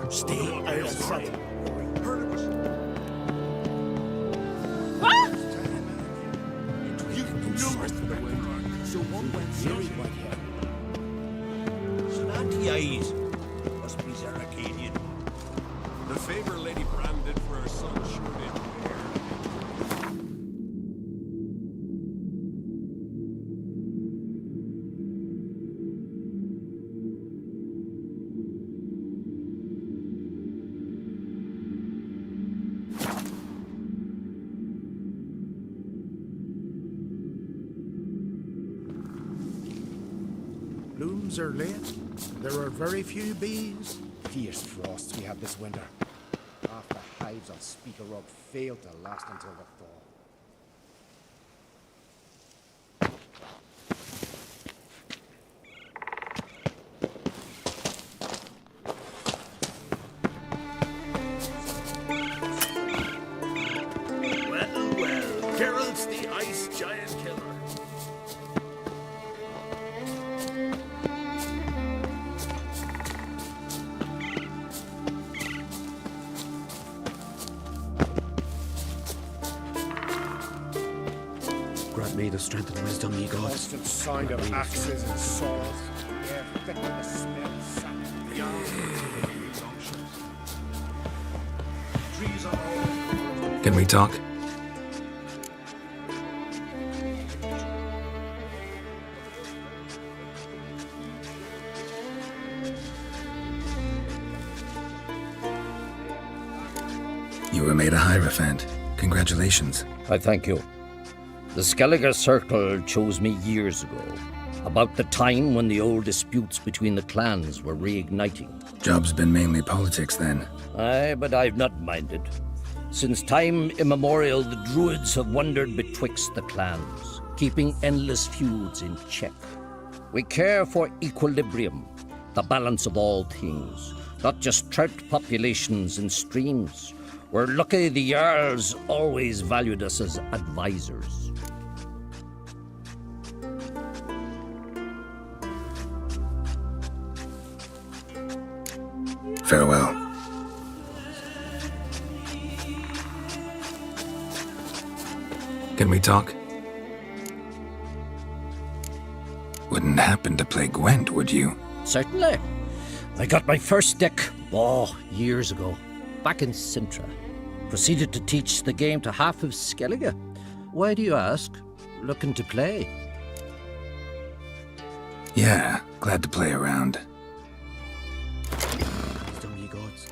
Stay out of sight. So one went very well here. Slanty eyes. Must be Zaracadian. The favor Lady Bran did for her son sure did. Blooms are late. There are very few bees. Fierce frosts we had this winter. Half the hives on Speaker Rock failed to last until the fall. Well, Geralt's the ice giant killer. Grant me the strength and wisdom, ye gods. Constant sound of axes and saws. Air thick with the smell of sap. Can we talk? You were made a Hierophant. Congratulations. I thank you. The Skellige Circle chose me years ago, about the time when the old disputes between the clans were reigniting. Job's been mainly politics then. Aye, but I've not minded. Since time immemorial, the Druids have wandered betwixt the clans, keeping endless feuds in check. We care for equilibrium, the balance of all things, not just trout populations and streams. We're lucky the Jarls always valued us as advisors. Farewell. Can we talk? Wouldn't happen to play Gwent, would you? Certainly. I got my first deck, years ago, back in Sintra. Proceeded to teach the game to half of Skellige. Why do you ask? Looking to play? Yeah, glad to play around. Wisdom, ye gods.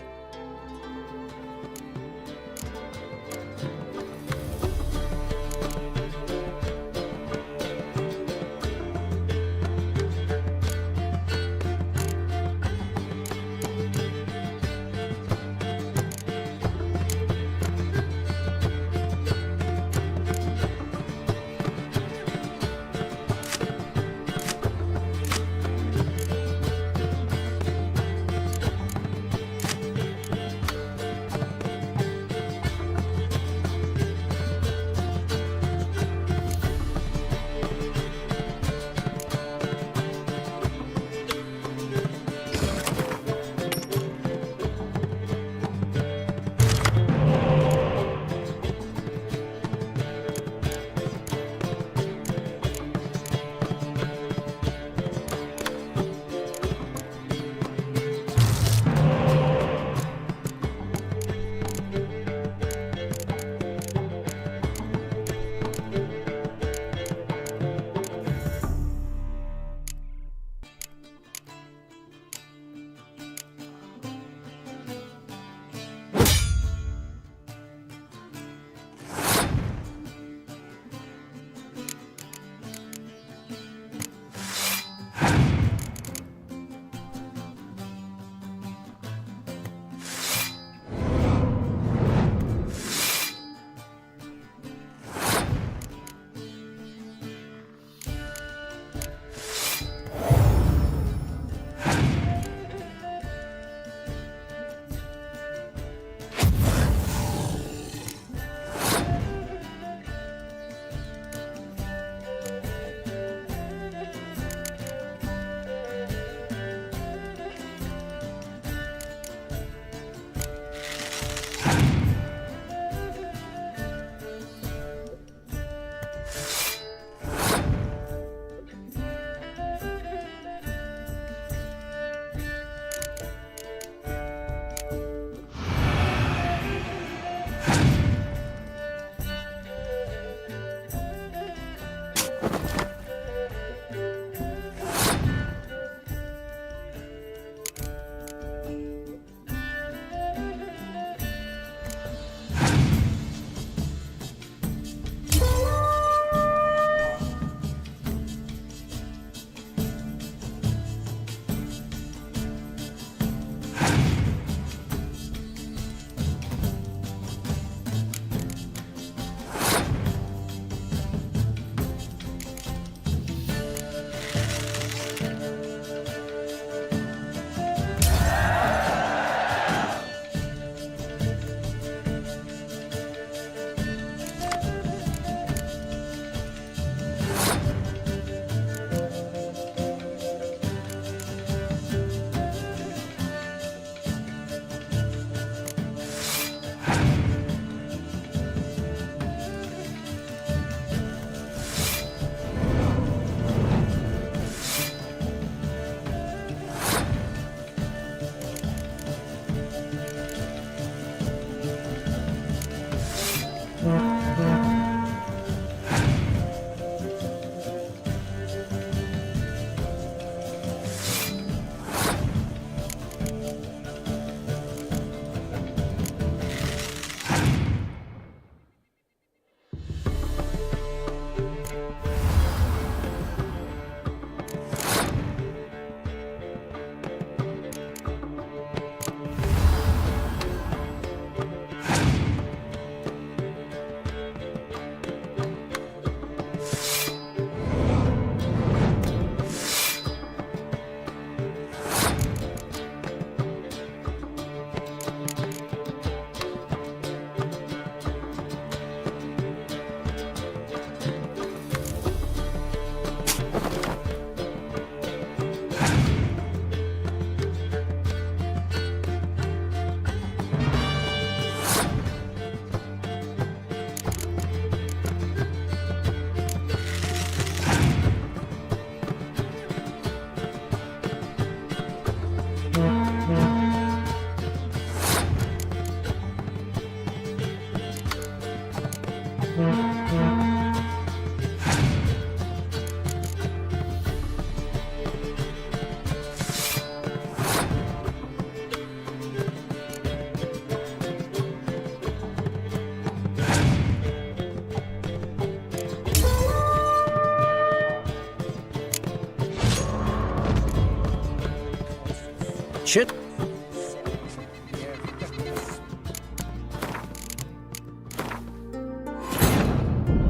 it.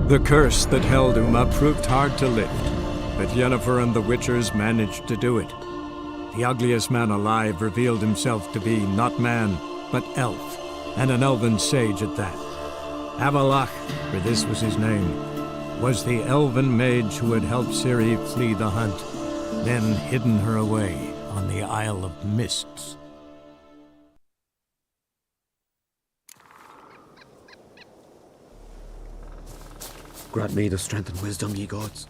The curse that held Uma proved hard to lift, but Yennefer and the Witchers managed to do it. The ugliest man alive revealed himself to be not man, but elf, and an elven sage at that. Avalach, for this was his name, was the elven mage who had helped Ciri flee the hunt, then hidden her away on the Isle of Mists. Grant me the strength and wisdom, ye gods.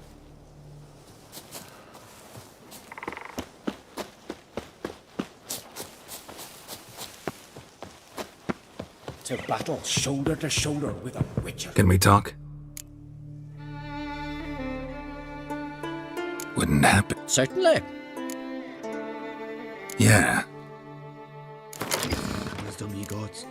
To battle shoulder to shoulder with a witcher. Can we talk? Wouldn't happen. Certainly. Yeah. Wisdom, ye gods.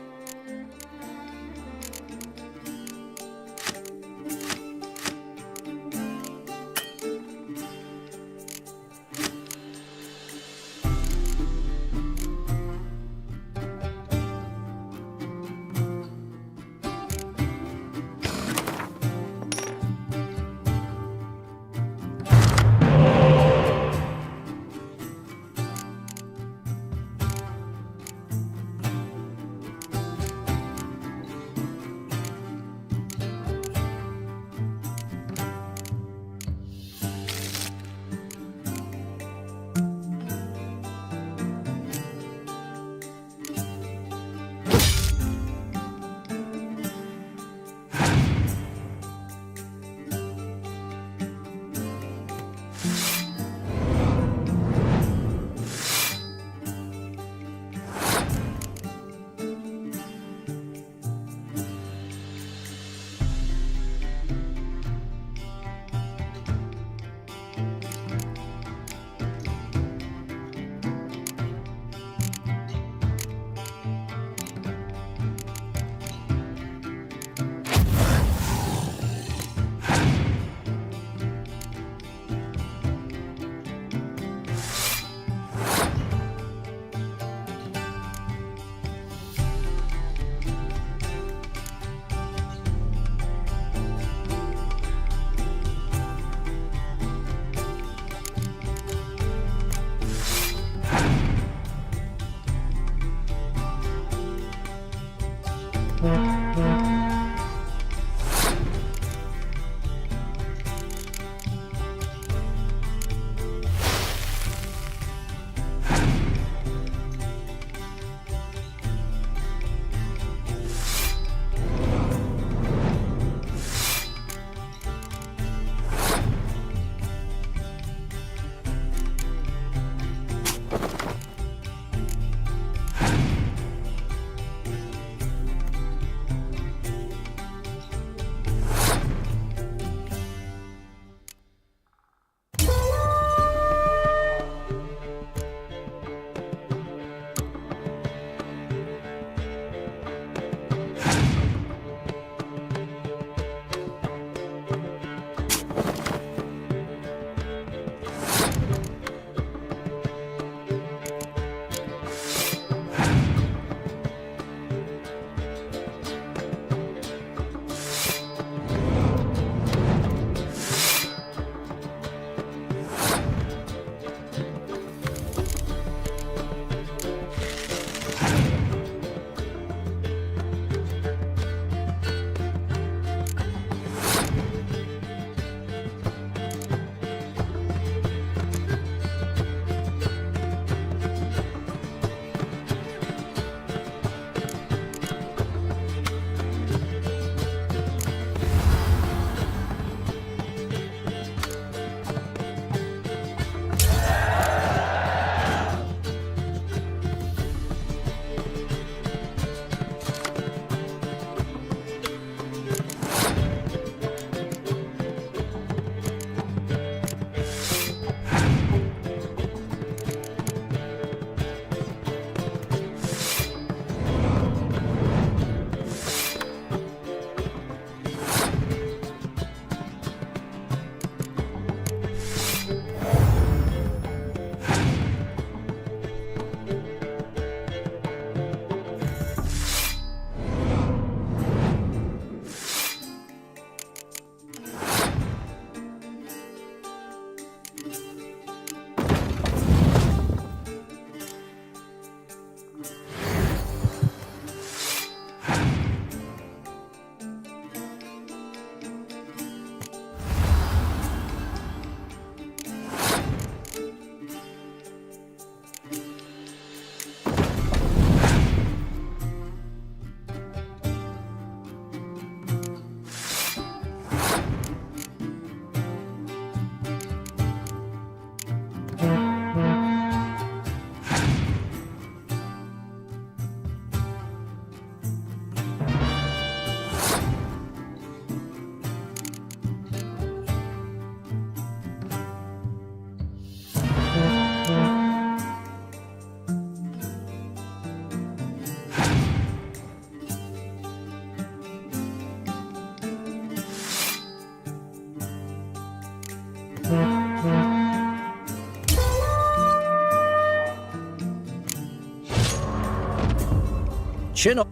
Chin up.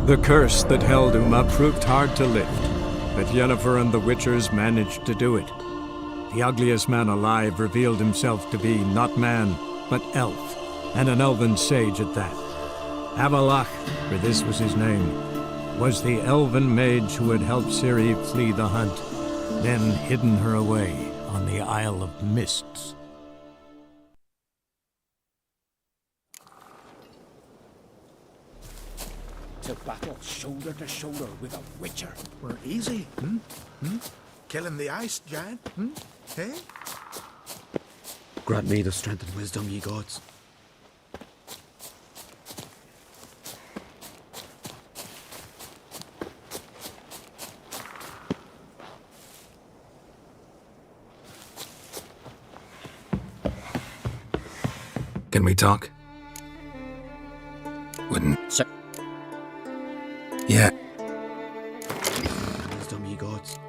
The curse that held Uma proved hard to lift, but Yennefer and the Witchers managed to do it. The ugliest man alive revealed himself to be not man, but elf, and an elven sage at that. Avalach, for this was his name, was the elven mage who had helped Ciri flee the hunt, then hidden her away on the Isle of Mists. To battle shoulder to shoulder with a witcher. We're easy, hmm? Killing the ice giant, Hey? Grant me the strength and wisdom, ye gods. Can we talk? Wouldn't. Yeah. Wisdom, ye gods.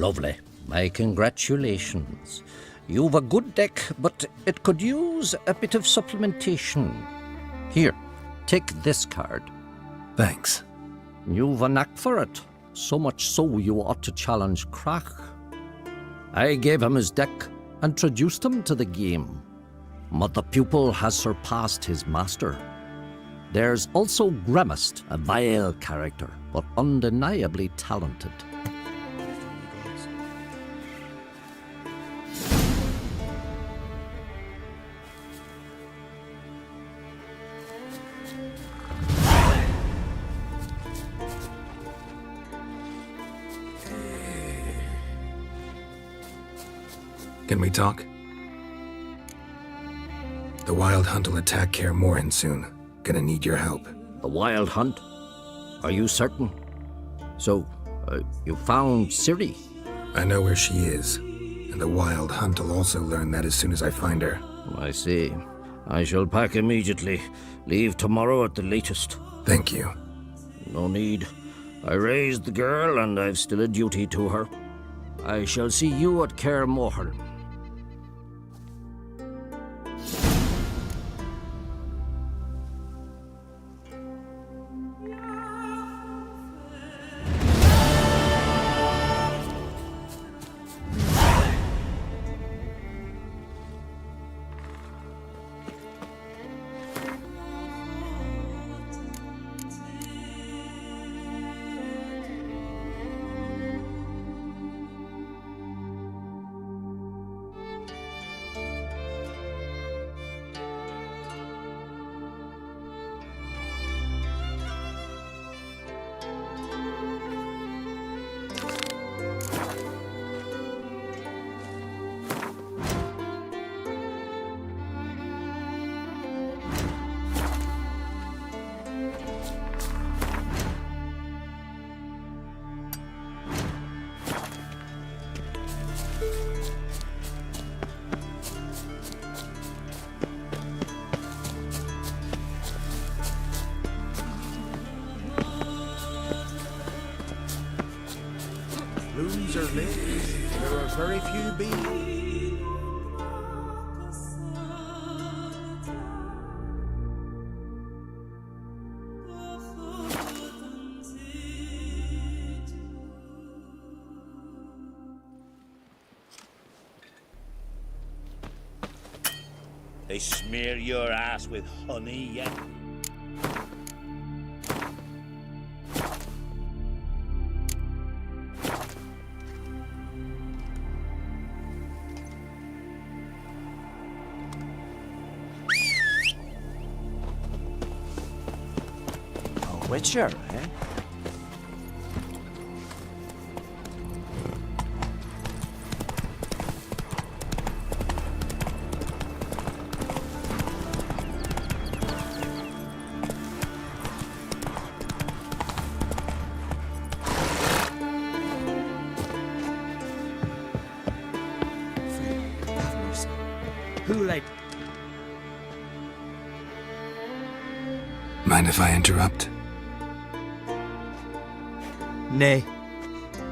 Lovely. My congratulations. You've a good deck, but it could use a bit of supplementation. Here, take this card. Thanks. You've a knack for it. So much so you ought to challenge Crach. I gave him his deck, introduced him to the game. But the pupil has surpassed his master. There's also Grimist, a vile character, but undeniably talented. Can we talk? The Wild Hunt will attack Kaer Morhen soon. Gonna need your help. The Wild Hunt? Are you certain? So, you found Ciri? I know where she is, and the Wild Hunt will also learn that as soon as I find her. I see. I shall pack immediately. Leave tomorrow at the latest. Thank you. No need. I raised the girl, and I've still a duty to her. I shall see you at Kaer Morhen. Loons are lit. There are very few bees. They smear your ass with honey yet? Witcher, eh? Who like? Mind if I interrupt? Nay.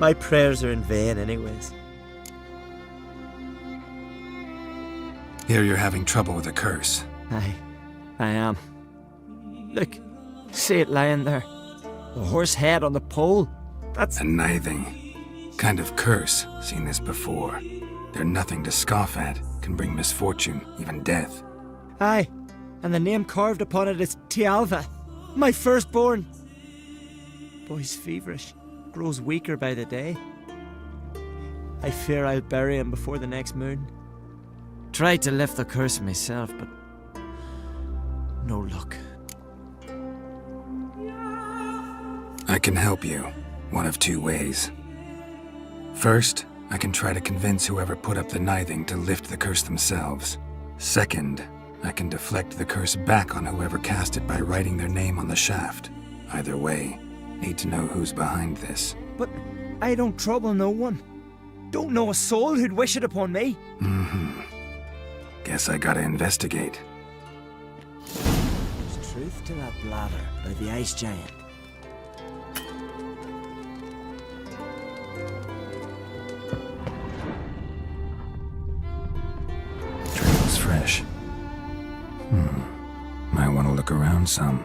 My prayers are in vain anyways. Hear you're having trouble with a curse. Aye, I am. Look, see it lying there. The horse head on the pole. That's a nithing. Kind of curse. Seen this before. They're nothing to scoff at. Can bring misfortune, even death. Aye, and the name carved upon it is Tialva, my firstborn. Boy's feverish. Grows weaker by the day. I fear I'll bury him before the next moon. Tried to lift the curse myself, but no luck. I can help you, one of two ways. First, I can try to convince whoever put up the nithing to lift the curse themselves. Second, I can deflect the curse back on whoever cast it by writing their name on the shaft. Either way, need to know who's behind this. But I don't trouble no one. Don't know a soul who'd wish it upon me. Guess I gotta investigate. There's truth to that blather by the ice giant. fresh. Might want to look around some.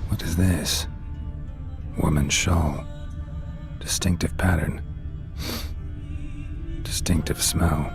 What is this? Woman's shawl. Distinctive pattern. Distinctive smell.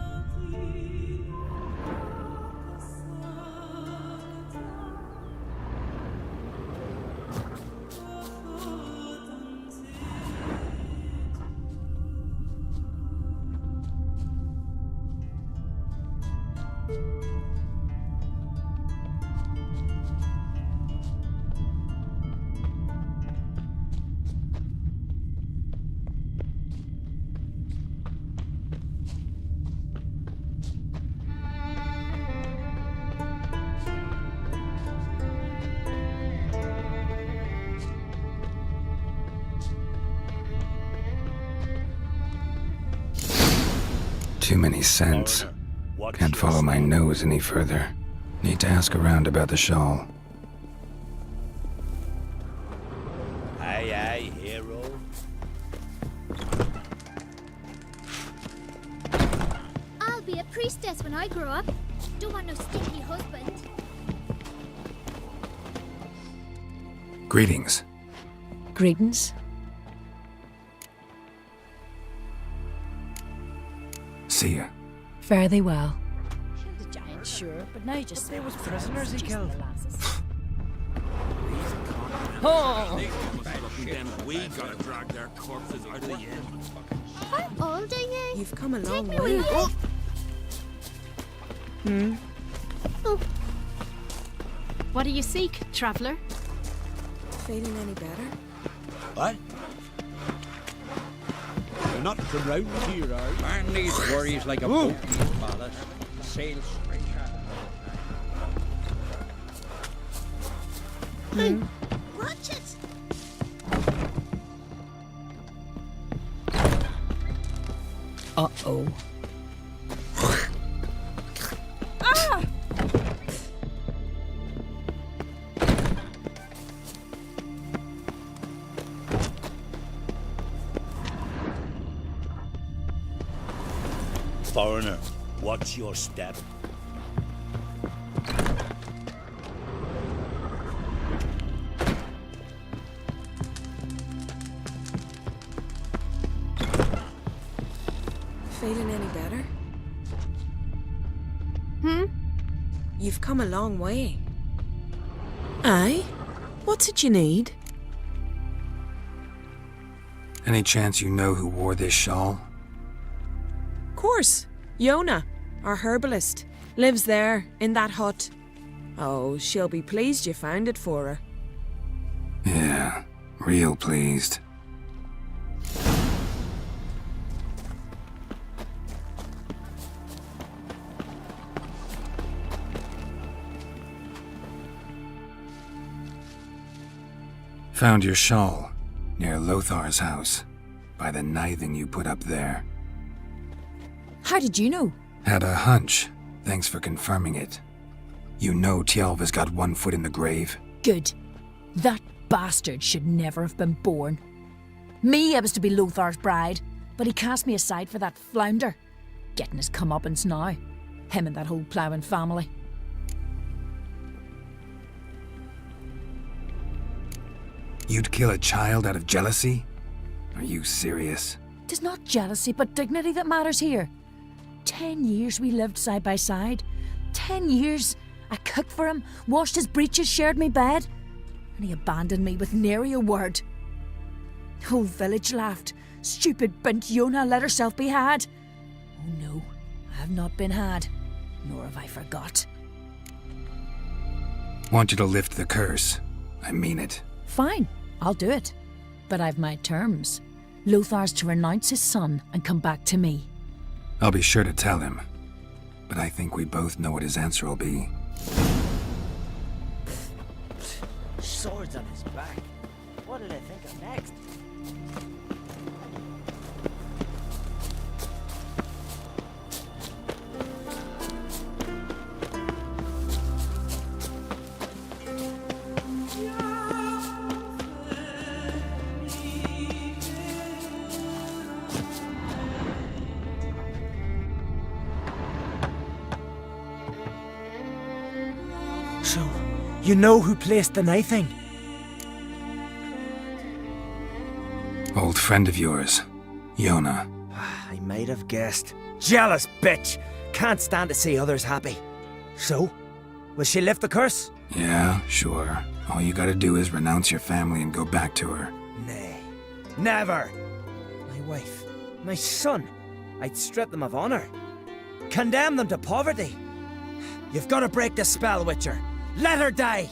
Too many scents. Can't follow my nose any further. Need to ask around about the shawl. Aye, aye, hero. I'll be a priestess when I grow up. Don't want no stinky husband. Greetings. Greetings. See ya. Fare thee well. The giant, sure, but now you just There was prisoners he killed. Oh! We gotta drag their corpses out of the inn. How old are you? You've come a long Take me way. with you. Oh. What do you seek, traveller? Feeling any better? What? You're not from round here, are you? Man these worries like a boat in ballast. Sail straight out. Watch it! Uh-oh. Ah! Foreigner, watch your step. Feeling any better? Hmm? You've come a long way. Aye? What's it you need? Any chance you know who wore this shawl? Course. Yona, our herbalist, lives there, in that hut. Oh, she'll be pleased you found it for her. Yeah, real pleased. Found your shawl near Lothar's house, by the knithing you put up there. How did you know? Had a hunch. Thanks for confirming it. You know Tjalva's got one foot in the grave? Good. That bastard should never have been born. Me, I was to be Lothar's bride, but he cast me aside for that flounder. Getting his comeuppance now. Him and that whole ploughing family. You'd kill a child out of jealousy? Are you serious? 'Tis not jealousy, but dignity that matters here. 10 years we lived side by side. 10 years I cooked for him, washed his breeches, shared me bed. And he abandoned me with nary a word. Whole village laughed. Stupid bint Yona let herself be had. Oh no, I have not been had, nor have I forgot. Want you to lift the curse. I mean it. Fine, I'll do it. But I've my terms. Lothar's to renounce his son and come back to me. I'll be sure to tell him. But I think we both know what his answer will be. Swords on his back. What did I think of next? You know who placed the knifing? Old friend of yours, Yona. I might have guessed. Jealous bitch! Can't stand to see others happy. So, will she lift the curse? Yeah, sure. All you gotta do is renounce your family and go back to her. Nay, never! My wife, my son, I'd strip them of honor. Condemn them to poverty. You've got to break the spell, Witcher. Let her die!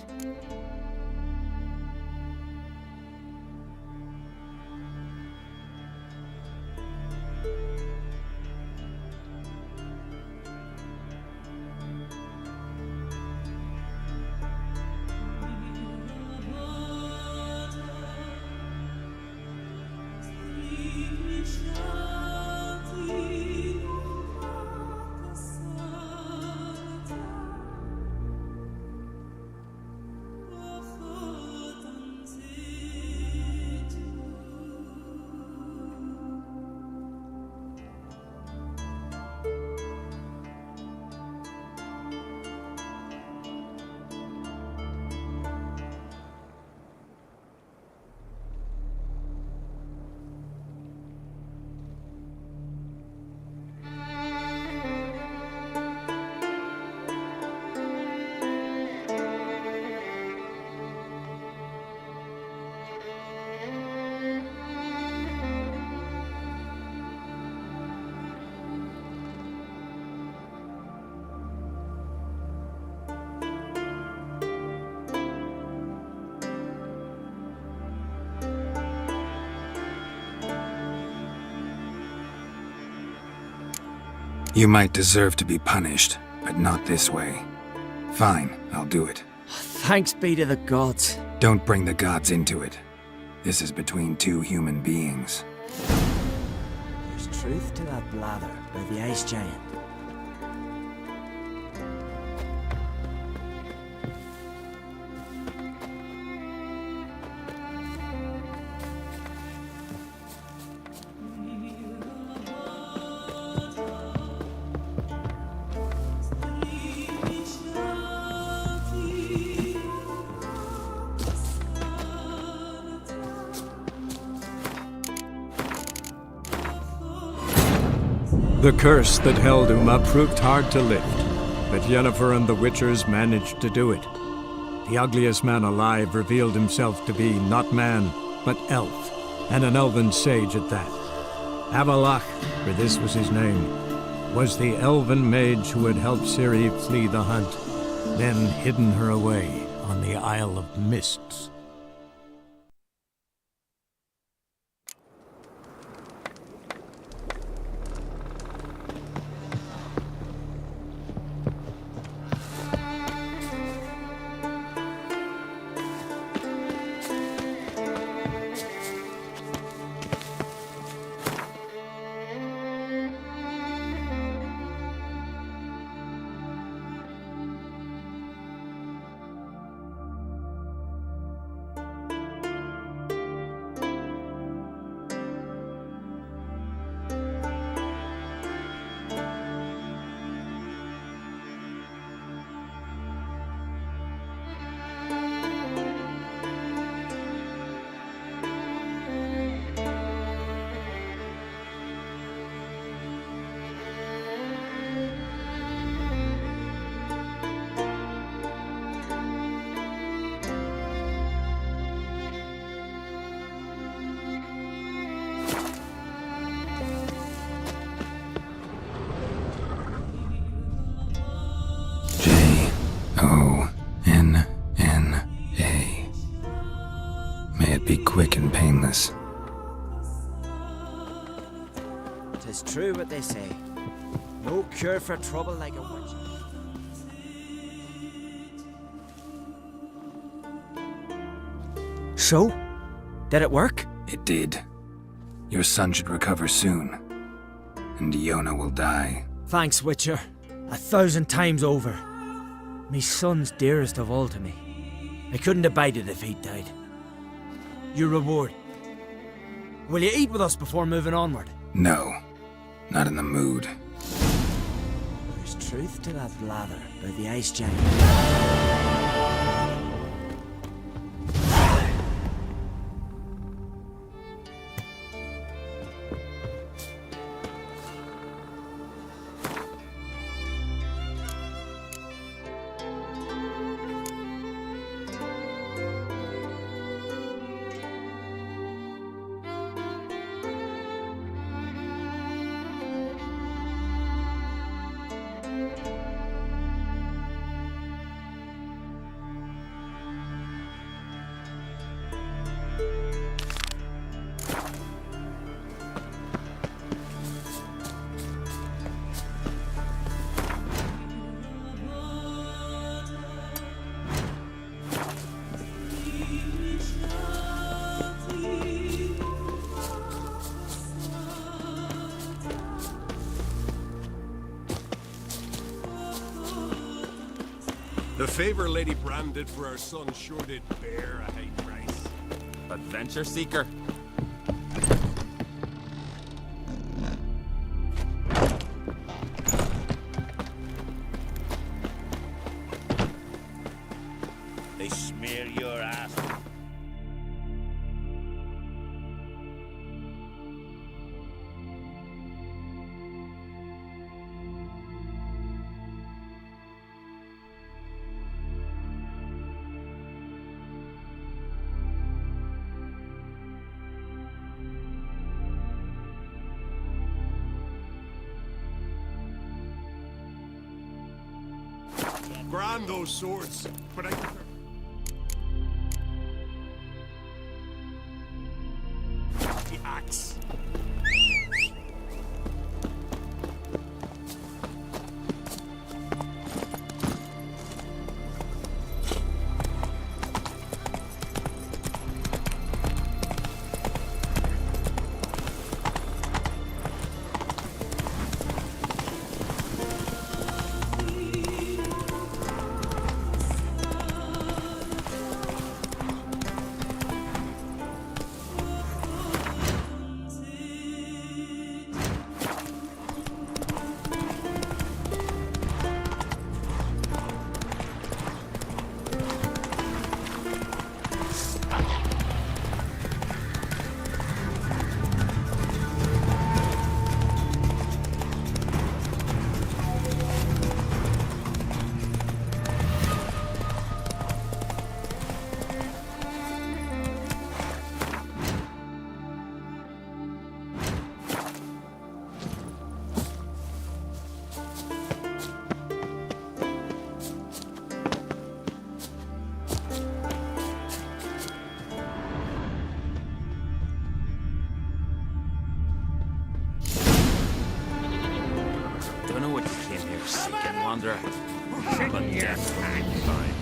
You might deserve to be punished, but not this way. Fine, I'll do it. Thanks be to the gods. Don't bring the gods into it. This is between two human beings. There's truth to that blather by the Ice Giant. The curse that held Uma proved hard to lift, but Yennefer and the Witchers managed to do it. The ugliest man alive revealed himself to be not man, but elf, and an elven sage at that. Avallac'h, for this was his name, was the elven mage who had helped Ciri flee the hunt, then hidden her away on the Isle of Mists. J-O-N-N-A. May it be quick and painless. 'Tis true what they say. No cure for trouble like a witch. So? Did it work? It did. Your son should recover soon. And Yona will die. Thanks, Witcher. 1,000 times over. Me son's dearest of all to me. I couldn't abide it if he'd died. Your reward. Will you eat with us before moving onward? No. Not in the mood. There's truth to that blather by the Ice Giant. The favor Lady Bran did for our son sure did bear a high price. Adventure seeker. They smear your ass. Grand those swords, but I... The axe. Don't know what you came here seeking, wanderer. But death and fine.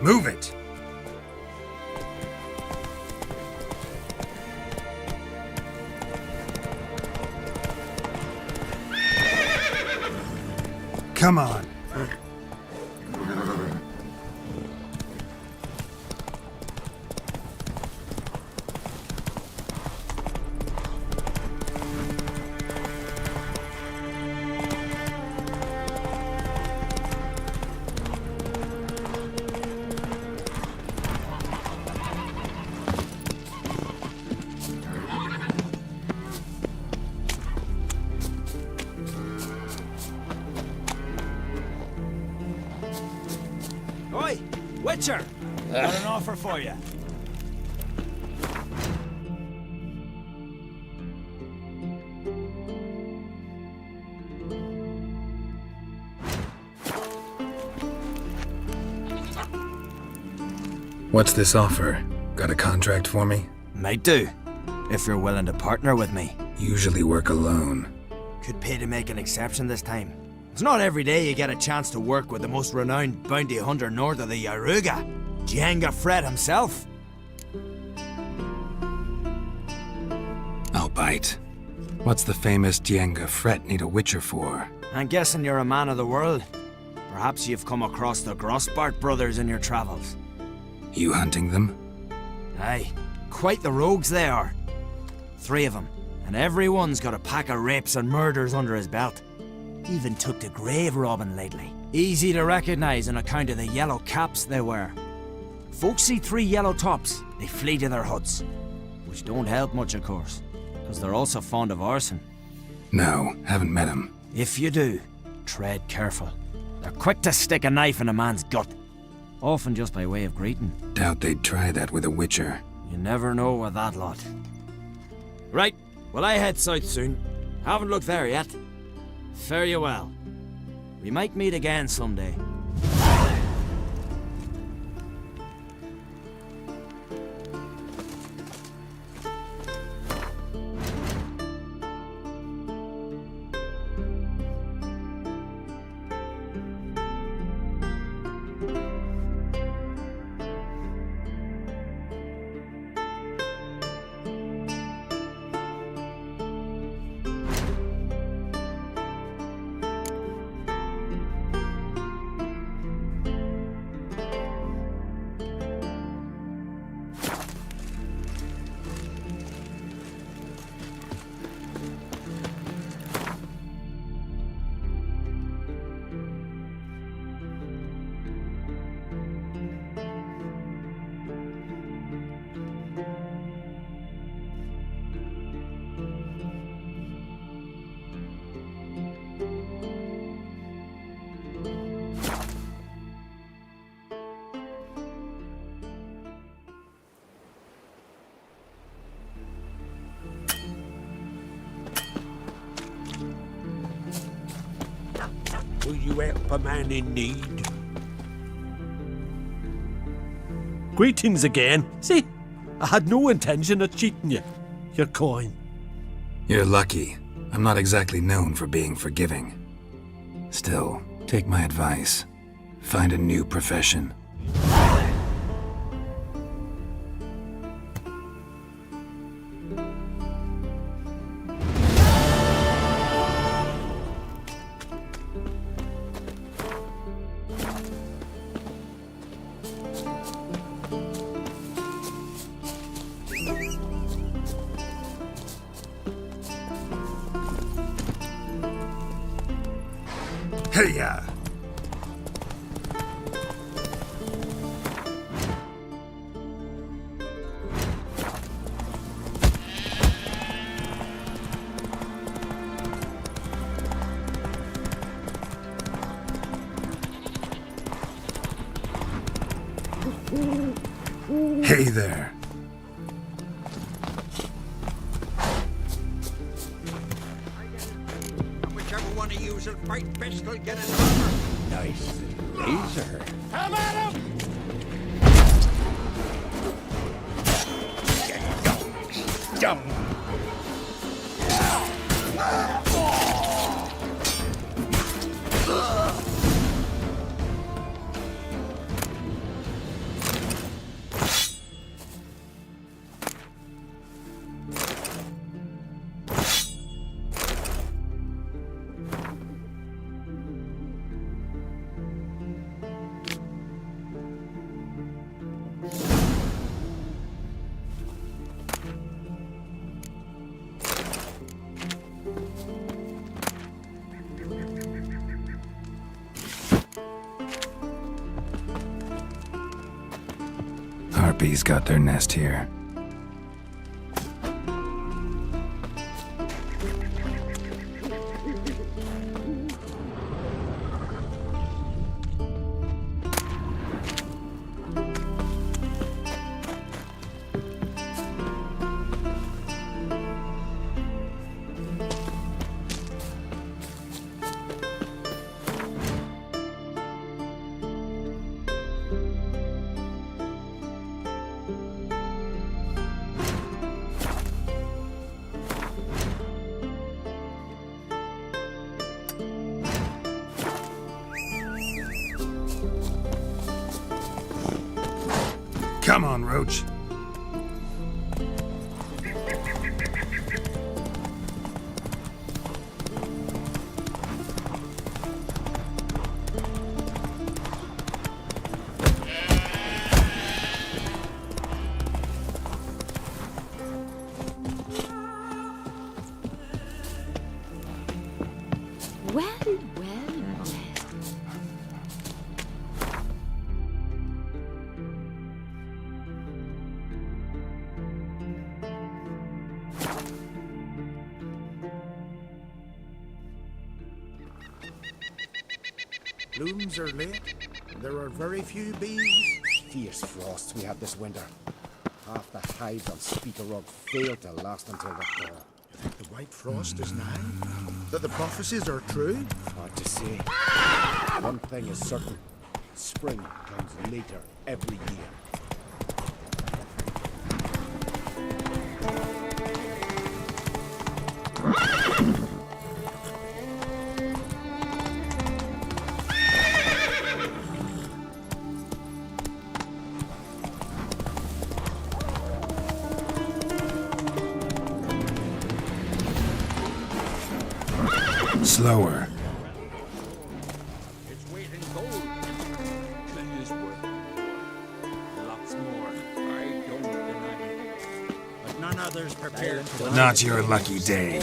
Move it! Come on. Oi, Witcher! Got an offer for you. What's this offer? Got a contract for me? Might do, if you're willing to partner with me. Usually work alone. Could pay to make an exception this time. It's not every day you get a chance to work with the most renowned bounty hunter north of the Yaruga, Jenga Fred himself. I'll bite. What's the famous Jenga Fred need a witcher for? I'm guessing you're a man of the world. Perhaps you've come across the Grossbart brothers in your travels. You hunting them? Aye, quite the rogues they are. 3 of them, and every one's got a pack of rapes and murders under his belt. Even took to grave robbing lately. Easy to recognize on account of the yellow caps they wear. Folks see 3 yellow tops, they flee to their huts. Which don't help much, of course, because they're also fond of arson. No, haven't met him. If you do, tread careful. They're quick to stick a knife in a man's gut, often just by way of greeting. Doubt they'd try that with a witcher. You never know with that lot. Right, well I head south soon. Haven't looked there yet. Fare you well. We might meet again someday. Will you help a man in need? Greetings again. See, I had no intention of cheating you. Your coin. You're lucky. I'm not exactly known for being forgiving. Still, take my advice. Find a new profession. Hey-ya! Hey there. Whichever one of you's will fight best will get an armor. Nice laser. Come at him! Jump! Harpies got their nest here. Come on, Roach. Well, well, well. Blooms are late. There are very few bees. Fierce frosts we had this winter. Half the hives on Speaker Rock failed to last until the thaw. You think the white frost is nigh? That the prophecies are true? Hard to say. One thing is certain. Spring comes later every year. Slower. Its weight in gold. Plenty is worth lots more. I don't deny it. But none others prepared to. Not your lucky day.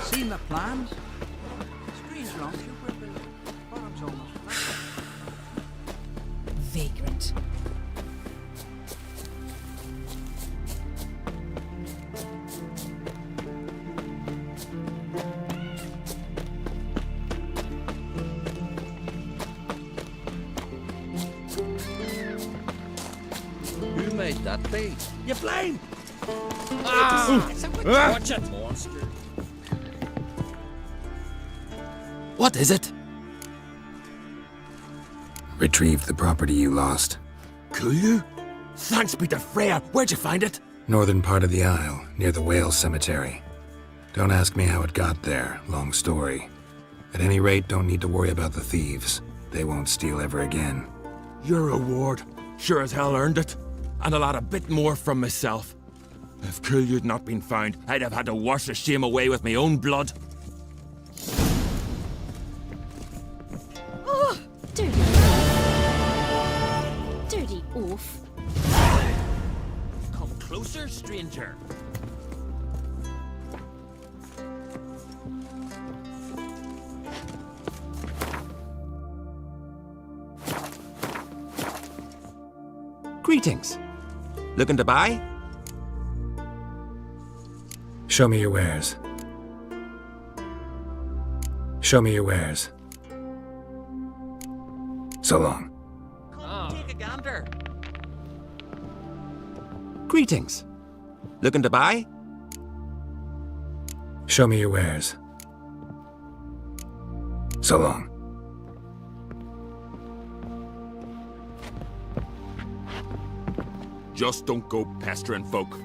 Seen the plans? Screen's wrong. Bottom's almost flat. Vagrant. Who made that bait? You blame! Watch it, monster. What is it? Retrieved the property you lost. Cullew? Thanks be to Freya. Where'd you find it? Northern part of the Isle, near the whale cemetery. Don't ask me how it got there, long story. At any rate, don't need to worry about the thieves. They won't steal ever again. Your reward. Sure as hell earned it. And I'll add a bit more from myself. If Cullew'd not been found, I'd have had to wash the shame away with my own blood. Oh, dirty. Dirty closer, stranger. Greetings. Looking to buy? Show me your wares. Show me your wares. So long. Take a gander. Greetings. Looking to buy? Show me your wares. So long. Just don't go pestering folk.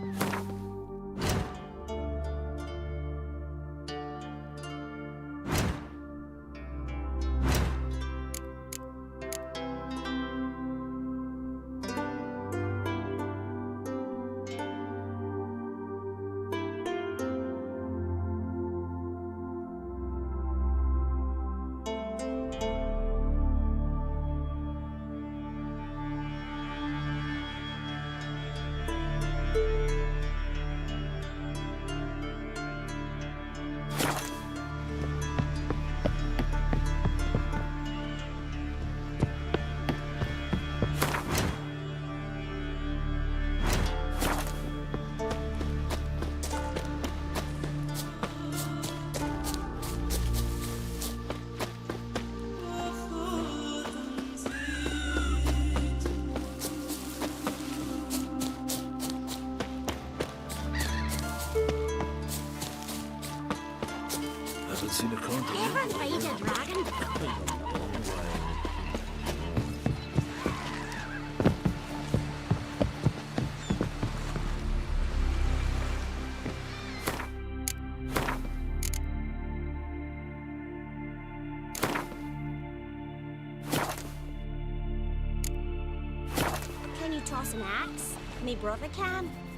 Ever fight a dragon? Can you toss an axe? Me brother can.